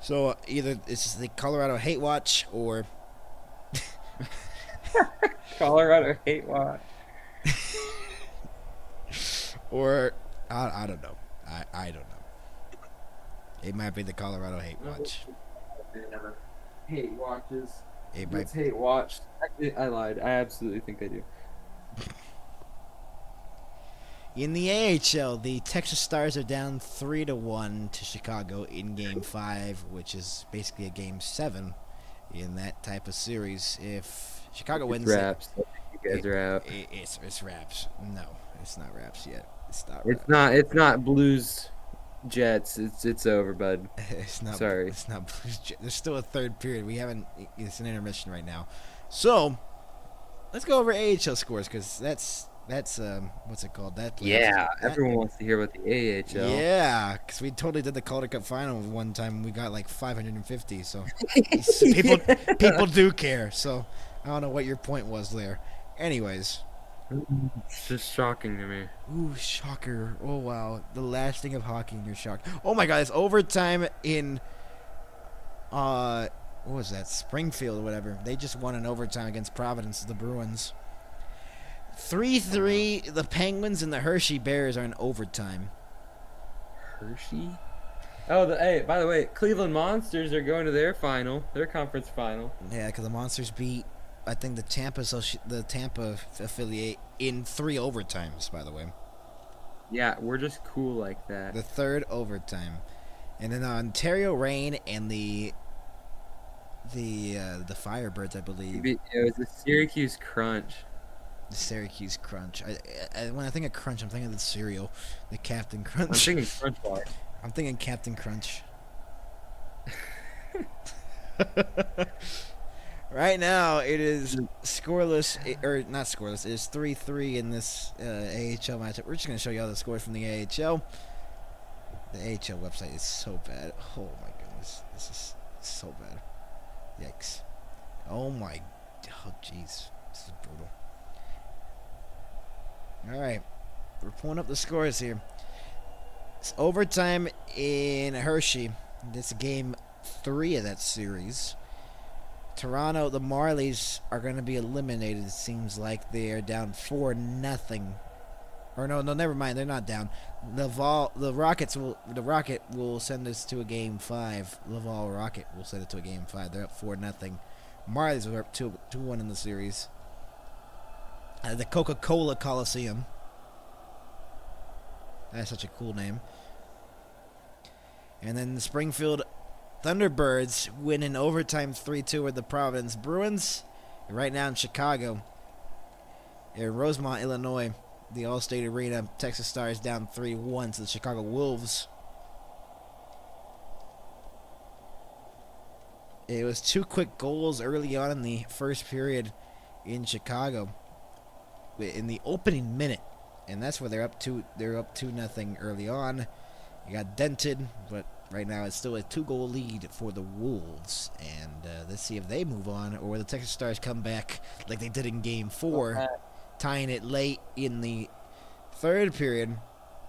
So either it's the Colorado hate watch or Colorado hate watch. or I don't know. I don't know. It might be the Colorado hate watch. Hate watches. It might. It's hate watched. Actually, I lied. I absolutely think I do. In the AHL, the Texas Stars are down 3-1 to Chicago in Game 5, which is basically a Game 7 in that type of series. If Chicago wins, Raps. You guys are out. It's Raps. No, it's not Raps yet. It's not. It's Raps. not. It's not Blues. Jets. It's over, bud. It's not. Sorry. It's not Blues. There's still a third period. We haven't. It's an intermission right now. So let's go over AHL scores because that's what's it called? Everyone wants to hear about the AHL. Yeah, because we totally did the Calder Cup final one time. And we got like 550. So people do care. So I don't know what your point was there. Anyways. It's just shocking to me. Ooh, shocker. Oh, wow. The last thing of hockey and you're shocked. Oh, my God. It's overtime in, what was that? Springfield or whatever. They just won in overtime against Providence, the Bruins. 3-3. The Penguins and the Hershey Bears are in overtime. Hershey? Oh, hey, by the way, Cleveland Monsters are going to their conference final. Yeah, because the Monsters beat, I think, the Tampa affiliate in 3 overtimes, by the way. Yeah, we're just cool like that. The 3rd overtime. And then Ontario Reign and the Firebirds, I believe. It was the Syracuse Crunch. The Syracuse Crunch. When I think of Crunch, I'm thinking of the cereal, the Captain Crunch. I'm thinking Crunch Bar. I'm thinking Captain Crunch. Right now, it is scoreless, or not scoreless. It is 3-3 in this AHL matchup. We're just going to show you all the scores from the AHL. The AHL website is so bad. Oh, my goodness. This is so bad. Yikes. Oh, my. Oh, jeez. This is brutal. All right. We're pulling up the scores here. It's overtime in Hershey. This is game 3 of that series. Toronto, the Marlies are going to be eliminated. It seems like they are down 4-0. Or no, never mind. They're not down. The Rocket will send us to a game 5. Laval Rocket will send it to a game 5. They're up 4-0. Marlies are up 2-1 in the series. The Coca-Cola Coliseum. That's such a cool name. And then the Springfield Thunderbirds win in overtime 3-2 with the Providence Bruins. Right now in Chicago, in Rosemont, Illinois, the Allstate Arena, Texas Stars down 3-1 to the Chicago Wolves. It was 2 quick goals early on in the first period in Chicago in the opening minute, and that's where they're up 2-0 early on. You got dented, but right now it's still a 2-goal lead for the Wolves, and let's see if they move on or the Texas Stars come back like they did in Game 4, tying it late in the 3rd period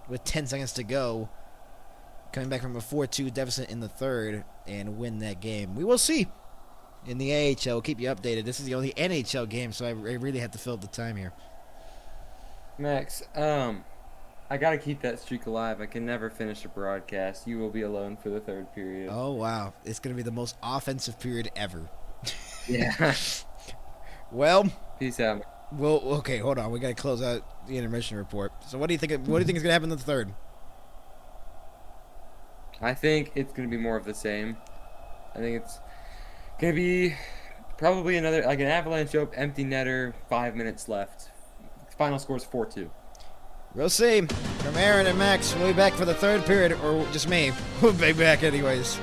with 10 seconds to go, coming back from a 4-2 deficit in the 3rd and win that game. We will see in the AHL. We'll keep you updated. This is the only NHL game, so I really have to fill up the time here. Max, I gotta keep that streak alive. I can never finish a broadcast. You will be alone for the third period. Oh, wow. It's going to be the most offensive period ever. Yeah. Well, Peace out. well, okay, hold on. We got to close out the intermission report. So what do you think is going to happen in the third? I think it's gonna be more of the same. I think it's gonna be probably another like an Avalanche empty netter. 5 minutes left. Final score is 4-2. We'll see. From Aaron and Max, we'll be back for the third period, or just me. We'll be back anyways.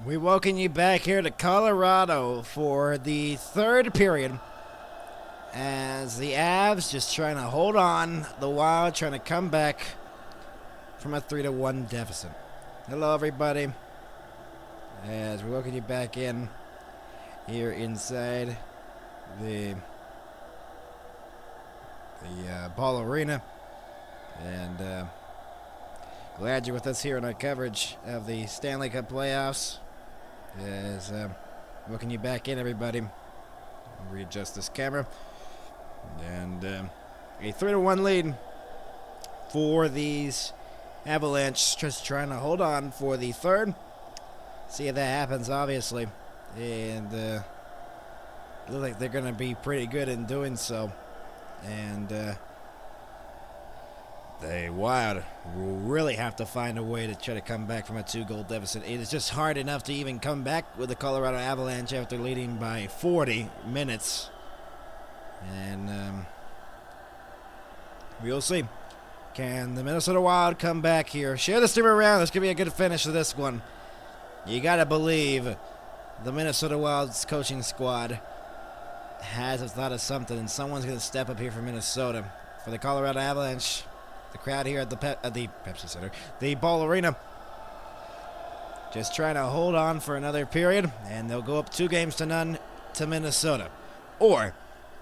We welcome you back here to Colorado for the third period as the Avs just trying to hold on, the Wild trying to come back from a 3-1 deficit. Hello, everybody. As we welcome you back in here inside the Ball Arena, and glad you're with us here in our coverage of the Stanley Cup playoffs. As Welcome you back in, everybody. Readjust this camera. And a 3-1 lead for these Avalanche. Just trying to hold on for the third. See if that happens, obviously. And look like they're going to be pretty good in doing so. And the Wild will really have to find a way to try to come back from a 2-goal deficit. It is just hard enough to even come back with the Colorado Avalanche after leading by 40 minutes. And we'll see. Can the Minnesota Wild come back here? Share the stream around. This could be a good finish to this one. You got to believe the Minnesota Wild's coaching squad has a thought of something, and someone's going to step up here for Minnesota. For the Colorado Avalanche, the crowd here at the Pepsi Center, the Ball Arena, just trying to hold on for another period, and they'll go up 2-0 to Minnesota. Or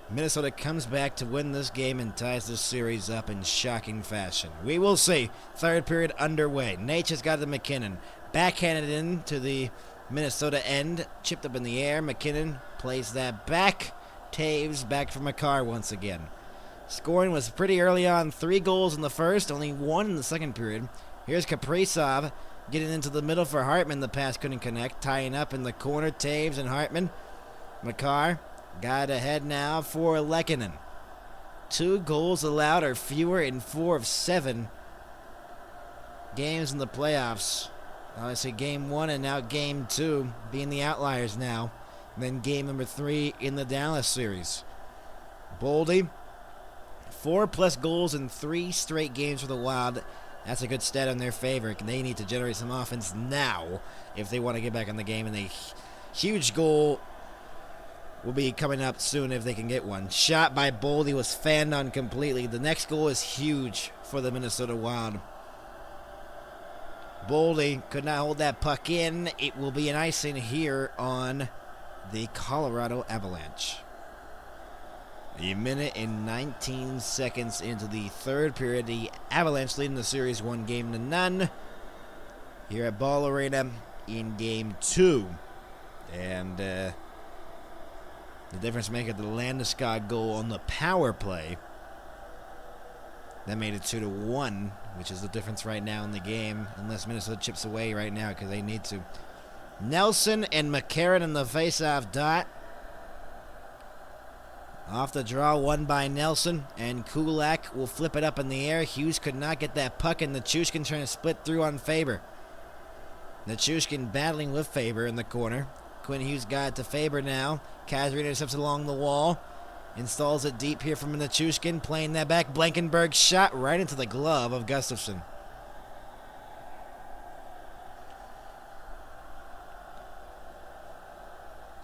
Minnesota comes back to win this game and ties this series up in shocking fashion. We will see. Third period underway. Nate has got the McKinnon. Backhanded into the Minnesota end. Chipped up in the air. McKinnon plays that back. Taves back for Makar once again. Scoring was pretty early on. 3 goals in the first. Only 1 in the second period. Here's Kaprizov getting into the middle for Hartman. The pass couldn't connect. Tying up in the corner. Taves and Hartman. Makar got ahead now for Lehkonen. 2 goals allowed or fewer in 4 of 7 games in the playoffs. Obviously, game 1 and now game 2 being the outliers now. And then game number 3 in the Dallas series. Boldy, 4+ goals in 3 straight games for the Wild. That's a good stat in their favor. They need to generate some offense now if they want to get back in the game. And a huge goal will be coming up soon if they can get one. Shot by Boldy was fanned on completely. The next goal is huge for the Minnesota Wild. Boldy could not hold that puck in. It will be an icing here on the Colorado Avalanche. A minute and 19 seconds into the third period. The Avalanche leading the series 1-0 here at Ball Arena in game 2. And the difference maker, the Landeskog goal on the power play. That made it 2-1, which is the difference right now in the game, unless Minnesota chips away right now because they need to. Nelson and McCarron in the face-off dot. Off the draw, won by Nelson, and Kulak will flip it up in the air. Hughes could not get that puck, and Nichushkin trying to split through on Faber. Nichushkin battling with Faber in the corner. Quinn Hughes got it to Faber now. Kazri intercepts along the wall. Installs it deep here from Nichushkin, playing that back. Blankenberg shot right into the glove of Gustafsson.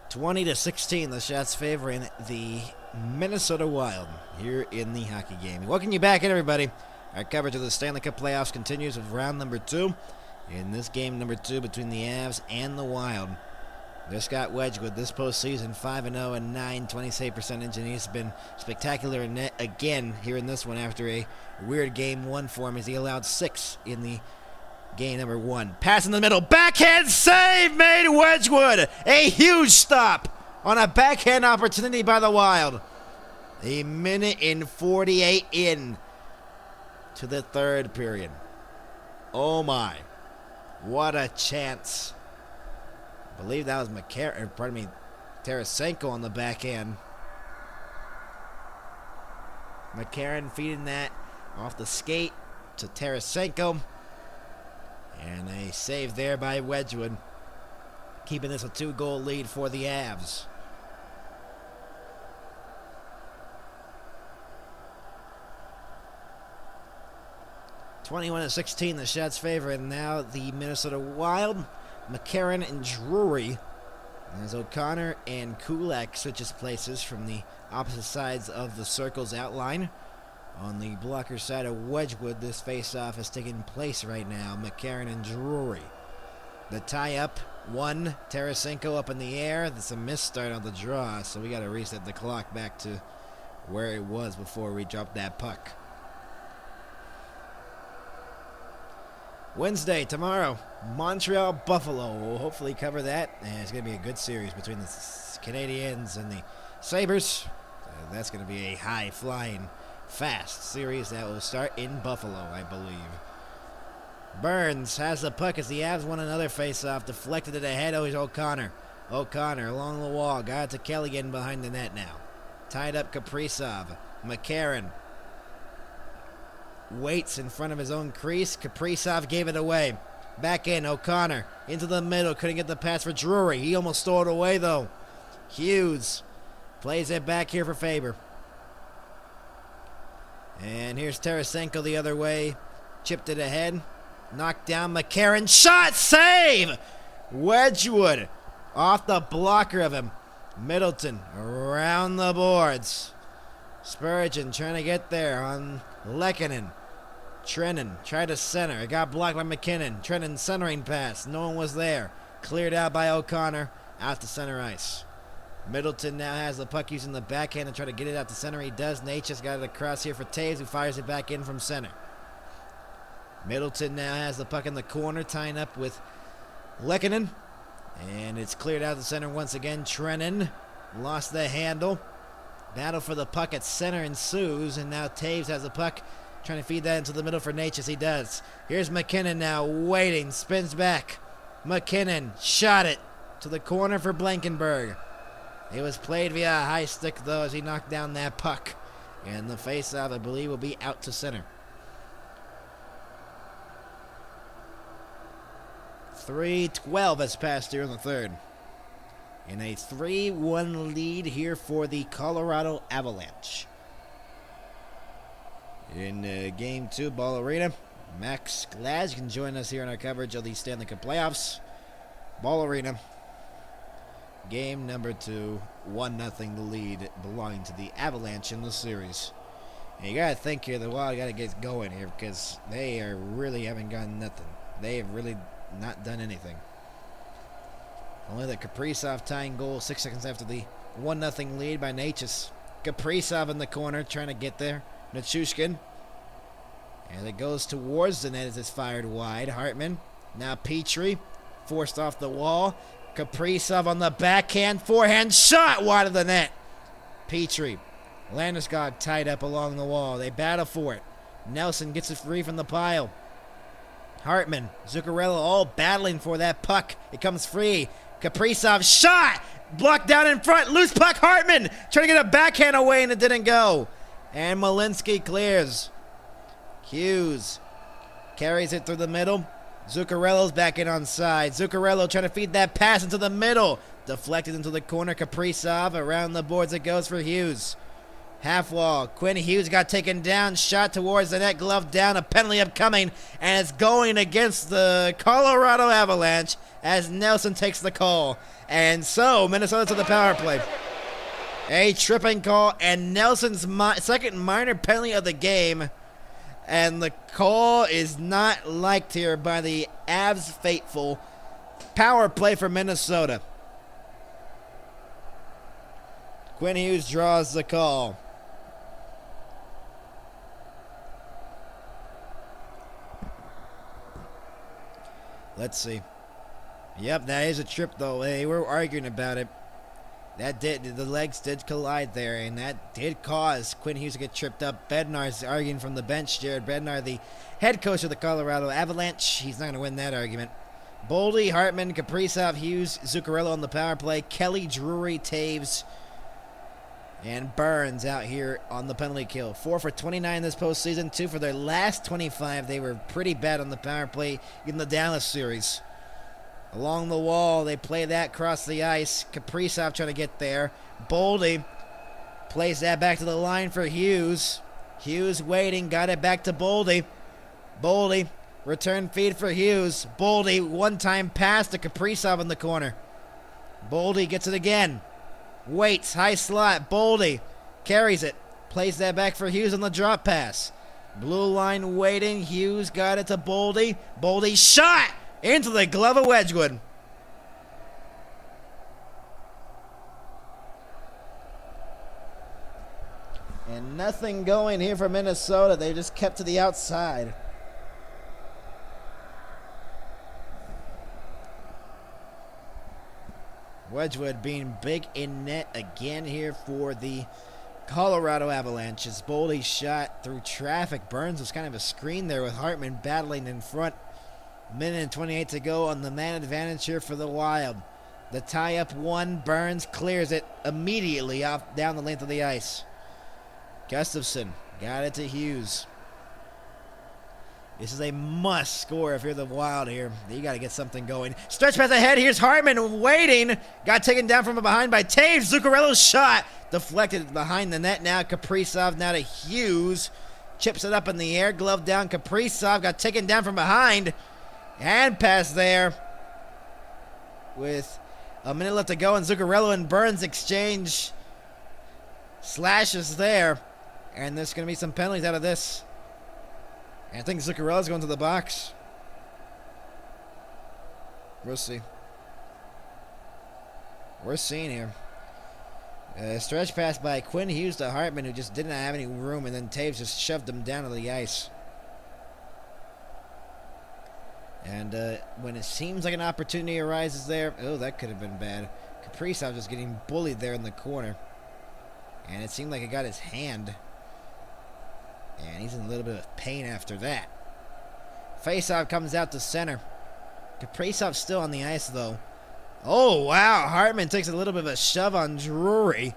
(20-16), the shots favoring the Minnesota Wild here in the hockey game. Welcome you back in, everybody. Our coverage of the Stanley Cup playoffs continues with round number 2. In this game number 2 between the Avs and the Wild. There's Scott Wedgwood this postseason, 5-0 and 920 save percentage, and he's been spectacular in net again here in this one after a weird game 1 for him as he allowed 6 in the game number 1. Pass in the middle, backhand save made Wedgwood. A huge stop on a backhand opportunity by the Wild. A minute and 48 in to the third period. Oh my, what a chance. I believe that was Tarasenko on the backhand. McCarron feeding that off the skate to Tarasenko. And a save there by Wedgwood, keeping this a 2-goal lead for the Avs. (21-16), the shots favor, and now the Minnesota Wild. McCarron and Drury, as O'Connor and Kulak switches places from the opposite sides of the circle's outline. On the blocker side of Wedgwood, this face-off is taking place right now. McCarron and Drury. The tie-up, 1, Tarasenko up in the air. That's a misstart on the draw, so we got to reset the clock back to where it was before we dropped that puck. Wednesday, tomorrow, Montreal Buffalo. We'll hopefully cover that. And it's going to be a good series between the Canadiens and the Sabres. That's going to be a high-flying, fast series that will start in Buffalo, I believe. Burns has the puck as the Avs won another face-off. Deflected it ahead. Oh, he's O'Connor. O'Connor along the wall. Got it to Kelly in behind the net now. Tied up Kaprizov. McCarron waits in front of his own crease. Kaprizov gave it away. Back in. O'Connor into the middle. Couldn't get the pass for Drury. He almost stole it away, though. Hughes plays it back here for Faber. And here's Tarasenko the other way. Chipped it ahead. Knocked down McCarron. Shot! Save! Wedgwood off the blocker of him. Middleton around the boards. Spurgeon trying to get there on Lehkonen. Trennan tried to center. It got blocked by McKinnon. Trennan centering pass. No one was there. Cleared out by O'Connor. Out to center ice. Middleton now has the puck using the backhand to try to get it out to center. He does. Nate just got it across here for Taves, who fires it back in from center. Middleton now has the puck in the corner, tying up with Lehkonen. And it's cleared out to center once again. Trennan lost the handle. Battle for the puck at center ensues, and now Taves has the puck, trying to feed that into the middle for Nate, as he does. Here's McKinnon now, waiting, spins back. McKinnon shot it to the corner for Blankenberg. It was played via a high stick, though, as he knocked down that puck. And the faceoff, I believe, will be out to center. 3:12 has passed here in the third. In a 3-1 lead here for the Colorado Avalanche. In Game 2, Ball Arena, Max Glad can join us here in our coverage of the Stanley Cup playoffs. Ball Arena, Game number 2, 1-0 the lead belonging to the Avalanche in the series. And you got to think here, the Wild got to get going here because they are really haven't gotten nothing. They have really not done anything. Only the Kaprizov tying goal 6 seconds after the 1-0 lead by Natchez. Kaprizov in the corner trying to get there. Nichushkin. And it goes towards the net as it's fired wide. Hartman. Now Petrie. Forced off the wall. Kaprizov on the backhand. Forehand shot wide of the net. Petrie. Landeskog tied up along the wall. They battle for it. Nelson gets it free from the pile. Hartman, Zuccarello all battling for that puck. It comes free. Kaprizov shot! Blocked down in front. Loose puck. Hartman trying to get a backhand away, and it didn't go. And Malinsky clears. Hughes carries it through the middle. Zuccarello's back in on side. Zuccarello trying to feed that pass into the middle. Deflected into the corner. Kaprizov around the boards it goes for Hughes. Half wall. Quinn Hughes got taken down. Shot towards the net. Glove down. A penalty upcoming. And it's going against the Colorado Avalanche as Nelson takes the call. And so, Minnesota to the power play. A tripping call. And Nelson's second minor penalty of the game. And the call is not liked here by the Avs faithful. Power play for Minnesota. Quinn Hughes draws the call. Let's see. Yep, that is a trip, though. They were arguing about it. The legs did collide there, and that did cause Quinn Hughes to get tripped up. Bednar's arguing from the bench. Jared Bednar, the head coach of the Colorado Avalanche. He's not going to win that argument. Boldy, Hartman, Kaprizov, Hughes, Zuccarello on the power play. Kelly, Drury, Taves, and Burns out here on the penalty kill. 4 for 29 this postseason. 2 for their last 25. They were pretty bad on the power play in the Dallas series. Along the wall, they play that across the ice. Kaprizov trying to get there. Boldy plays that back to the line for Hughes. Hughes waiting, got it back to Boldy. Boldy, return feed for Hughes. Boldy, one-time pass to Kaprizov in the corner. Boldy gets it again. Waits, high slot. Boldy carries it. Plays that back for Hughes on the drop pass. Blue line waiting. Hughes got it to Boldy. Boldy shot into the glove of Wedgwood. And nothing going here for Minnesota. They just kept to the outside. Wedgwood being big in net again here for the Colorado Avalanche. As Boldy shot through traffic. Burns was kind of a screen there with Hartman battling in front. Minute and 28 to go on the man advantage here for the Wild. The tie-up one. Burns clears it immediately off down the length of the ice. Gustafsson got it to Hughes. This is a must score if you're the Wild here. You got to get something going. Stretch pass ahead. Here's Hartman waiting. Got taken down from behind by Taves. Zuccarello's shot deflected behind the net now. Kaprizov now to Hughes. Chips it up in the air. Glove down. Kaprizov got taken down from behind. And pass there with a minute left to go. And Zuccarello and Burns exchange slashes there. And there's going to be some penalties out of this. And I think Zuccarello's going to the box. We'll see. We're seeing here. Stretch pass by Quinn Hughes to Hartman, who just didn't have any room, and then Taves just shoved him down to the ice. And when it seems like an opportunity arises there, oh, that could have been bad. Kaprizov just getting bullied there in the corner. And it seemed like it got his hand. And he's in a little bit of pain after that. Faceoff comes out to center. Kaprizov's still on the ice, though. Oh, wow. Hartman takes a little bit of a shove on Drury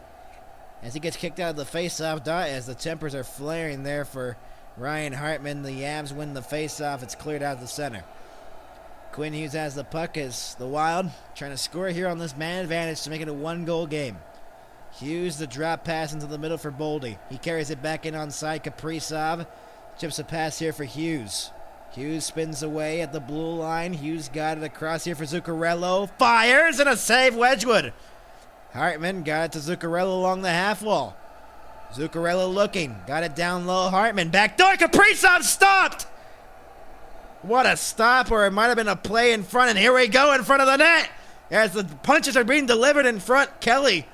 as he gets kicked out of the faceoff dot as the tempers are flaring there for Ryan Hartman. The Avs win the faceoff. It's cleared out the center. Quinn Hughes has the puck as the Wild trying to score here on this man advantage to make it a one-goal game. Hughes, the drop pass into the middle for Boldy. He carries it back in on side. Kaprizov chips a pass here for Hughes. Hughes spins away at the blue line. Hughes got it across here for Zuccarello. Fires and a save, Wedgwood. Hartman got it to Zuccarello along the half wall. Zuccarello looking. Got it down low. Hartman backdoor. Kaprizov stopped. What a stop, or it might have been a play in front. And here we go in front of the net as the punches are being delivered in front. Kelly.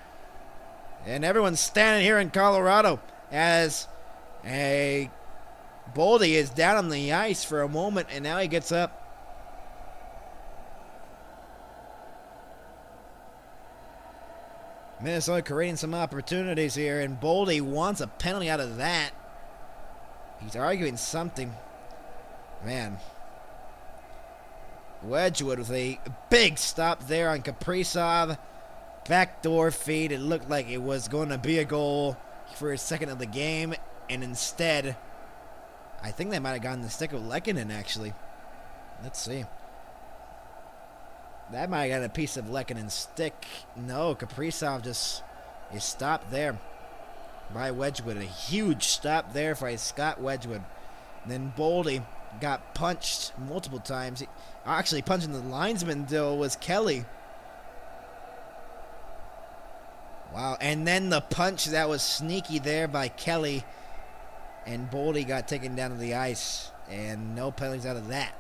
And everyone's standing here in Colorado as a Boldy is down on the ice for a moment, and now he gets up. Minnesota creating some opportunities here, and Boldy wants a penalty out of that. He's arguing something. Man. Wedgwood with a big stop there on Kaprizov. Backdoor feed. It looked like it was going to be a goal for his second of the game, and instead, I think they might have gotten the stick of Lehkonen, actually. Let's see. That might have got a piece of Lehkonen's stick. No, Kaprizov just is stopped there by Wedgwood. A huge stop there by Scott Wedgwood. And then Boldy got punched multiple times. Actually, punching the linesman, though, was Kelly. Wow, and then the punch that was sneaky there by Kelly, and Boldy got taken down to the ice, and no penalties out of that.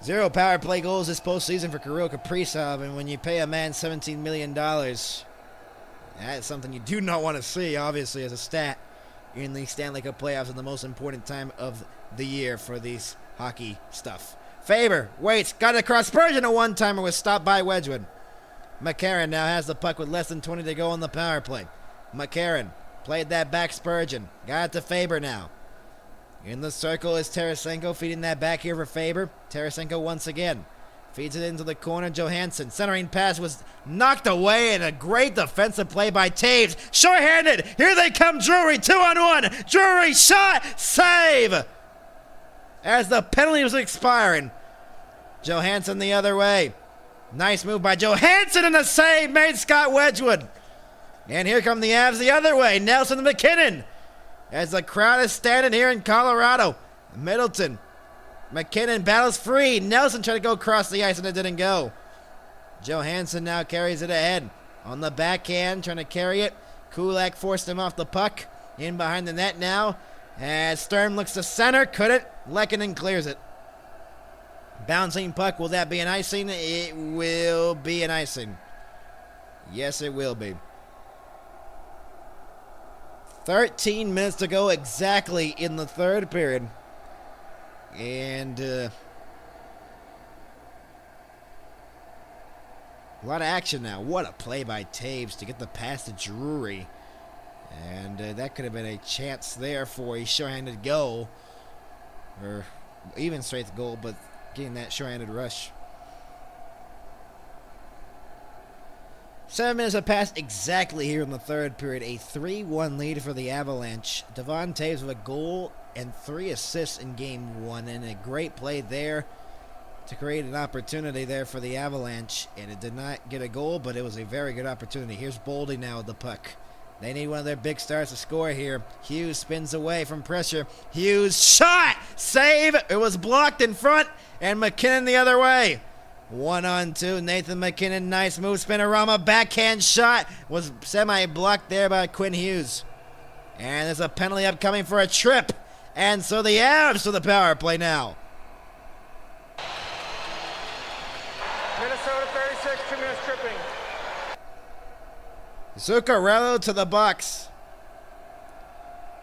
0 power play goals this postseason for Kirill Kaprizov, and when you pay a man $17 million, that's something you do not want to see, obviously, as a stat in the Stanley Cup playoffs in the most important time of the year for these hockey stuff. Faber waits, got it across Spurgeon, a one-timer was stopped by Wedgwood. McCarron now has the puck with less than 20 to go on the power play. McCarron played that back Spurgeon. Got it to Faber now. In the circle is Tarasenko feeding that back here for Faber. Tarasenko once again feeds it into the corner. Johansson centering pass was knocked away, and a great defensive play by Taves. Short-handed. Here they come. Drury 2-on-1. Drury shot. Save. As the penalty was expiring. Johansson the other way. Nice move by Johansson, and a save made Scott Wedgwood. And here come the Avs the other way. Nelson and McKinnon. As the crowd is standing here in Colorado. Middleton. McKinnon battles free. Nelson tried to go across the ice, and it didn't go. Johansson now carries it ahead. On the backhand, trying to carry it. Kulak forced him off the puck. In behind the net now. As Sturm looks to center. Couldn't. Lehkonen clears it. Bouncing puck, will that be an icing? It will be an icing. Yes, it will be. 13 minutes to go exactly in the third period. And A lot of action now. What a play by Taves to get the pass to Drury. And that could have been a chance there for a short-handed goal. Or even straight goal, but getting that short-handed rush. 7 minutes have passed exactly here in the third period. A 3-1 lead for the Avalanche. Devon Taves with a goal and 3 assists in game 1. And a great play there to create an opportunity there for the Avalanche. And it did not get a goal, but it was a very good opportunity. Here's Boldy now with the puck. They need one of their big stars to score here. Hughes spins away from pressure. Hughes shot! Save! It was blocked in front, and McKinnon the other way. 1-on-2. Nathan McKinnon, nice move. Spinorama, backhand shot. Was semi-blocked there by Quinn Hughes. And there's a penalty upcoming for a trip. And so the Avs to the power play now. Minnesota 36, 2 minutes tripping. Zuccarello to the box.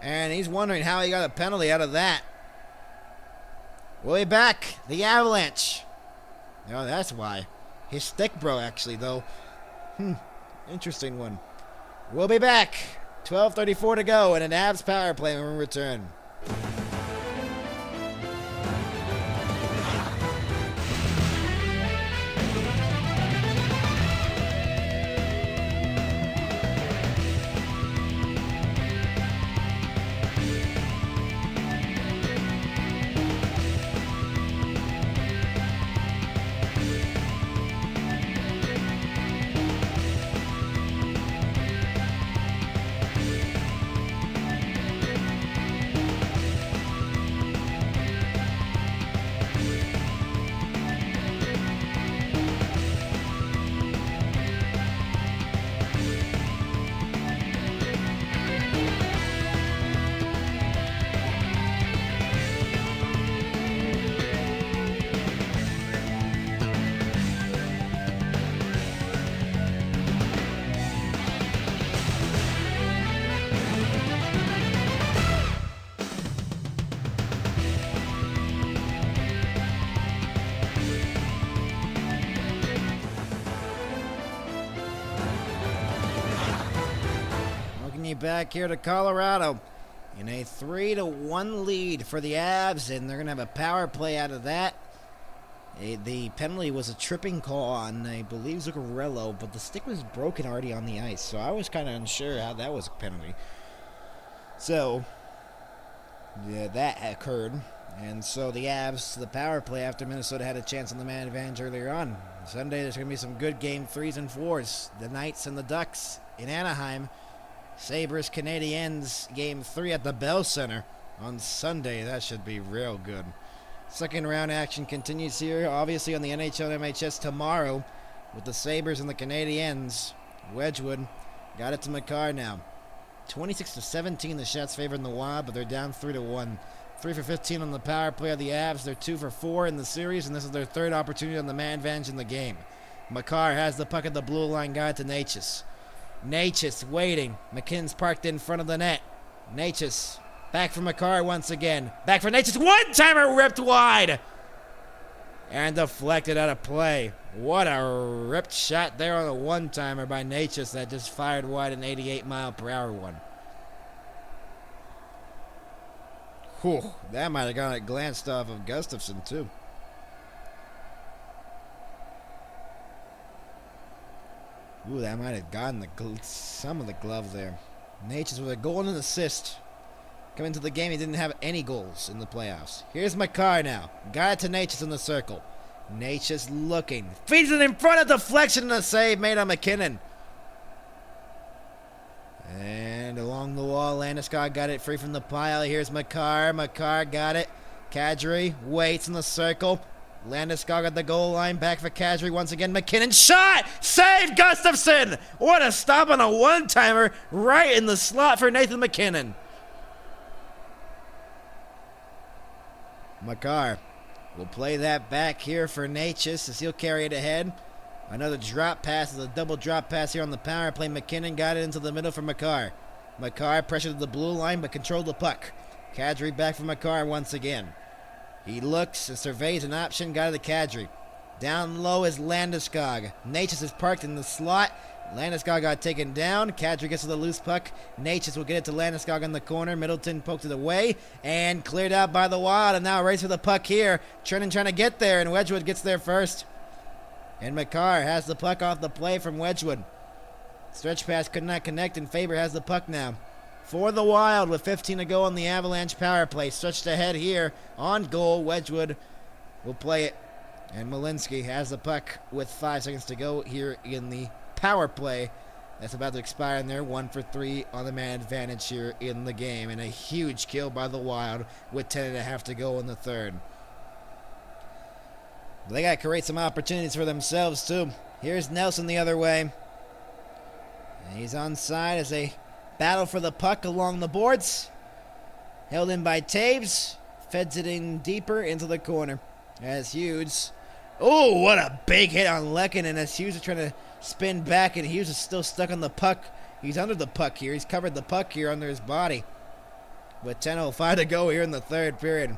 And he's wondering how he got a penalty out of that. We'll be back. The Avalanche. Oh, that's why. His stick broke, actually, though. Interesting one. We'll be back. 12:34 to go and an Avs power play when we return. Back here to Colorado in a 3-1 lead for the Avs, and they're going to have a power play out of that. The penalty was a tripping call on, I believe, Zuccarello, but the stick was broken already on the ice, so I was kind of unsure how that was a penalty. So, yeah, that occurred, and so the Avs to the power play after Minnesota had a chance on the man advantage earlier on. Sunday, there's going to be some good game 3s and 4s. The Knights and the Ducks in Anaheim. Sabres Canadiens game 3 at the Bell Center on Sunday. That should be real good. Second round action continues here, obviously on the NHL and MHS tomorrow with the Sabres and the Canadiens. Wedgwood got it to Makar now. 26-17 the shots favoring the Wild, but they're down 3-1. 3 for 15 on the power play of the Avs. They're 2 for 4 in the series, and this is their third opportunity on the man advantage in the game. Makar has the puck at the blue line, got it to Natchez. Natchez waiting. McKinnon's parked in front of the net. Natchez back for Makar once again. Back for Natchez. One-timer ripped wide. And deflected out of play. What a ripped shot there on a one-timer by Natchez that just fired wide an 88-mile-per-hour one. Whew, that might have gone it glanced off of Gustafsson, too. Ooh, that might have gotten some of the glove there. Natchez with a goal and an assist. Coming to the game, he didn't have any goals in the playoffs. Here's Makar now. Got it to Natchez in the circle. Natchez looking. Feeds it in front of deflection and a save made on McKinnon. And along the wall, Landeskog got it free from the pile. Here's Makar. Makar got it. Kadri waits in the circle. Landeskog at the goal line, back for Kadri once again. McKinnon shot! Save Gustafsson! What a stop on a one-timer right in the slot for Nathan McKinnon. Makar will play that back here for Natchez as he'll carry it ahead. Another drop pass, is a double drop pass here on the power play. McKinnon got it into the middle for Makar. Makar pressured the blue line but controlled the puck. Kadri back for Makar once again. He looks and surveys an option, got it to Kadri. Down low is Landeskog. Natchez is parked in the slot. Landeskog got taken down. Kadri gets to the loose puck. Natchez will get it to Landeskog in the corner. Middleton poked it away and cleared out by the Wild. And now a race for the puck here. Trennan trying to get there, and Wedgwood gets there first. And Makar has the puck off the play from Wedgwood. Stretch pass could not connect, and Faber has the puck now. For the Wild with 15 to go on the Avalanche power play. Stretched ahead here on goal. Wedgwood will play it. And Malinsky has the puck with 5 seconds to go here in the power play. That's about to expire, and they're 1 for 3 on the man advantage here in the game. And a huge kill by the Wild with 10.5 to go in the third. They got to create some opportunities for themselves, too. Here's Nelson the other way. And he's onside as they battle for the puck along the boards. Held in by Taves. Feds it in deeper into the corner. As Hughes. Oh, what a big hit on Lehkonen as Hughes is trying to spin back, and Hughes is still stuck on the puck. He's under the puck here. He's covered the puck here under his body. With 10:05 to go here in the third period.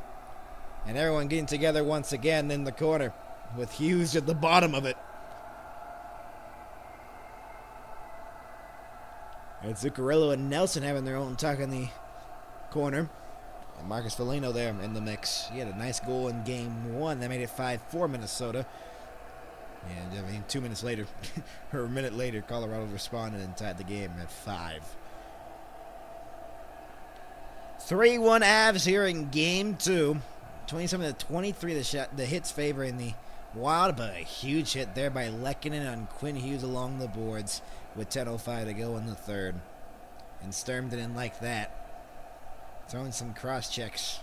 And everyone getting together once again in the corner with Hughes at the bottom of it. And Zuccarello and Nelson having their own talk in the corner. And Marcus Foligno there in the mix. He had a nice goal in game 1. That made it 5-4 Minnesota. And I mean, 2 minutes later, or a minute later, Colorado responded and tied the game at 5. 3-1 Avs here in game 2. 27-23 the hits favoring the Wild, but a huge hit there by Lehkonen on Quinn Hughes along the boards with 10:05 to go in the third. And Sturm didn't like that. Throwing some cross checks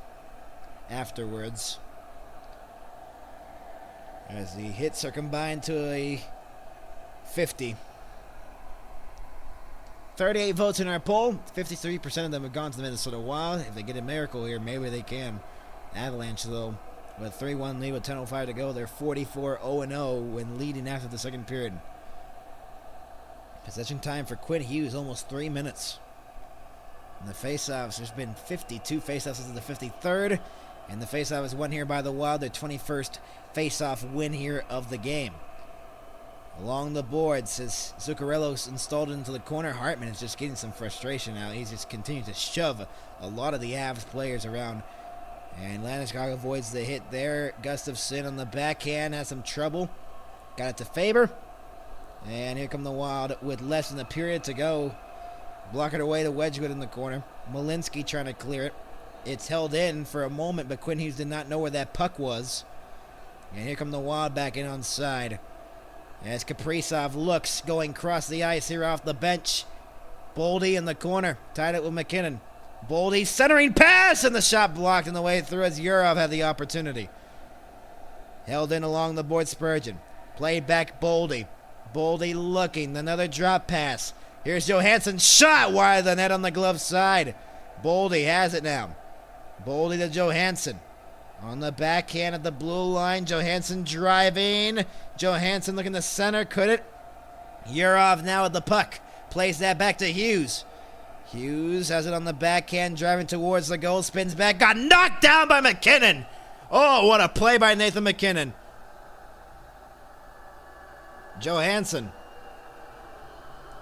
afterwards. As the hits are combined to a 50. 38 votes in our poll. 53% of them have gone to the Minnesota Wild. If they get a miracle here, maybe they can. Avalanche, though, with a 3-1 lead with 10:05 to go. They're 44-0-0 when leading after the second period. Possession time for Quinn Hughes, almost 3 minutes. In the faceoffs, there's been 52 faceoffs. This is the 53rd. And the faceoff is won here by the Wild. Their 21st faceoff win here of the game. Along the boards, as Zuccarello's installed into the corner, Hartman is just getting some frustration now. He's just continuing to shove a lot of the Avs players around. And Landeskog avoids the hit there. Gustafsson on the backhand has some trouble. Got it to Faber. And here come the Wild with less than a period to go. Block it away to Wedgwood in the corner. Malinsky trying to clear it. It's held in for a moment, but Quinn Hughes did not know where that puck was. And here come the Wild back in on side. As Kaprizov looks, going across the ice here off the bench. Boldy in the corner, tied it with McKinnon. Boldy centering pass, and the shot blocked on the way through as Yurov had the opportunity. Held in along the board, Spurgeon. Played back Boldy. Boldy looking, another drop pass. Here's Johansson, shot wide of the net on the glove side. Boldy has it now. Boldy to Johansson. On the backhand at the blue line, Johansson driving. Johansson looking to center, could it? Yurov now at the puck. Plays that back to Hughes. Hughes has it on the backhand, driving towards the goal, spins back, got knocked down by McKinnon. Oh, what a play by Nathan McKinnon. Johansson.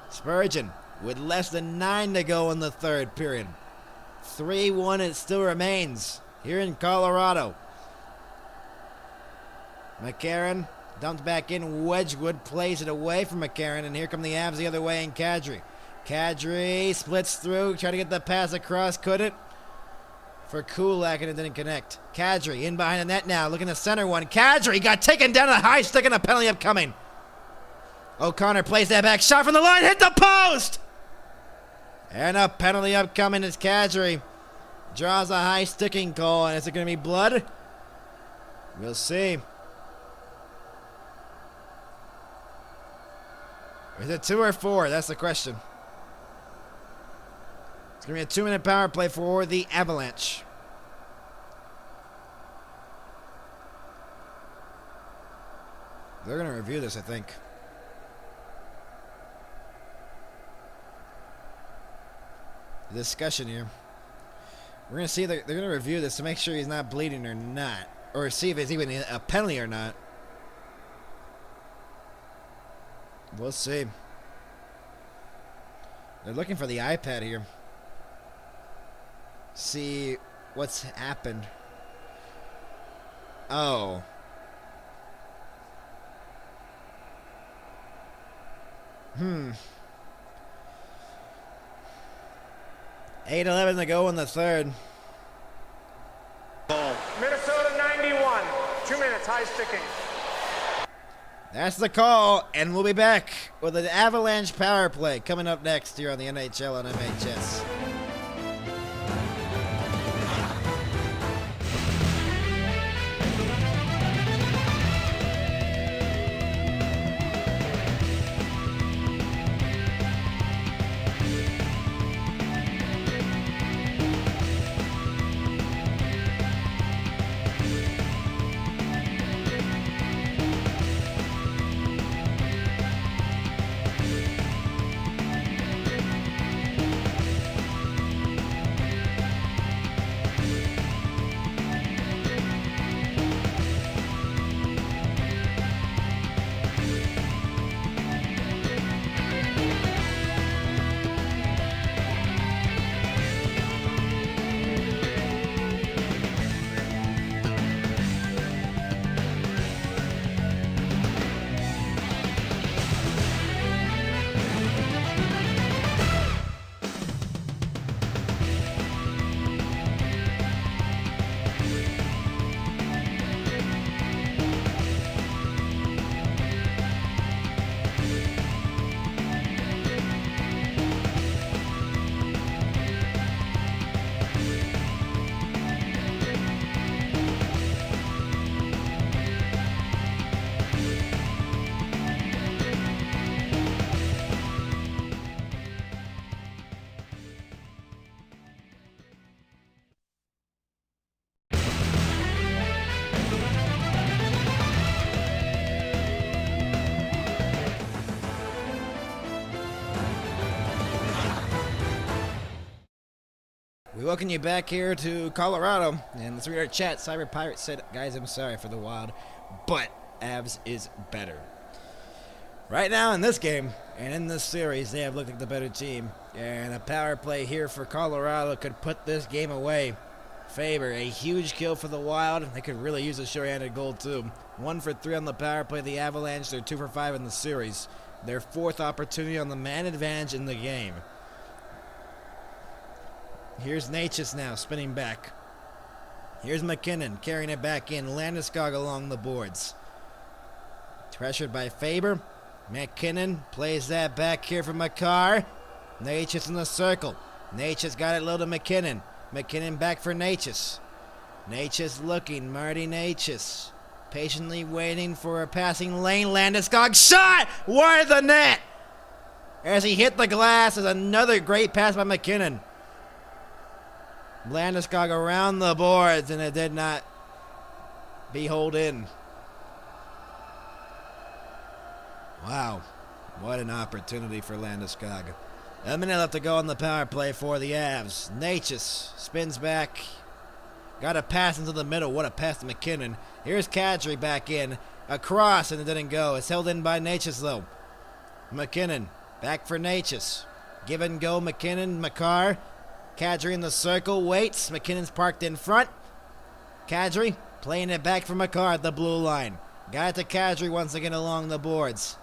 Spurgeon with less than 9 to go in the third period. 3-1 it still remains here in Colorado. McCarron dumped back in. Wedgwood plays it away from McCarron, and here come the Avs the other way in Kadri. Kadri splits through, trying to get the pass across, couldn't. For Kulak, and it didn't connect. Kadri in behind the net now, looking to center one. Kadri got taken down a high stick and a penalty upcoming. O'Connor plays that back, shot from the line, hit the post! And a penalty upcoming as Kadri draws a high sticking call, and is it going to be blood? We'll see. Is it 2 or 4? That's the question. It's going to be a 2-minute power play for the Avalanche. They're going to review this, I think. The discussion here. We're going to see, they're going to review this to make sure he's not bleeding or not. Or see if it's even a penalty or not. We'll see. They're looking for the iPad here. See what's happened. Oh. Hmm. 8:11 to go in the third. Minnesota 91. 2 minutes, high sticking. That's the call, and we'll be back with an Avalanche power play coming up next here on the NHL and MHS. We welcome you back here to Colorado, and let's read our chat. Cyber Pirate said, guys, I'm sorry for the Wild, but Avs is better. Right now in this game, and in this series, they have looked like the better team, and a power play here for Colorado could put this game away. Faber, a huge kill for the Wild. They could really use a sure-handed goal, too. 1 for 3 on the power play. The Avalanche, they're 2 for 5 in the series. Their 4th opportunity on the man advantage in the game. Here's Natchez now, spinning back. Here's McKinnon, carrying it back in. Landeskog along the boards. Pressured by Faber. McKinnon plays that back here for Makar. Natchez in the circle. Natchez got it low to McKinnon. McKinnon back for Natchez. Natchez looking, Marty Natchez. Patiently waiting for a passing lane. Landeskog shot! Wide the net! As he hit the glass, is another great pass by McKinnon. Landeskog around the boards, and it did not behold in. Wow, what an opportunity for Landeskog. A minute left to go on the power play for the Avs. Natchez spins back. Got a pass into the middle. What a pass to McKinnon. Here's Kadri back in. Across, and it didn't go. It's held in by Natchez, though. McKinnon back for Natchez. Give and go, McKinnon, Makar. Kadri in the circle, waits. McKinnon's parked in front. Kadri playing it back for Makar at the blue line. Got it to Kadri once again along the boards.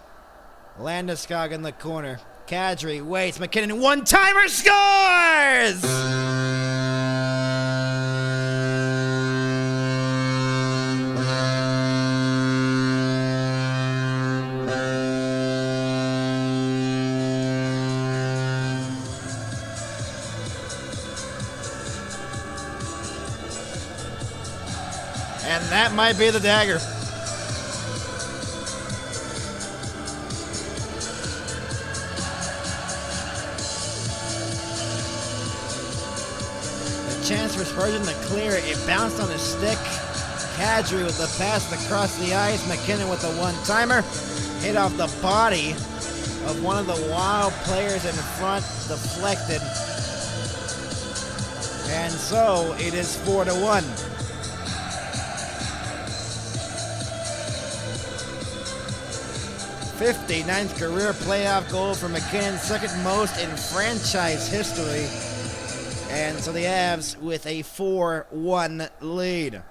Landeskog in the corner. Kadri waits. McKinnon, one-timer, scores! And that might be the dagger. The chance for Spurgeon to clear it. It bounced on his stick. Kadri with the pass across the ice. McKinnon with the one-timer. Hit off the body of one of the Wild players in front. Deflected. And so it is 4-1. 59th career playoff goal for McKinnon, second most in franchise history. And so the Avs with a 4-1 lead.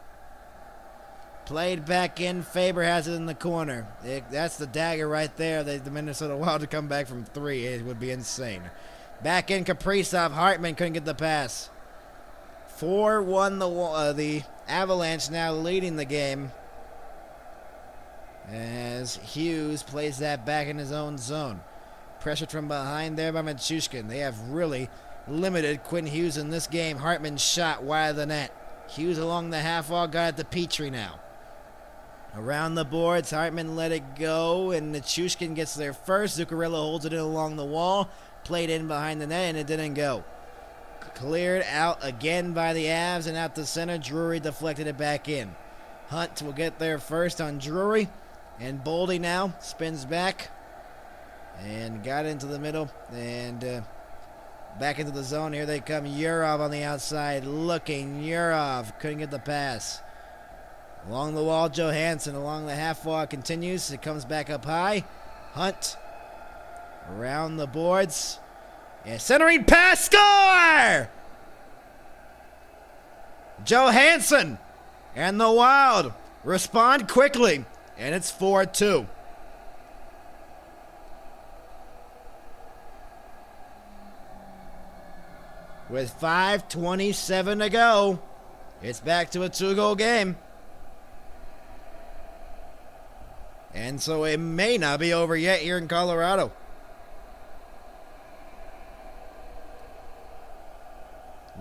Played back in. Faber has it in the corner. That's the dagger right there. The Minnesota Wild to come back from 3. It would be insane. Back in Kaprizov. Hartman couldn't get the pass. 4-1 the Avalanche now leading the game. As Hughes plays that back in his own zone. Pressured from behind there by Machushkin. They have really limited Quinn Hughes in this game. Hartman's shot wide of the net. Hughes along the half wall, got at the Petrie now. Around the boards, Hartman let it go, and Machushkin gets there first. Zuccarello holds it in along the wall. Played in behind the net, and it didn't go. Cleared out again by the Avs, and out the center. Drury deflected it back in. Hunt will get there first on Drury. And Boldy now spins back and got into the middle and back into the zone. Here they come. Yurov on the outside looking. Yurov couldn't get the pass. Along the wall, Johansson along the half wall continues. It comes back up high. Hunt around the boards. And centering pass, score! Johansson and the Wild respond quickly. And it's 4-2. With 5:27 to go, it's back to a 2-goal game. And so it may not be over yet here in Colorado.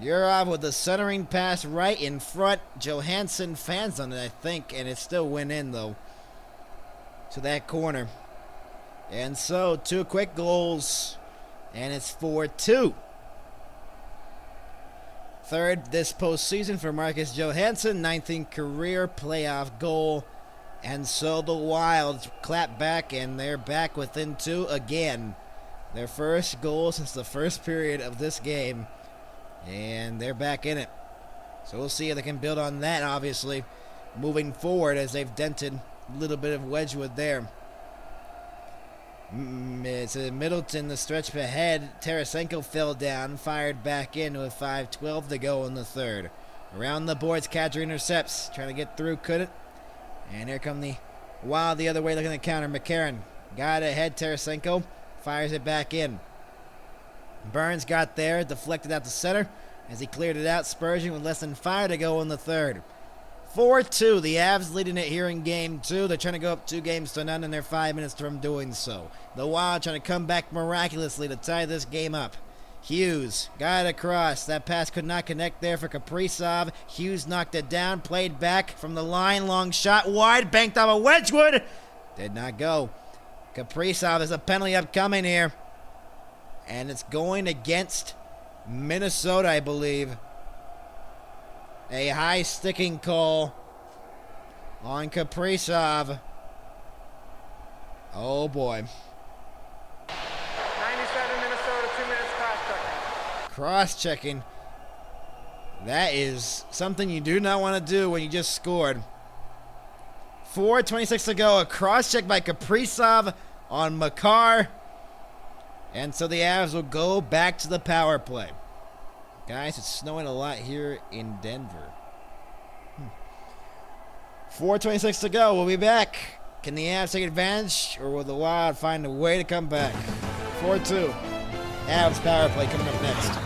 Yurov with the centering pass right in front. Johansson fans on it, I think, and it still went in, though, to that corner. And so 2 quick goals, and it's 4-2. Third this postseason for Marcus Johansson, 19th career playoff goal. And so the Wild clap back, and they're back within 2 again. Their first goal since the first period of this game, and they're back in it. So we'll see if they can build on that, obviously, moving forward, as they've dented a little bit of Wedgwood there. It's Middleton, the stretch ahead. Tarasenko fell down, fired back in with 5:12 to go in the third. Around the boards, Kadri intercepts, trying to get through, couldn't. And here come the Wild the other way, looking at the counter. McCarron got ahead. Tarasenko fires it back in. Burns got there, deflected out the center as he cleared it out. Spurgeon with less than 5 to go in the third. 4-2. The Avs leading it here in game 2. They're trying to go up 2-0, and they're 5 minutes from doing so. The Wild trying to come back miraculously to tie this game up. Hughes got it across. That pass could not connect there for Kaprizov. Hughes knocked it down, played back from the line. Long shot wide, banked off of Wedgwood. Did not go. Kaprizov, there's a penalty upcoming here. And it's going against Minnesota, I believe. A high sticking call on Kaprizov. Oh boy. 97 Minnesota, 2 minutes cross-checking. Cross-checking. That is something you do not want to do when you just scored. 4:26 to go. A cross-check by Kaprizov on Makar. And so the Avs will go back to the power play. Guys, it's snowing a lot here in Denver. 4:26 to go. We'll be back. Can the Avs take advantage, or will the Wild find a way to come back? 4-2. Avs power play coming up next.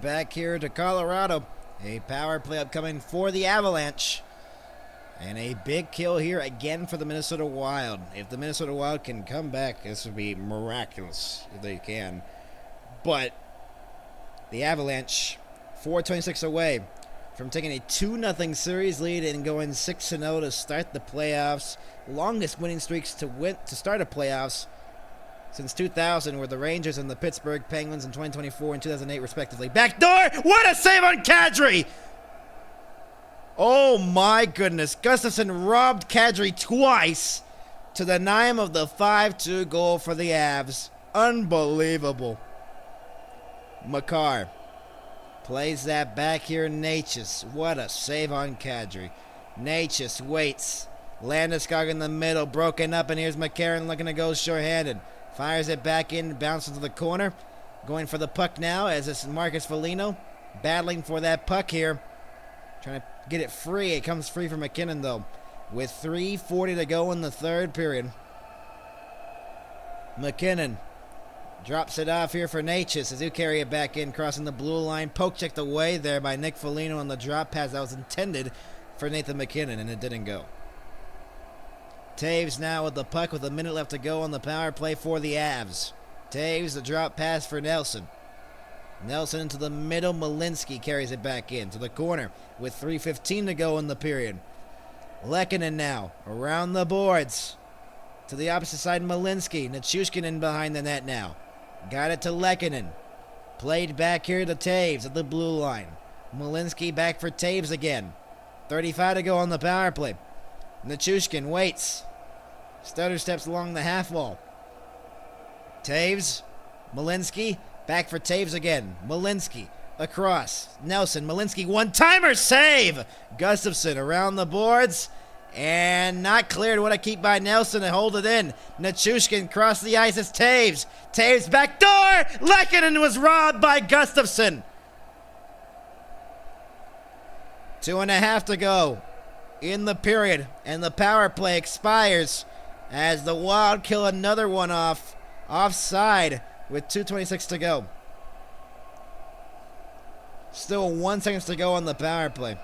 back here to Colorado. A power play upcoming for the Avalanche. And a big kill here again for the Minnesota Wild. If the Minnesota Wild can come back, this would be miraculous if they can. But the Avalanche, 4:26 away from taking a 2-0 series lead and going 6-0 to start the playoffs. Longest winning streaks to start a playoffs since 2000 were the Rangers and the Pittsburgh Penguins in 2024 and 2008 respectively. Backdoor! What a save on Kadri! Oh my goodness. Gustafsson robbed Kadri twice to deny him of the 5-2 goal for the Avs. Unbelievable. Makar plays that back here. Natchez. What a save on Kadri. Natchez waits. Landeskog in the middle, broken up, and here's McCarron looking to go short-handed. Fires it back in, bounces to the corner. Going for the puck now as it's Marcus Foligno battling for that puck here. Trying to get it free. It comes free for McKinnon, though. With 3:40 to go in the third period. McKinnon drops it off here for Natchez as he'll carry it back in, crossing the blue line. Poke checked away there by Nick Foligno on the drop pass that was intended for Nathan McKinnon, and it didn't go. Taves now with the puck with a minute left to go on the power play for the Avs. Taves, the drop pass for Nelson. Nelson into the middle. Malinsky carries it back in to the corner with 3:15 to go in the period. Lehkonen now around the boards. To the opposite side, Malinsky. Nichushkin in behind the net now. Got it to Lehkonen. Played back here to Taves at the blue line. Malinsky back for Taves again. 35 to go on the power play. Nichushkin waits. Stutter steps along the half wall. Taves. Malinsky. Back for Taves again. Malinsky. Across. Nelson. Malinsky. One-timer save. Gustafsson around the boards. And not cleared. What a keep by Nelson to hold it in. Nichushkin cross the ice. It's Taves. Taves back door. Lehkonen was robbed by Gustafsson. 2.5 to go in the period, and the power play expires as the Wild kill another one offside with 2:26 to go. Still 1 second to go on the power play.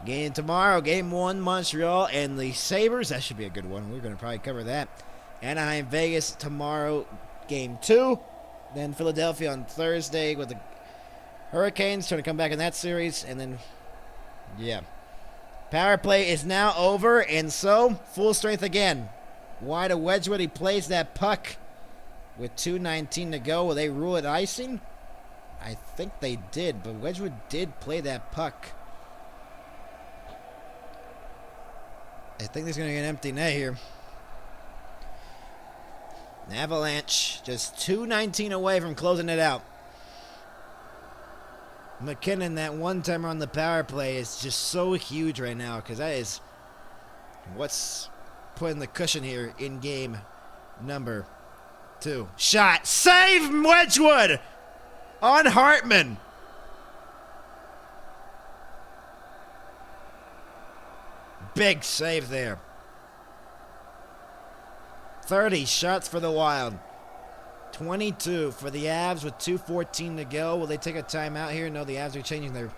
Game tomorrow, game 1, Montreal and the Sabres. That should be a good one. We're going to probably cover that. Anaheim, Vegas tomorrow, game 2. Then Philadelphia on Thursday with the Hurricanes trying to come back in that series, and then yeah. Power play is now over, and so full strength again. Wide of Wedgwood, he plays that puck with 2:19 to go. Will they rule it icing? I think they did, but Wedgwood did play that puck. I think there's going to be an empty net here. Avalanche just 2:19 away from closing it out. McKinnon, that one-timer on the power play is just so huge right now because that is what's putting the cushion here in game number 2. Shot. Save Wedgwood on Hartman. Big save there. 30 shots for the Wild. 22 for the Avs with 2:14 to go. Will they take a timeout here? No, the Avs are changing their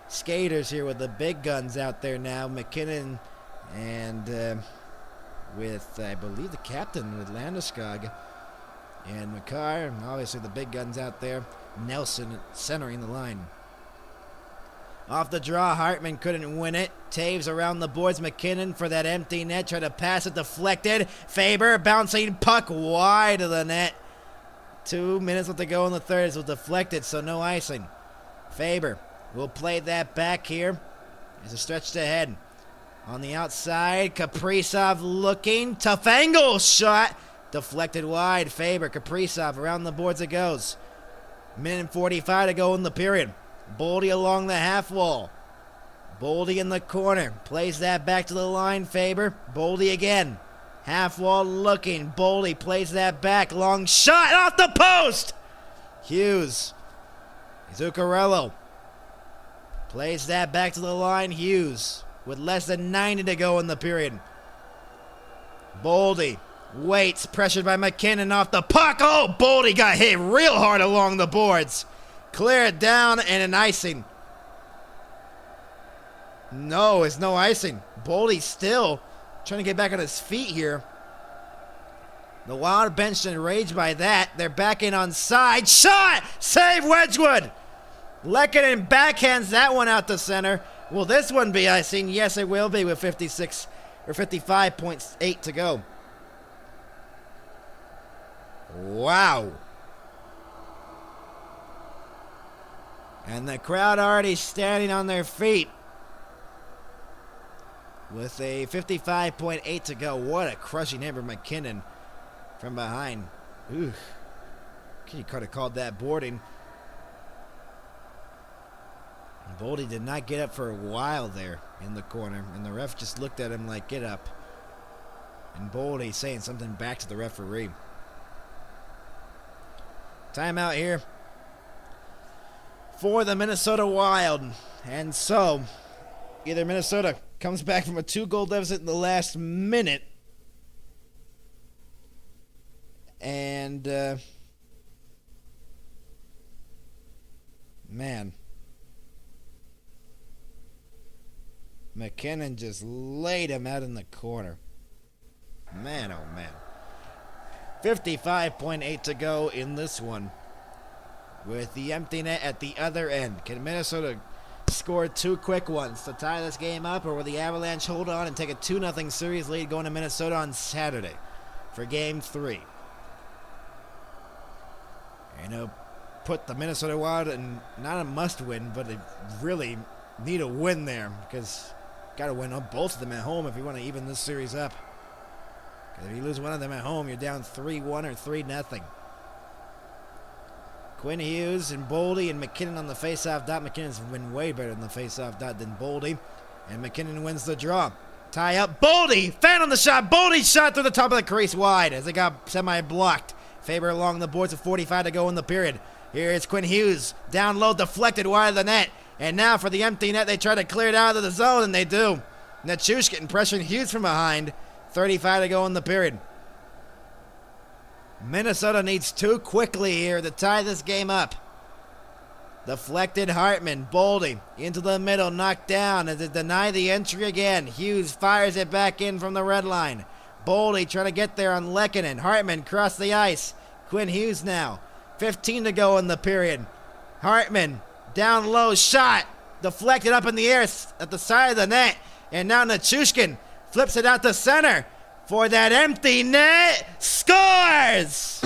skaters here with the big guns out there now. McKinnon and with, I believe, the captain with Landeskog and Makar. And obviously the big guns out there. Nelson centering the line. Off the draw, Hartman couldn't win it. Taves around the boards. McKinnon for that empty net. Tried to pass it, deflected. Faber bouncing puck wide of the net. 2 minutes left to go in the third. It was deflected, so no icing. Faber will play that back here. There's a stretch ahead. On the outside, Kaprizov looking. Tough angle shot. Deflected wide. Faber, Kaprizov around the boards it goes. Minute and 45 to go in the period. Boldy along the half wall. Boldy in the corner. Plays that back to the line. Faber. Boldy again. Half wall looking. Boldy plays that back. Long shot off the post. Hughes. Zuccarello. Plays that back to the line. Hughes with less than 90 to go in the period. Boldy Waits, pressured by McKinnon off the puck. Oh, Boldy got hit real hard along the boards. Clear it down and an icing. No, it's no icing. Boldy still trying to get back on his feet here. The Wild bench enraged by that. They're back in on side. Shot! Save Wedgwood! Lehkonen backhands that one out to center. Will this one be icing? Yes, it will be with 56 or 55.8 to go. Wow. And the crowd already standing on their feet with a 55.8 to go. What a crushing hit from McKinnon from behind. Ooh. You could have called that boarding. Boldy did not get up for a while there in the corner, and the ref just looked at him like, get up. And Boldy saying something back to the referee. Timeout here for the Minnesota Wild. And so, either Minnesota comes back from a 2-goal deficit in the last minute, and, man, McKinnon just laid him out in the corner. Man, oh man. 55.8 to go in this one, with the empty net at the other end. Can Minnesota score 2 quick ones to tie this game up, or will the Avalanche hold on and take a 2-0 series lead going to Minnesota on Saturday for Game 3? You know, put the Minnesota Wild in not a must-win, but they really need a win there, because got to win both of them at home if you want to even this series up. Because if you lose one of them at home, you're down 3-1 or 3-0. Quinn Hughes and Boldy and McKinnon on the face-off dot. McKinnon's been way better in the face-off dot than Boldy. And McKinnon wins the draw. Tie up. Boldy! Fan on the shot. Boldy shot through the top of the crease wide as it got semi-blocked. Faber along the boards with 45 to go in the period. Here is Quinn Hughes. Down low, deflected wide of the net. And now for the empty net, they try to clear it out of the zone, and they do. Nichushkin getting pressuring Hughes from behind. 35 to go in the period. Minnesota needs 2 quickly here to tie this game up. Deflected Hartman. Boldy into the middle, knocked down as they deny the entry again. Hughes fires it back in from the red line. Boldy trying to get there on Lehkonen. Hartman crossed the ice. Quinn Hughes now. 15 to go in the period. Hartman down low, shot. Deflected up in the air at the side of the net. And now Nichushkin flips it out to center for that empty net. Scores!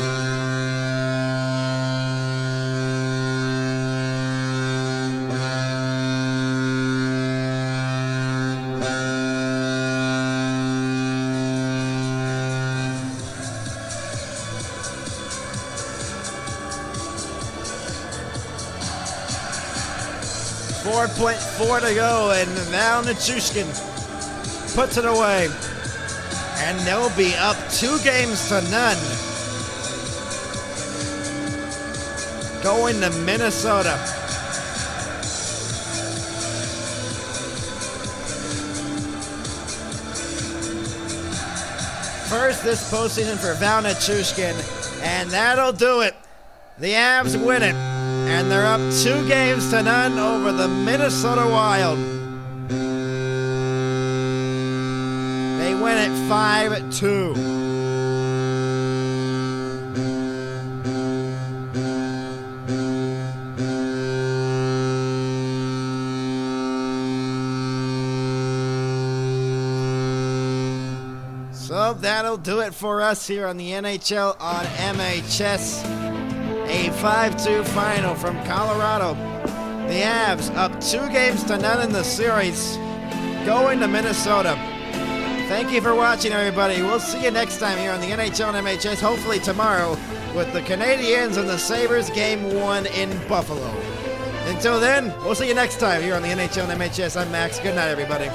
.4 to go, and now Nichushkin puts it away. And they'll be up 2-0 going to Minnesota. First this postseason for Val Nichushkin, and that'll do it. The Avs win it. And they're up 2-0 over the Minnesota Wild. They win it 5-2. So that'll do it for us here on the NHL on MHS. A 5-2 final from Colorado. The Avs up 2-0 in the series, going to Minnesota. Thank you for watching, everybody. We'll see you next time here on the NHL and MHS, hopefully tomorrow, with the Canadiens and the Sabres Game 1 in Buffalo. Until then, we'll see you next time here on the NHL and MHS. I'm Max. Good night, everybody.